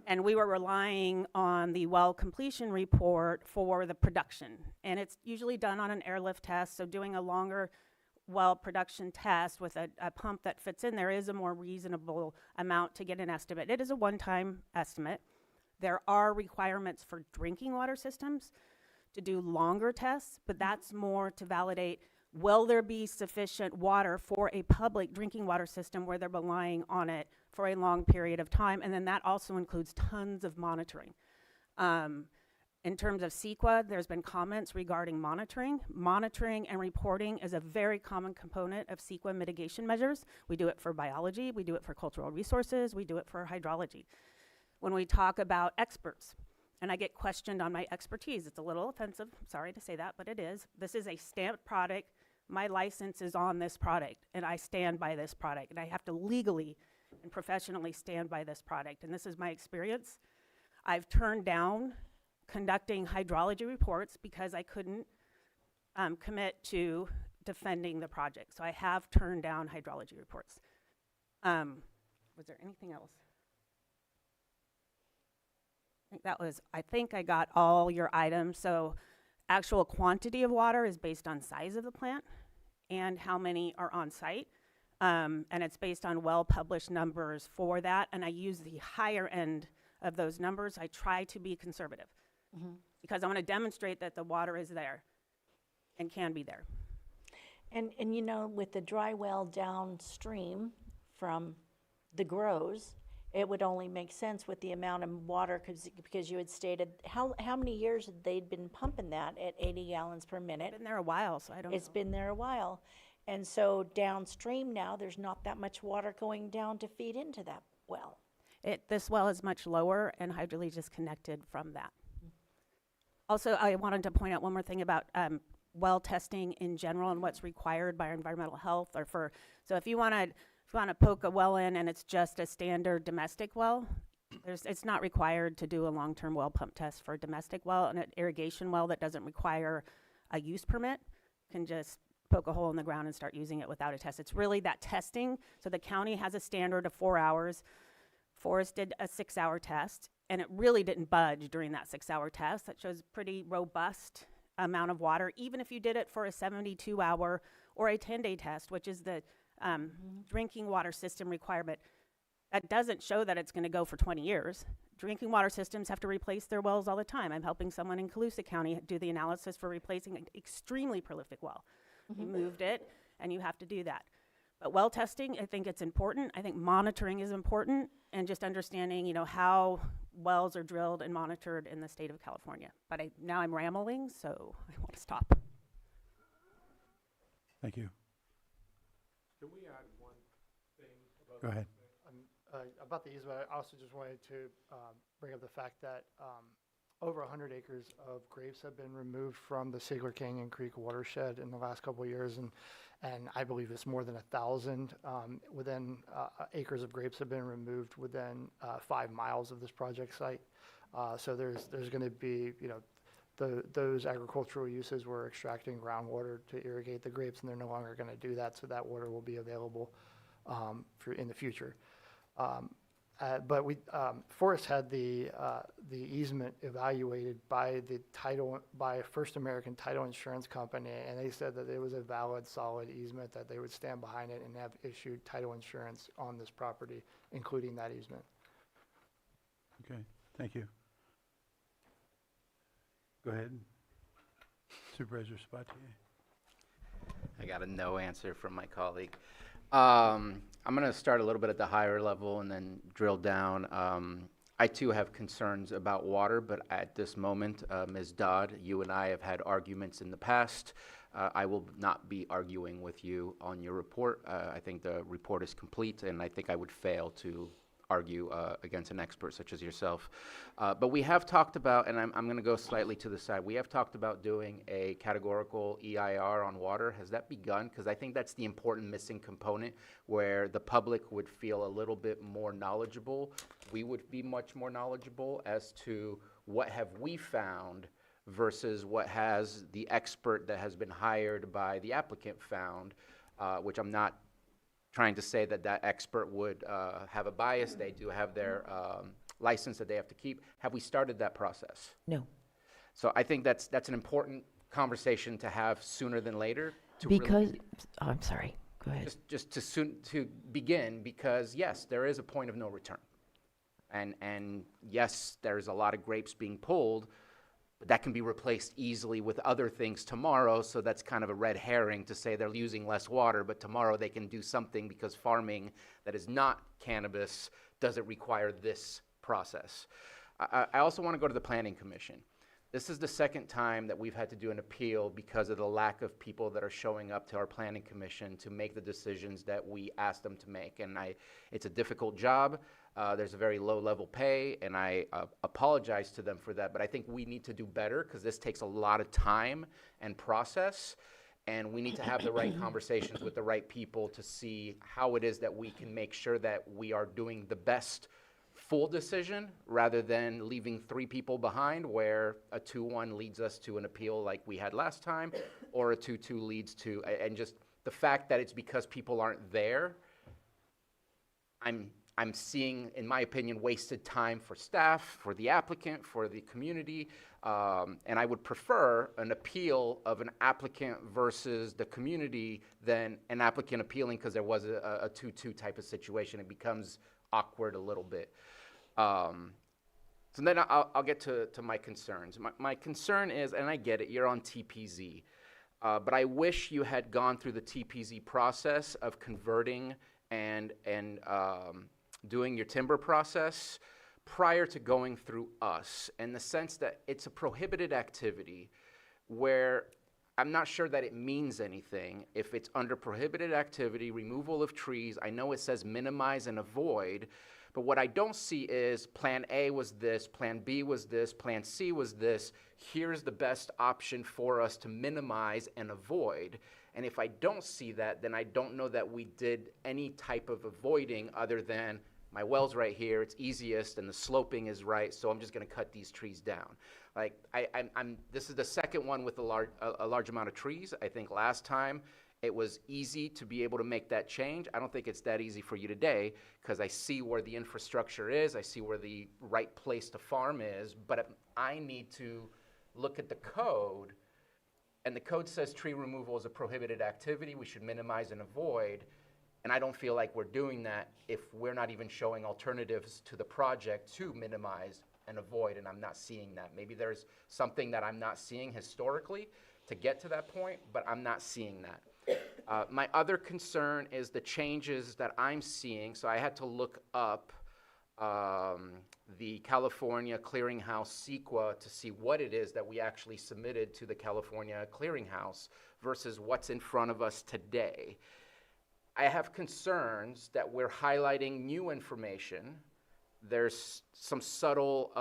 and we were relying on the well completion report for the production. And it's usually done on an airlift test, so doing a longer well production test with a pump that fits in there is a more reasonable amount to get an estimate. It is a one-time estimate. There are requirements for drinking water systems to do longer tests, but that's more to validate, will there be sufficient water for a public drinking water system where they're relying on it for a long period of time? And then that also includes tons of monitoring. In terms of CEQA, there's been comments regarding monitoring. Monitoring and reporting is a very common component of CEQA mitigation measures. We do it for biology, we do it for cultural resources, we do it for hydrology. When we talk about experts, and I get questioned on my expertise, it's a little offensive, sorry to say that, but it is. This is a stamped product. My license is on this product, and I stand by this product, and I have to legally and professionally stand by this product, and this is my experience. I've turned down conducting hydrology reports because I couldn't commit to defending the project. So I have turned down hydrology reports. Was there anything else? I think I got all your items. So actual quantity of water is based on size of the plant and how many are on site. And it's based on well-published numbers for that. And I use the higher end of those numbers. I try to be conservative because I want to demonstrate that the water is there and can be there. And you know, with the dry well downstream from the grows, it would only make sense with the amount of water because you had stated how many years they'd been pumping that at 80 gallons per minute. It's been there a while, so I don't know. It's been there a while. And so downstream now, there's not that much water going down to feed into that well. This well is much lower and hydrally disconnected from that. Also, I wanted to point out one more thing about well testing in general and what's required by our environmental health so if you want to poke a well in and it's just a standard domestic well, it's not required to do a long-term well pump test for a domestic well. And an irrigation well that doesn't require a use permit can just poke a hole in the ground and start using it without a test. It's really that testing. So the county has a standard of 4 hours. Forest did a 6-hour test, and it really didn't budge during that 6-hour test. That shows pretty robust amount of water, even if you did it for a 72-hour or a 10-day test, which is the drinking water system requirement. That doesn't show that it's going to go for 20 years. Drinking water systems have to replace their wells all the time. I'm helping someone in Colusa County do the analysis for replacing an extremely prolific well. We moved it, and you have to do that. But well testing, I think it's important. I think monitoring is important, and just understanding, how wells are drilled and monitored in the state of California. But now I'm rambling, so I want to stop. Thank you. Can we add one thing about Go ahead. About the easement? I also just wanted to bring up the fact that over 100 acres of grapes have been removed from the Sigler Canyon Creek watershed in the last couple of years, and I believe it's more than 1,000 acres of grapes have been removed within 5 miles of this project site. So there's going to be, those agricultural uses were extracting groundwater to irrigate the grapes, and they're no longer going to do that, so that water will be available in the future. But Forest had the easement evaluated by First American Title Insurance Company, and they said that it was a valid, solid easement, that they would stand behind it and have issued title insurance on this property, including that easement. Okay, thank you. Go ahead. Supervisor Spatier. I got a no answer from my colleague. I'm going to start a little bit at the higher level and then drill down. I too have concerns about water, but at this moment, Ms. Dodd, you and I have had arguments in the past. I will not be arguing with you on your report. I think the report is complete, and I think I would fail to argue against an expert such as yourself. But we have talked about, and I'm going to go slightly to the side, we have talked about doing a categorical EIR on water. Has that begun? Because I think that's the important missing component where the public would feel a little bit more knowledgeable. We would be much more knowledgeable as to what have we found versus what has the expert that has been hired by the applicant found, which I'm not trying to say that that expert would have a bias. They do have their license that they have to keep. Have we started that process? No. So I think that's an important conversation to have sooner than later. I'm sorry, go ahead. Just to begin, because yes, there is a point of no return. And yes, there's a lot of grapes being pulled, but that can be replaced easily with other things tomorrow, so that's kind of a red herring to say they're using less water, but tomorrow they can do something because farming that is not cannabis doesn't require this process. I also want to go to the Planning Commission. This is the second time that we've had to do an appeal because of the lack of people that are showing up to our Planning Commission to make the decisions that we ask them to make. And it's a difficult job. There's a very low-level pay, and I apologize to them for that. But I think we need to do better because this takes a lot of time and process, and we need to have the right conversations with the right people to see how it is that we can make sure that we are doing the best full decision rather than leaving 3 people behind where a 2-1 leads us to an appeal like we had last time, or a 2-2 leads to, and just the fact that it's because people aren't there, I'm seeing, in my opinion, wasted time for staff, for the applicant, for the community, and I would prefer an appeal of an applicant versus the community than an applicant appealing because there was a 2-2 type of situation. It becomes awkward a little bit. So then I'll get to my concerns. My concern is, and I get it, you're on TPZ, but I wish you had gone through the TPZ process of converting and doing your timber process prior to going through us, in the sense that it's a prohibited activity where I'm not sure that it means anything if it's under prohibited activity, removal of trees. I know it says minimize and avoid, but what I don't see is plan A was this, plan B was this, plan C was this. Here's the best option for us to minimize and avoid. And if I don't see that, then I don't know that we did any type of avoiding other than my well's right here, it's easiest, and the sloping is right, so I'm just gonna cut these trees down. Like, this is the second one with a large amount of trees. I think last time it was easy to be able to make that change. I don't think it's that easy for you today, because I see where the infrastructure is, I see where the right place to farm is, but I need to look at the code, and the code says tree removal is a prohibited activity, we should minimize and avoid. And I don't feel like we're doing that if we're not even showing alternatives to the project to minimize and avoid, and I'm not seeing that. Maybe there's something that I'm not seeing historically to get to that point, but I'm not seeing that. My other concern is the changes that I'm seeing. So I had to look up the California Clearinghouse CEQA to see what it is that we actually submitted to the California Clearinghouse versus what's in front of us today. I have concerns that we're highlighting new information. There's some subtle,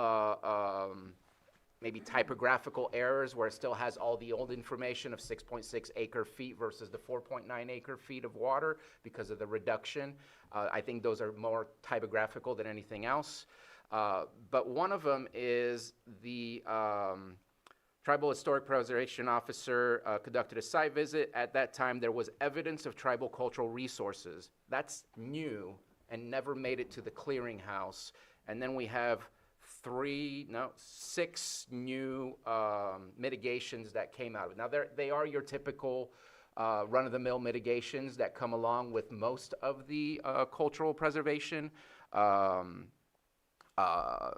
maybe typographical errors where it still has all the old information of 6.6 acre feet versus the 4.9 acre feet of water because of the reduction. I think those are more typographical than anything else. But one of them is the Tribal Historic Preservation Officer conducted a site visit. At that time, there was evidence of tribal cultural resources. That's new and never made it to the clearinghouse. And then we have 6 new mitigations that came out of it. Now, they are your typical run-of-the-mill mitigations that come along with most of the cultural preservation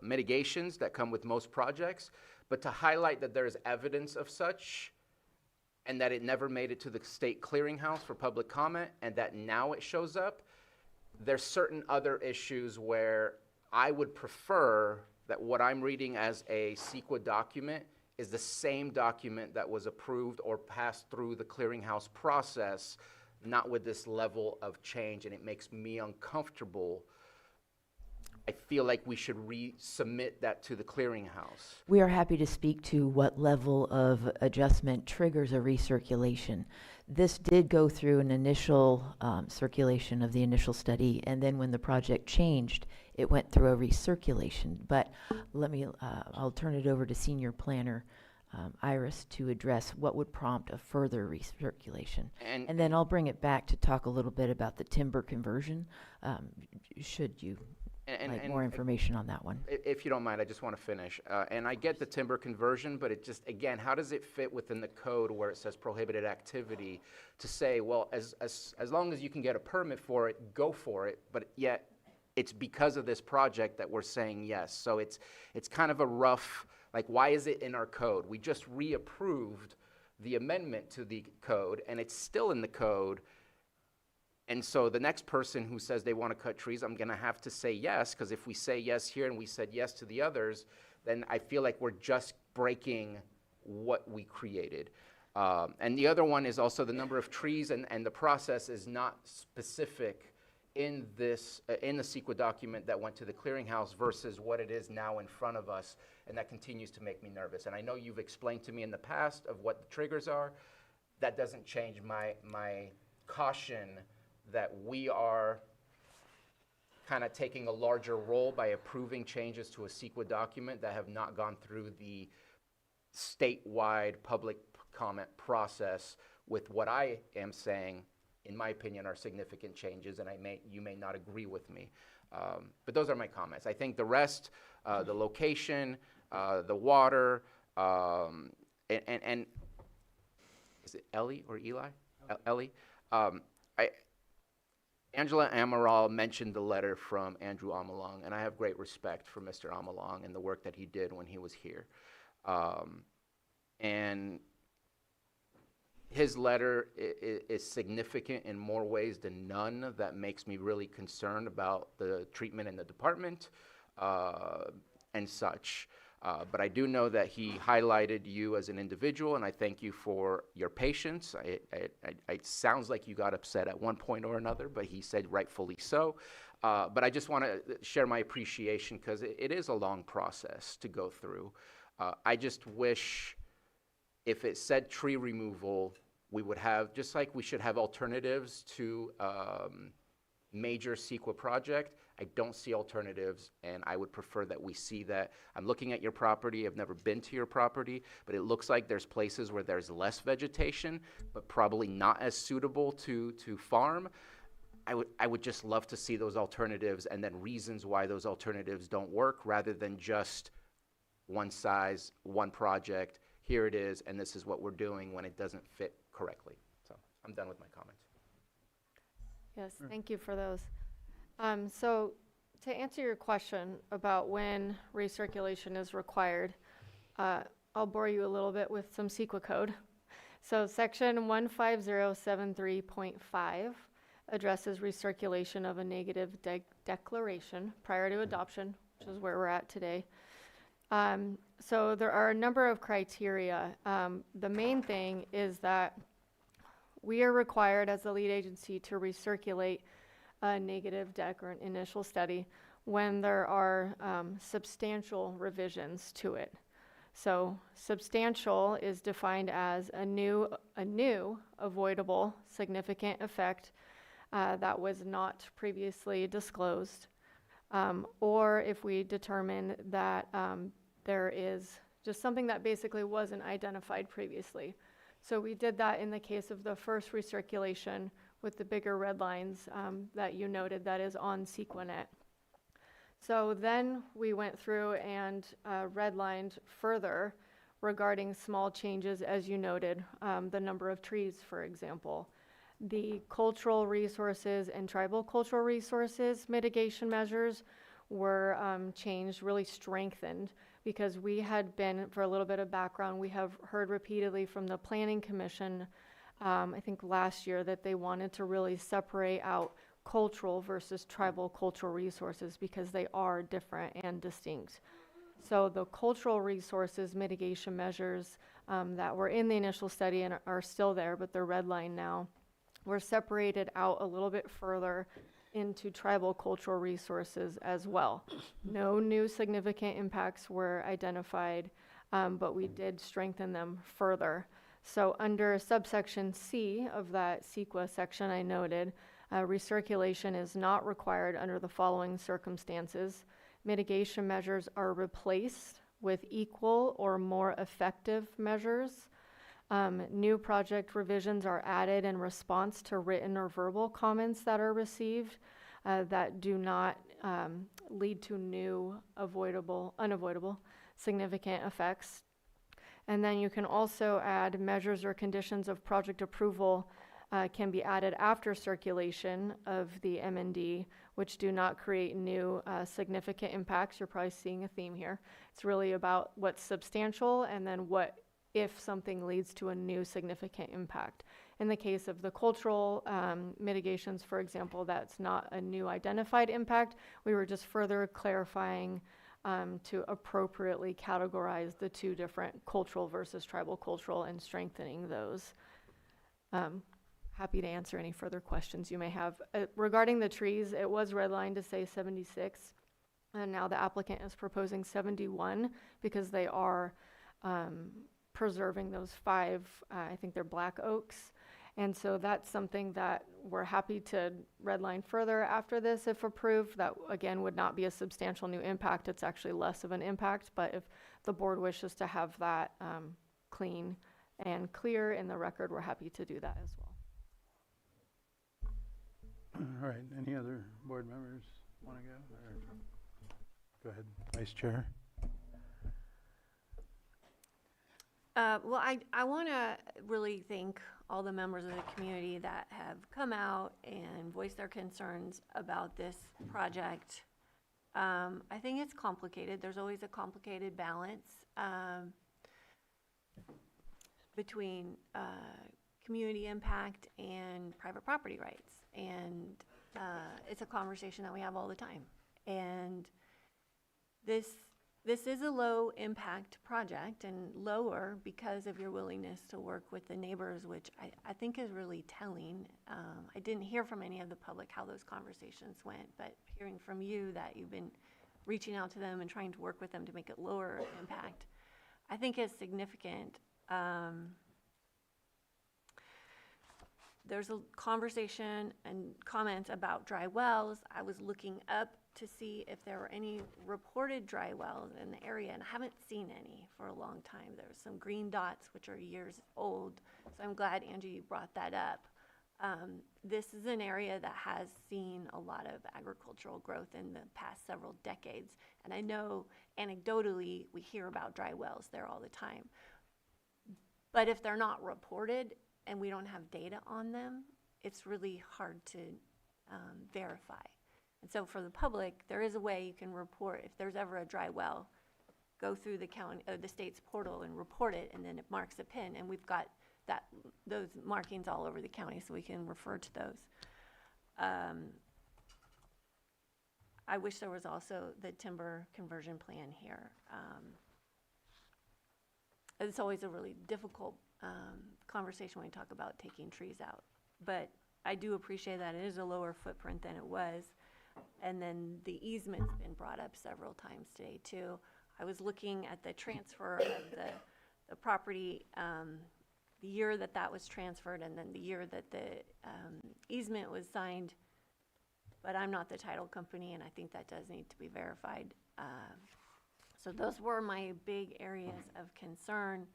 mitigations that come with most projects. But to highlight that there's evidence of such and that it never made it to the state clearinghouse for public comment and that now it shows up, there's certain other issues where I would prefer that what I'm reading as a CEQA document is the same document that was approved or passed through the clearinghouse process, not with this level of change, and it makes me uncomfortable. I feel like we should resubmit that to the clearinghouse. We are happy to speak to what level of adjustment triggers a recirculation. This did go through an initial circulation of the initial study, and then when the project changed, it went through a recirculation. But I'll turn it over to Senior Planner Iris to address what would prompt a further recirculation. And then I'll bring it back to talk a little bit about the timber conversion, should you like more information on that one. If you don't mind, I just want to finish. And I get the timber conversion, but it just, again, how does it fit within the code where it says prohibited activity to say, well, as long as you can get a permit for it, go for it, but yet it's because of this project that we're saying yes. So it's kind of a rough, like, why is it in our code? We just reapproved the amendment to the code, and it's still in the code. And so the next person who says they want to cut trees, I'm going to have to say yes, because if we say yes here and we said yes to the others, then I feel like we're just breaking what we created. And the other one is also the number of trees, and the process is not specific in this in the CEQA document that went to the clearinghouse versus what it is now in front of us, and that continues to make me nervous. And I know you've explained to me in the past of what the triggers are. That doesn't change my caution that we are kind of taking a larger role by approving changes to a CEQA document that have not gone through the statewide public comment process with what I am saying, in my opinion, are significant changes, and you may not agree with me. But those are my comments. I think the rest, the location, the water, and is it Ellie or Eli? Ellie. Angela Amaral mentioned the letter from Andrew Amalong, and I have great respect for Mr. Amalong and the work that he did when he was here. And his letter is significant in more ways than none. That makes me really concerned about the treatment in the department and such. But I do know that he highlighted you as an individual, and I thank you for your patience. It sounds like you got upset at one point or another, but he said rightfully so. But I just want to share my appreciation because it is a long process to go through. I just wish if it said tree removal, we would have, just like we should have alternatives to major CEQA project, I don't see alternatives, and I would prefer that we see that. I'm looking at your property. I've never been to your property, but it looks like there's places where there's less vegetation, but probably not as suitable to farm. I would just love to see those alternatives and then reasons why those alternatives don't work rather than just one size, one project, here it is, and this is what we're doing when it doesn't fit correctly. So I'm done with my comments. Yes, thank you for those. So to answer your question about when recirculation is required, I'll bore you a little bit with some CEQA code. So section 15073.5 addresses recirculation of a negative declaration prior to adoption, which is where we're at today. So there are a number of criteria. The main thing is that we are required as the lead agency to recirculate a negative dec or an initial study when there are substantial revisions to it. So substantial is defined as a new avoidable significant effect that was not previously disclosed, or if we determine that there is just something that basically wasn't identified previously. So we did that in the case of the first recirculation with the bigger red lines that you noted that is on SequaNet. So then we went through and redlined further regarding small changes, as you noted, the number of trees, for example. The cultural resources and tribal cultural resources mitigation measures were changed, really strengthened, because we had been, for a little bit of background, we have heard repeatedly from the Planning Commission, I think last year, that they wanted to really separate out cultural versus tribal cultural resources because they are different and distinct. So the cultural resources mitigation measures that were in the initial study and are still there, but they're redlined now, were separated out a little bit further into tribal cultural resources as well. No new significant impacts were identified, but we did strengthen them further. So under subsection C of that CEQA section I noted, recirculation is not required under the following circumstances. Mitigation measures are replaced with equal or more effective measures. New project revisions are added in response to written or verbal comments that are received that do not lead to new unavoidable significant effects. And then you can also add measures or conditions of project approval can be added after circulation of the M&D, which do not create new significant impacts. You're probably seeing a theme here. It's really about what's substantial and then what if something leads to a new significant impact. In the case of the cultural mitigations, for example, that's not a new identified impact. We were just further clarifying to appropriately categorize the two different cultural versus tribal cultural and strengthening those. Happy to answer any further questions you may have. Regarding the trees, it was redlined to say 76, and now the applicant is proposing 71 because they are preserving those 5, I think they're black oaks, And so that's something that we're happy to redline further after this if approved. That, again, would not be a substantial new impact. It's actually less of an impact. But if the board wishes to have that clean and clear in the record, we're happy to do that as well. All right, any other board members want to go? Or go ahead, Vice Chair. Well, I want to really thank all the members of the community that have come out and voiced their concerns about this project. I think it's complicated. There's always a complicated balance between community impact and private property rights. And it's a conversation that we have all the time. And this is a low impact project, and lower because of your willingness to work with the neighbors, which I think is really telling. I didn't hear from any of the public how those conversations went, but hearing from you that you've been reaching out to them and trying to work with them to make it lower impact, I think is significant. There's a conversation and comments about dry wells. I was looking up to see if there were any reported dry wells in the area, and I haven't seen any for a long time. There's some green dots, which are years old, so I'm glad, Angie, you brought that up. This is an area that has seen a lot of agricultural growth in the past several decades, and I know anecdotally we hear about dry wells there all the time. But if they're not reported and we don't have data on them, it's really hard to verify. And so for the public, there is a way you can report if there's ever a dry well, go through the county, the state's portal and report it, and then it marks a pin, and we've got those markings all over the county, so we can refer to those. I wish there was also the timber conversion plan here. It's always a really difficult conversation when we talk about taking trees out, but I do appreciate that it is a lower footprint than it was. And then the easement's been brought up several times today too. I was looking at the transfer of the property, the year that was transferred, and then the year that the easement was signed, but I'm not the title company, and I think that does need to be verified. So those were my big areas of concern.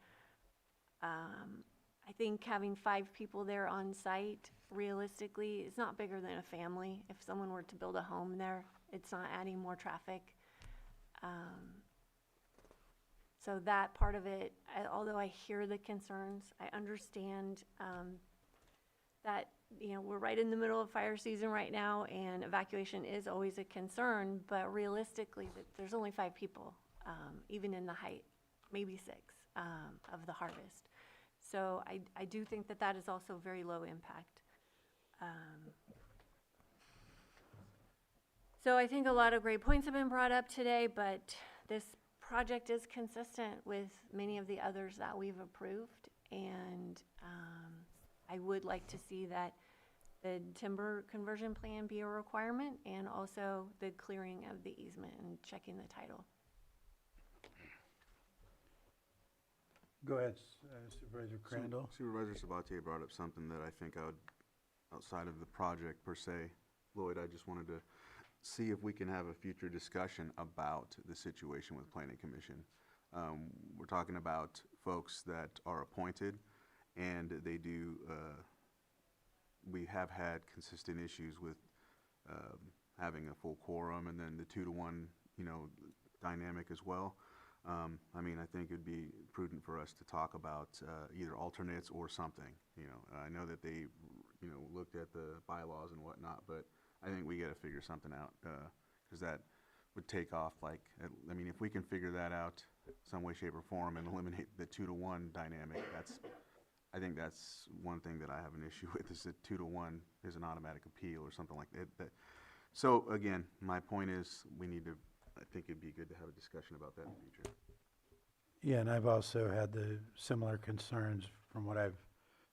I think having 5 people there on site, realistically, is not bigger than a family. If someone were to build a home there, it's not adding more traffic. So that part of it, although I hear the concerns, I understand that, you know, we're right in the middle of fire season right now, and evacuation is always a concern, but realistically, there's only 5 people, even in the height, maybe 6, of the harvest. So I do think that is also very low impact. So I think a lot of great points have been brought up today, but this project is consistent with many of the others that we've approved, and I would like to see that the timber conversion plan be a requirement, and also the clearing of the easement and checking the title. Go ahead, Supervisor Crandall. Supervisor Sabatier brought up something that I think outside of the project per se, Lloyd, I just wanted to see if we can have a future discussion about the situation with Planning Commission. We're talking about folks that are appointed, and they do, we have had consistent issues with having a full quorum, and then the 2-to-1, dynamic as well. I mean, I think it'd be prudent for us to talk about either alternates or something. I know that they, looked at the bylaws and whatnot, but I think we got to figure something out because that would take off. I mean, if we can figure that out some way, shape, or form and eliminate the 2-to-1 dynamic, I think that's one thing that I have an issue with, is that 2-to-1 is an automatic appeal or something like that. So again, my point is I think it'd be good to have a discussion about that in the future. Yeah, and I've also had the similar concerns from what I've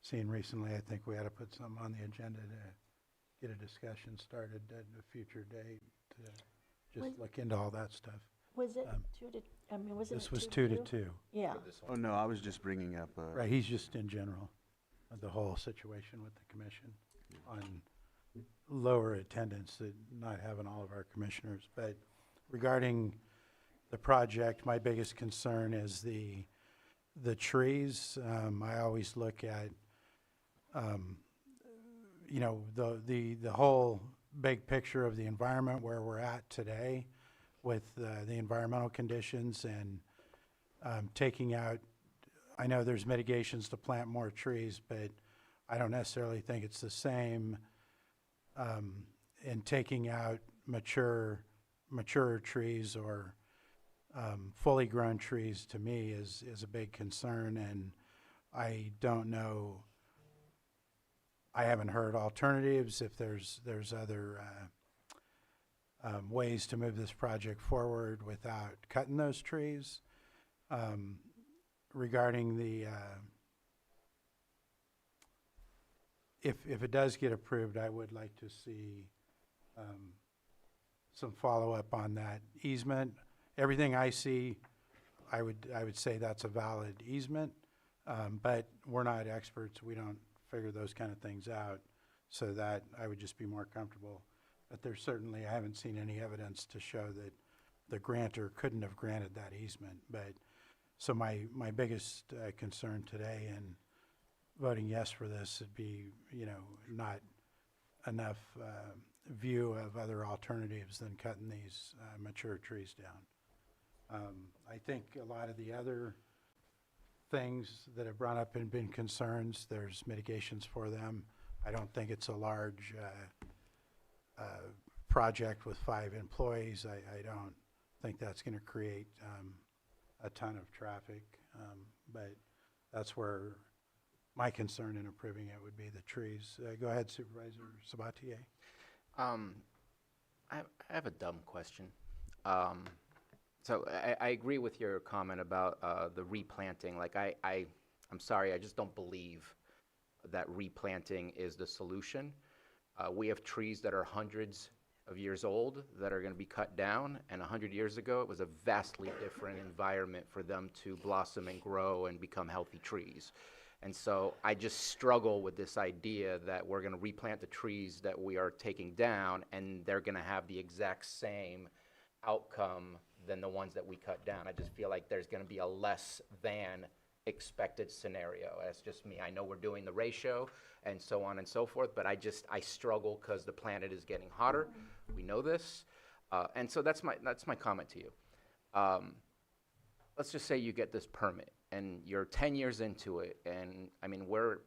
seen recently. I think we ought to put something on the agenda to get a discussion started at a future date to just look into all that stuff. Was it 2 to, was it This was 2 2 to 2. Yeah. Oh, no, I was just bringing up. Right, he's just in general. the whole situation with the commission on lower attendance, not having all of our commissioners. But regarding the project, my biggest concern is the trees. I always look at, you know, the whole big picture of the environment where we're at today with the environmental conditions and taking out, I know there's mitigations to plant more trees, but I don't necessarily think it's the same in taking out mature trees or fully grown trees. To me is a big concern, and I don't know, I haven't heard alternatives if there's other ways to move this project forward without cutting those trees. Regarding the if it does get approved, I would like to see some follow-up on that easement. Everything I see, I would say that's a valid easement, but we're not experts. We don't figure those kind of things out, so that I would just be more comfortable. But there's certainly, I haven't seen any evidence to show that the grantor couldn't have granted that easement. But so my biggest concern today in voting yes for this would be, you know, not enough view of other alternatives than cutting these mature trees down. I think a lot of the other things that have brought up and been concerns, there's mitigations for them. I don't think it's a large project with 5 employees. I don't think that's going to create a ton of traffic, but that's where my concern in approving it would be the trees. Go ahead, Supervisor Sabatier. I have a dumb question. So I agree with your comment about the replanting. Like I'm sorry, I just don't believe that replanting is the solution. We have trees that are hundreds of years old that are going to be cut down, and 100 years ago it was a vastly different environment for them to blossom and grow and become healthy trees. And so I just struggle with this idea that we're going to replant the trees that we are taking down and they're going to have the exact same outcome than the ones that we cut down. I just feel like there's going to be a less than expected scenario. That's just me. I know we're doing the ratio and so on and so forth, but I struggle because the planet is getting hotter. We know this. And so that's my comment to you. Let's just say you get this permit and you're 10 years into it, and I mean, we're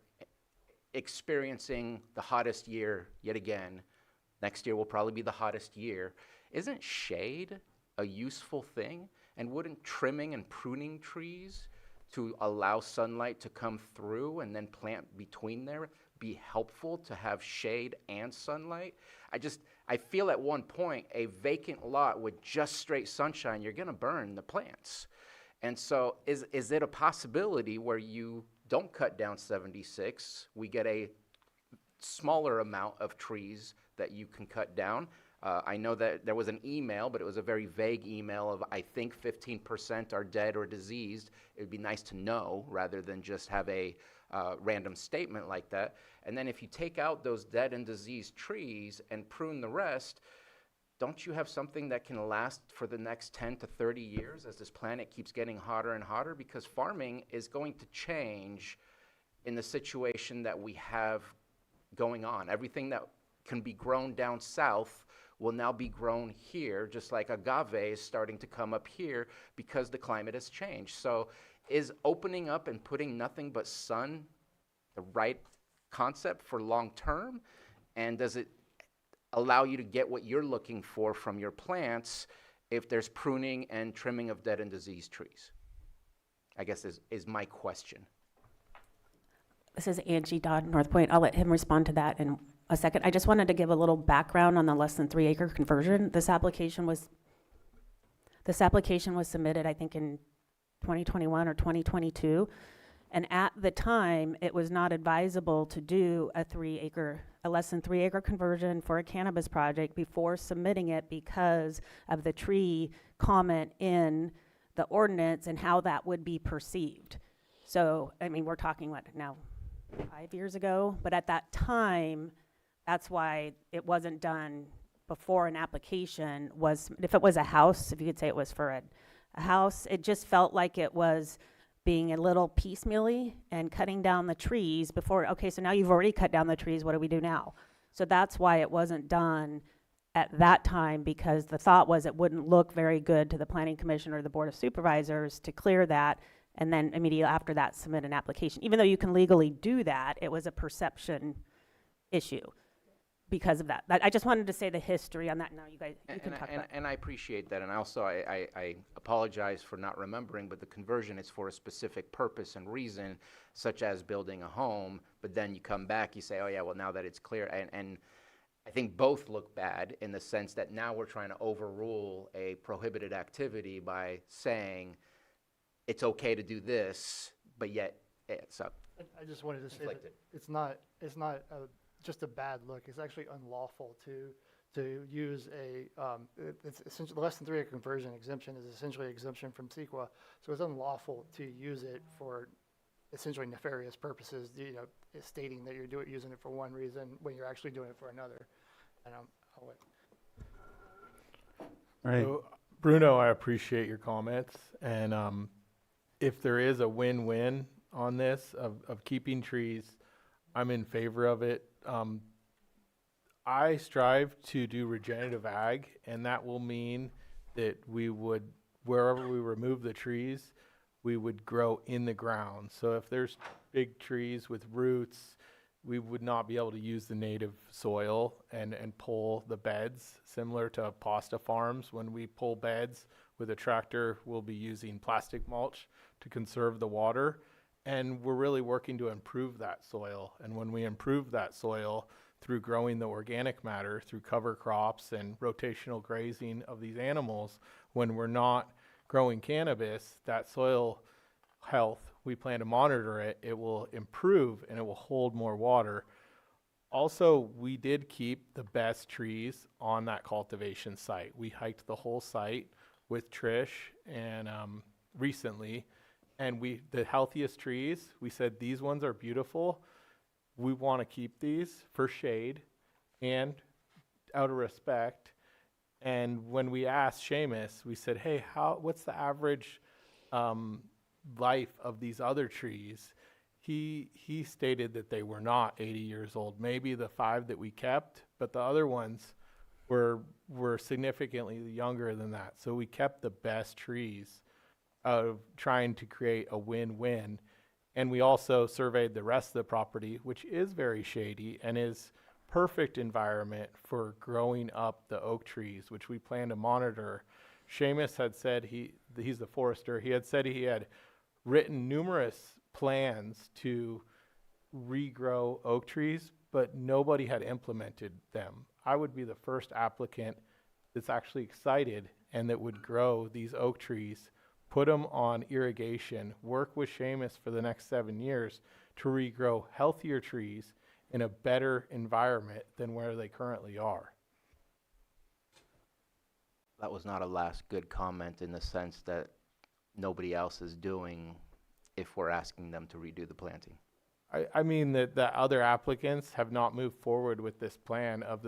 experiencing the hottest year yet again. Next year will probably be the hottest year. Isn't shade a useful thing? And wouldn't trimming and pruning trees to allow sunlight to come through and then plant between there be helpful to have shade and sunlight? I feel at one point a vacant lot with just straight sunshine, you're gonna burn the plants. And so is it a possibility where you don't cut down 76, we get a smaller amount of trees that you can cut down? I know that there was an email, but it was a very vague email of, I think 15% are dead or diseased. It would be nice to know rather than just have a random statement like that. And then if you take out those dead and diseased trees and prune the rest, don't you have something that can last for the next 10 to 30 years as this planet keeps getting hotter and hotter? Because farming is going to change in the situation that we have going on. Everything that can be grown down south will now be grown here, just like agave is starting to come up here because the climate has changed. So is opening up and putting nothing but sun the right concept for long term? And does it allow you to get what you're looking for from your plants if there's pruning and trimming of dead and diseased trees? I guess is my question. This is Angie Dodd, North Point. I'll let him respond to that in a second. I just wanted to give a little background on the less than 3 acre conversion. This application was submitted, I think, in 2021 or 2022. And at the time, it was not advisable to do a less than 3 acre conversion for a cannabis project before submitting it because of the tree comment in the ordinance and how that would be perceived. So, I mean, we're talking what now, 5 years ago, but at that time, that's why it wasn't done before an application was, if it was a house, if you could say it was for a house, it just felt like it was being a little piecemealy and cutting down the trees before, okay, so now you've already cut down the trees, what do we do now? So that's why it wasn't done at that time, because the thought was it wouldn't look very good to the planning commission or the board of supervisors to clear that, and then immediately after that submit an application. Even though you can legally do that, it was a perception issue because of that. I just wanted to say the history on that. Now you guys, you can talk about it. And I appreciate that, and also I apologize for not remembering, but the conversion is for a specific purpose and reason, such as building a home, but then you come back, you say, oh yeah, well now that it's clear, and I think both look bad in the sense that now we're trying to overrule a prohibited activity by saying it's okay to do this, but yet it's up. I just wanted to say that Conflicted. it's not just a bad look. It's actually unlawful to use it's essentially the less than 3 acre conversion exemption is essentially exemption from CEQA. So it's unlawful to use it for essentially nefarious purposes, stating that you're using it for one reason when you're actually doing it for another. And I'll wait. All right. So, Bruno, I appreciate your comments, and if there is a win-win on this of keeping trees, I'm in favor of it. I strive to do regenerative ag, and that will mean that we would, wherever we remove the trees, we would grow in the ground. So if there's big trees with roots, we would not be able to use the native soil and pull the beds, similar to pasta farms. When we pull beds with a tractor, we'll be using plastic mulch to conserve the water. And we're really working to improve that soil. And when we improve that soil through growing the organic matter, through cover crops and rotational grazing of these animals, when we're not growing cannabis, that soil health, we plan to monitor it, it will improve and it will hold more water. Also, we did keep the best trees on that cultivation site. We hiked the whole site with Trish and recently, and the healthiest trees, we said these ones are beautiful. We want to keep these for shade and out of respect. And when we asked Seamus, we said, hey, what's the average life of these other trees? He stated that they were not 80 years old, maybe the 5 that we kept, but the other ones were significantly younger than that. So we kept the best trees of trying to create a win-win. And we also surveyed the rest of the property, which is very shady and is perfect environment for growing up the oak trees, which we plan to monitor. Seamus had said, he's the forester, he had said he had written numerous plans to regrow oak trees, but nobody had implemented them. I would be the first applicant that's actually excited and that would grow these oak trees, put them on irrigation, work with Seamus for the next 7 years to regrow healthier trees in a better environment than where they currently are. That was not a last good comment in the sense that nobody else is doing if we're asking them to redo the planting. I mean that the other applicants have not moved forward with this plan of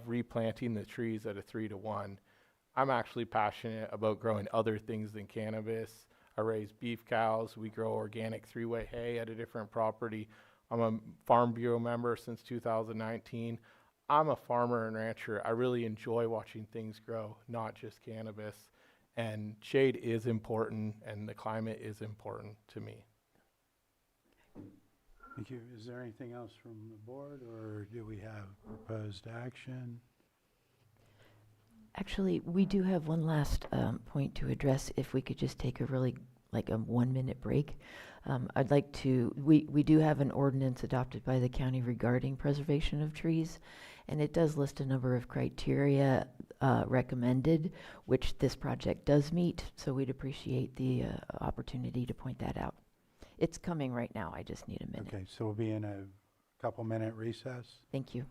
replanting the trees at a 3-to-1. I'm actually passionate about growing other things than cannabis. I raise beef cows. We grow organic 3-way hay at a different property. I'm a Farm Bureau member since 2019. I'm a farmer and rancher. I really enjoy watching things grow, not just cannabis. And shade is important, and the climate is important to me. Thank you. Is there anything else from the board, or do we have proposed action? Actually, we do have one last point to address. If we could just take a really, like a 1-minute break. I'd like to, we do have an ordinance adopted by the county regarding preservation of trees, and it does list a number of criteria recommended, which this project does meet, so we'd appreciate the opportunity to point that out. It's coming right now. I just need a minute. Okay, so we'll be in a couple-minute recess. Thank you.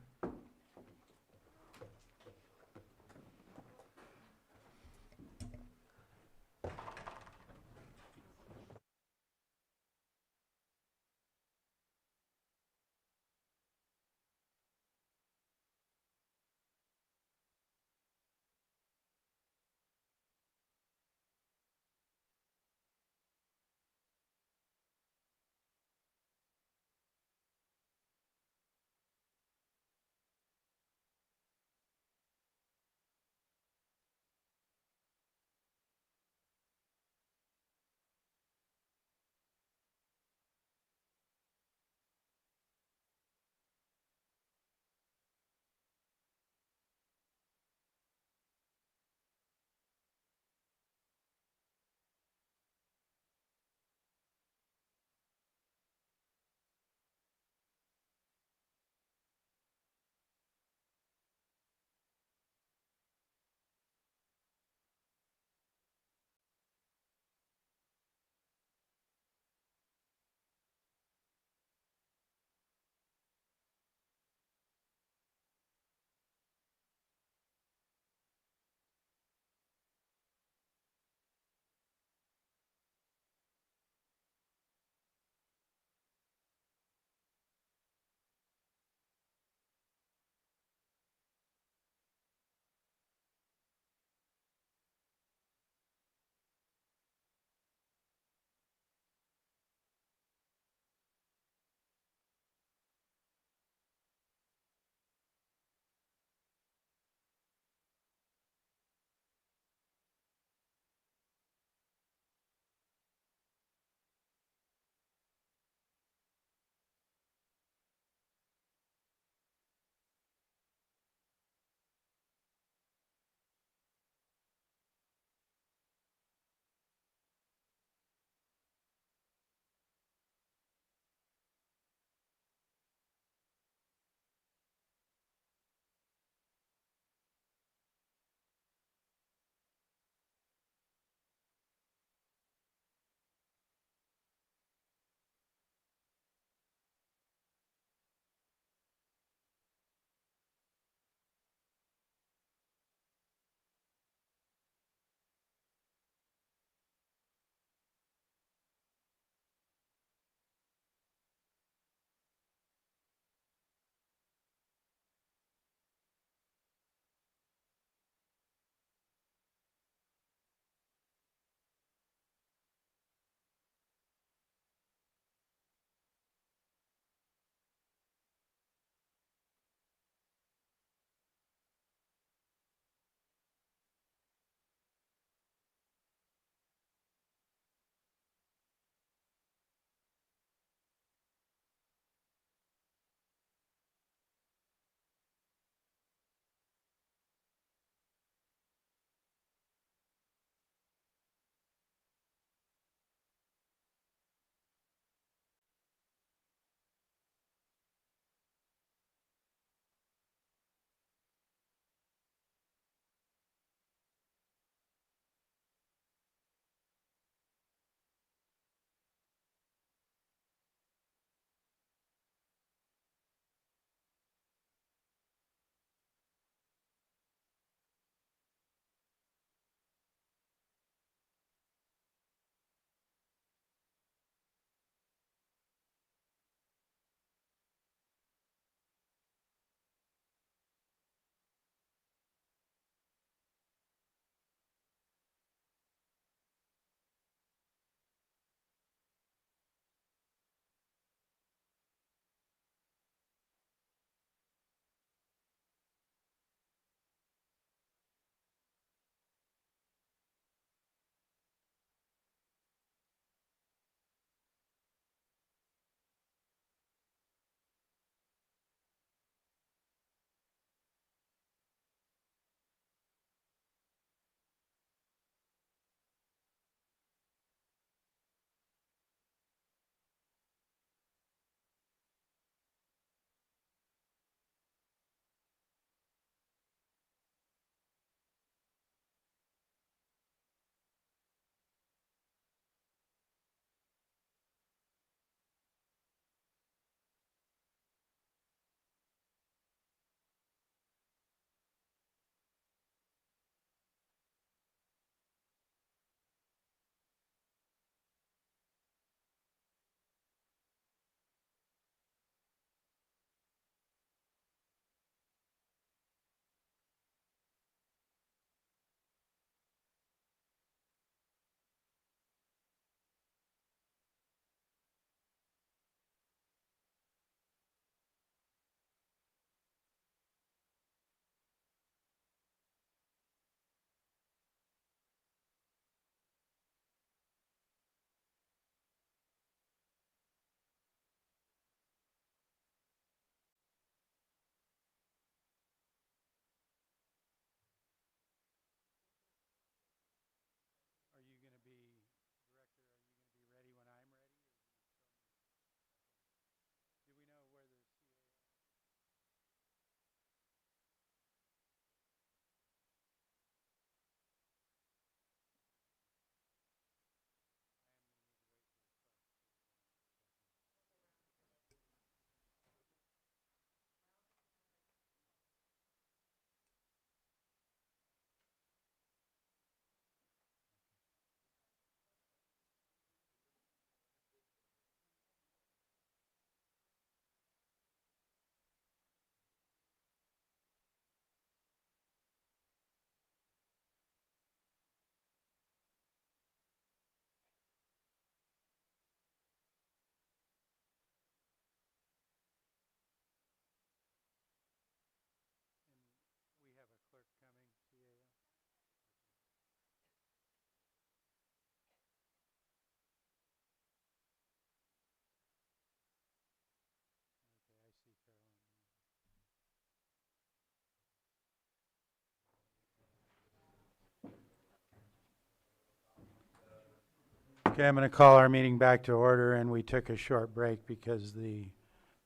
Okay, I'm going to call our meeting back to order, and we took a short break because the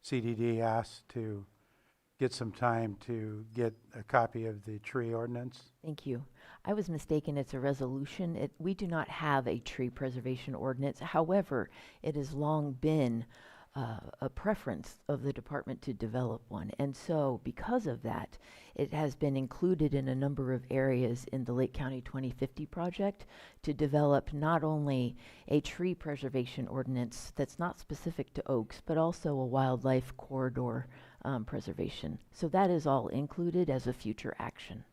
CDD asked to get some time to get a copy of the tree ordinance. Thank you. I was mistaken. It's a resolution. We do not have a tree preservation ordinance. However, it has long been a preference of the department to develop one. And so because of that, it has been included in a number of areas in the Lake County 2050 project to develop not only a tree preservation ordinance that's not specific to oaks, but also a wildlife corridor preservation. So that is all included as a future action.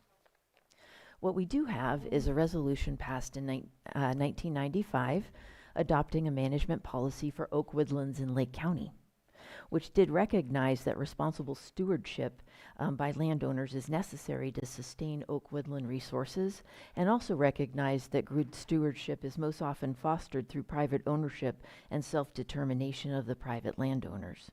What we do have is a resolution passed in 1995 adopting a management policy for oak woodlands in Lake County, which did recognize that responsible stewardship by landowners is necessary to sustain oak woodland resources, and also recognized that good stewardship is most often fostered through private ownership and self-determination of the private landowners.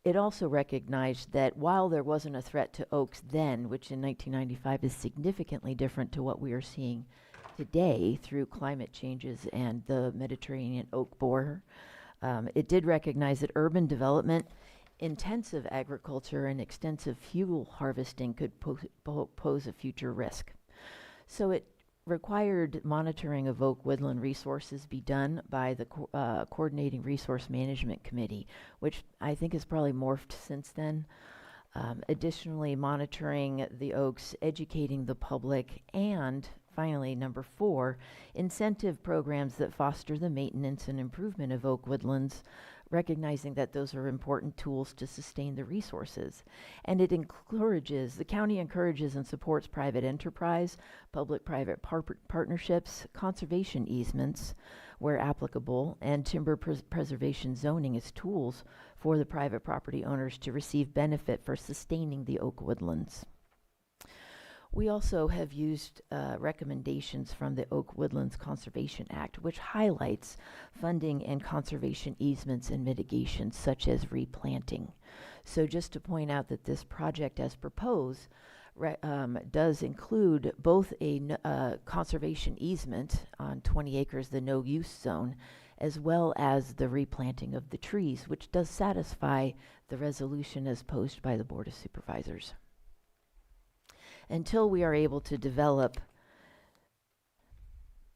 It also recognized that while there wasn't a threat to oaks then, which in 1995 is significantly different to what we are seeing today through climate changes and the Mediterranean oak borer, it did recognize that urban development, intensive agriculture, and extensive fuel harvesting could pose a future risk. So it required monitoring of oak woodland resources be done by the Coordinating Resource Management Committee, which I think has probably morphed since then. Additionally, monitoring the oaks, educating the public, and finally, number 4, incentive programs that foster the maintenance and improvement of oak woodlands, recognizing that those are important tools to sustain the resources. And it encourages, the county encourages and supports private enterprise, public-private partnerships, conservation easements where applicable, and timber preservation zoning as tools for the private property owners to receive benefit for sustaining the oak woodlands. We also have used recommendations from the Oak Woodlands Conservation Act, which highlights funding and conservation easements and mitigations, such as replanting. So just to point out that this project as proposed does include both a conservation easement on 20 acres, the no-use zone, as well as the replanting of the trees, which does satisfy the resolution as posed by the Board of Supervisors. Until we are able to develop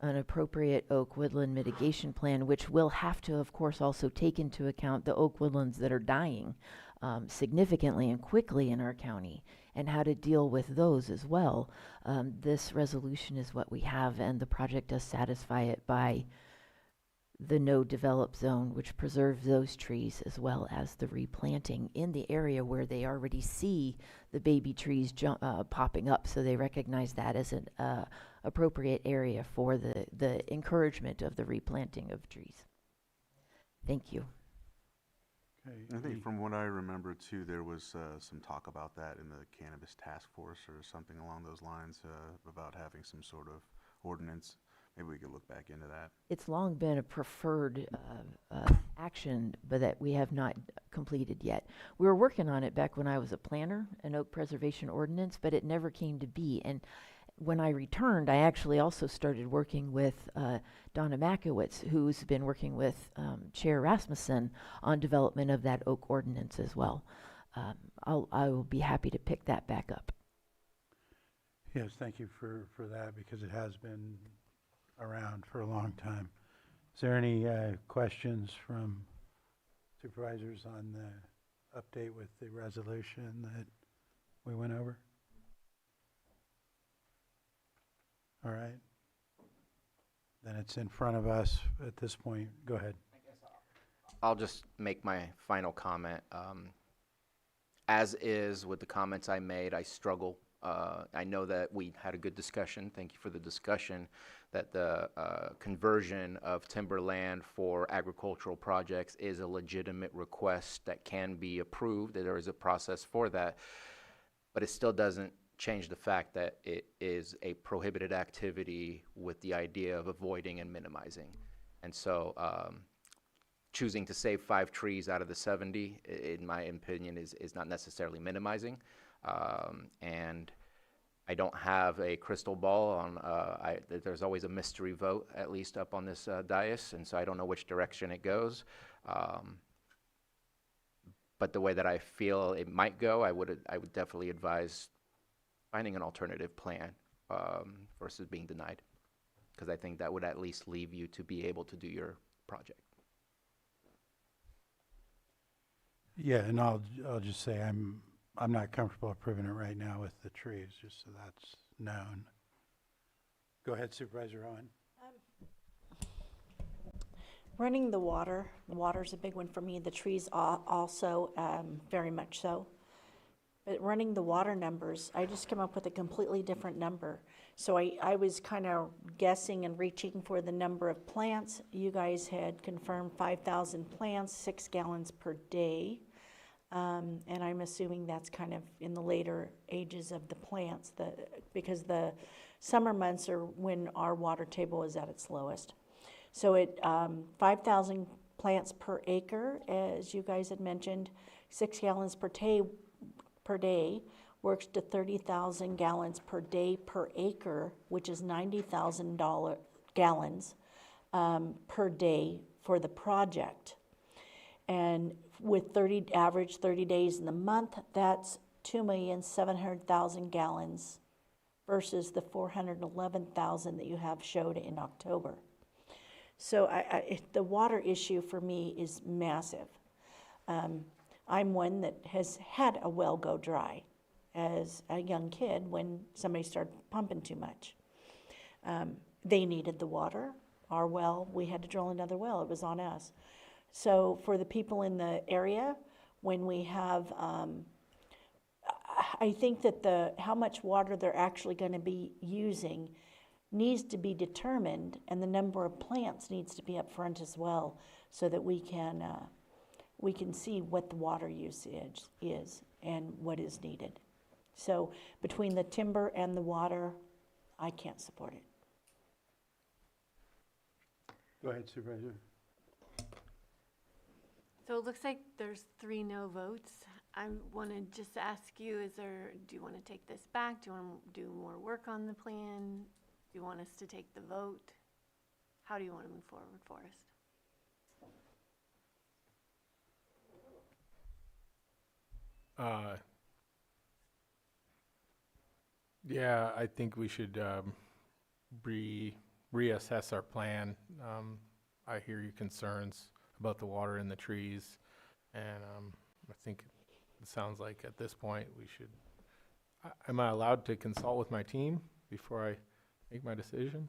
an appropriate oak woodland mitigation plan, which will have to, of course, also take into account the oak woodlands that are dying significantly and quickly in our county, and how to deal with those as well. This resolution is what we have, and the project does satisfy it by the no develop zone, which preserves those trees, as well as the replanting in the area where they already see the baby trees popping up, so they recognize that as an appropriate area for the encouragement of the replanting of trees. Thank you. I think from what I remember too, there was some talk about that in the Cannabis Task Force or something along those lines, about having some sort of ordinance. Maybe we could look back into that. It's long been a preferred action, but that we have not completed yet. We were working on it back when I was a planner, an oak preservation ordinance, but it never came to be. And when I returned, I actually also started working with Donna Makowitz, who's been working with Chair Rasmussen on development of that oak ordinance as well. I will be happy to pick that back up. Yes, thank you for that, because it has been around for a long time. Is there any questions from supervisors on the update with the resolution that we went over? All right. Then it's in front of us at this point. Go ahead. I'll just make my final comment. As is with the comments I made, I struggle. I know that we had a good discussion. Thank you for the discussion. That the conversion of timberland for agricultural projects is a legitimate request that can be approved, that there is a process for that, but it still doesn't change the fact that it is a prohibited activity with the idea of avoiding and minimizing. And so choosing to save 5 trees out of the 70, in my opinion, is not necessarily minimizing. And I don't have a crystal ball on, there's always a mystery vote, at least up on this dais, and so I don't know which direction it goes. But the way that I feel it might go, I would definitely advise finding an alternative plan versus being denied, because I think that would at least leave you to be able to do your project. Yeah, and I'll just say I'm not comfortable approving it right now with the trees, just so that's known. Go ahead, Supervisor Owen. Running the water's a big one for me. The trees also, very much so. But running the water numbers, I just came up with a completely different number. So I was kind of guessing and reaching for the number of plants. You guys had confirmed 5,000 plants, 6 gallons per day. And I'm assuming that's kind of in the later ages of the plants, because the summer months are when our water table is at its lowest. So at 5,000 plants per acre, as you guys had mentioned, 6 gallons per day works to 30,000 gallons per day per acre, which is 90,000 gallons per day for the project. And with average 30 days in the month, that's 2,700,000 gallons versus the 411,000 that you have showed in October. So the water issue for me is massive. I'm one that has had a well go dry as a young kid when somebody started pumping too much. They needed the water. Our well, we had to drill another well. It was on us. So for the people in the area, when we have, I think that how much water they're actually going to be using needs to be determined, and the number of plants needs to be up front as well, so that we can see what the water usage is and what is needed. So between the timber and the water, I can't support it. Go ahead, Supervisor. So it looks like there's 3 no votes. I want to just ask you, do you want to take this back? Do you want to do more work on the plan? Do you want us to take the vote? How do you want to move forward, Forrest? Yeah, I think we should reassess our plan. I hear your concerns about the water and the trees, and I think it sounds like at this point we should. Am I allowed to consult with my team before I make my decision?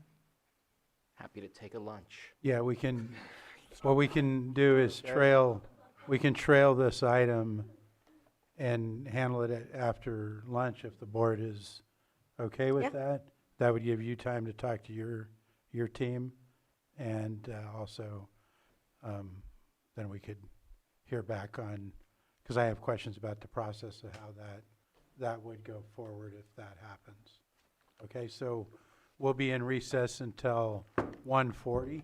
Happy to take a lunch. Yeah, we can, what we can do is trail this item and handle it after lunch if the board is okay with that. That would give you time to talk to your team, and also then we could hear back on, because I have questions about the process of how that would go forward if that happens. Okay, so we'll be in recess until 1:40.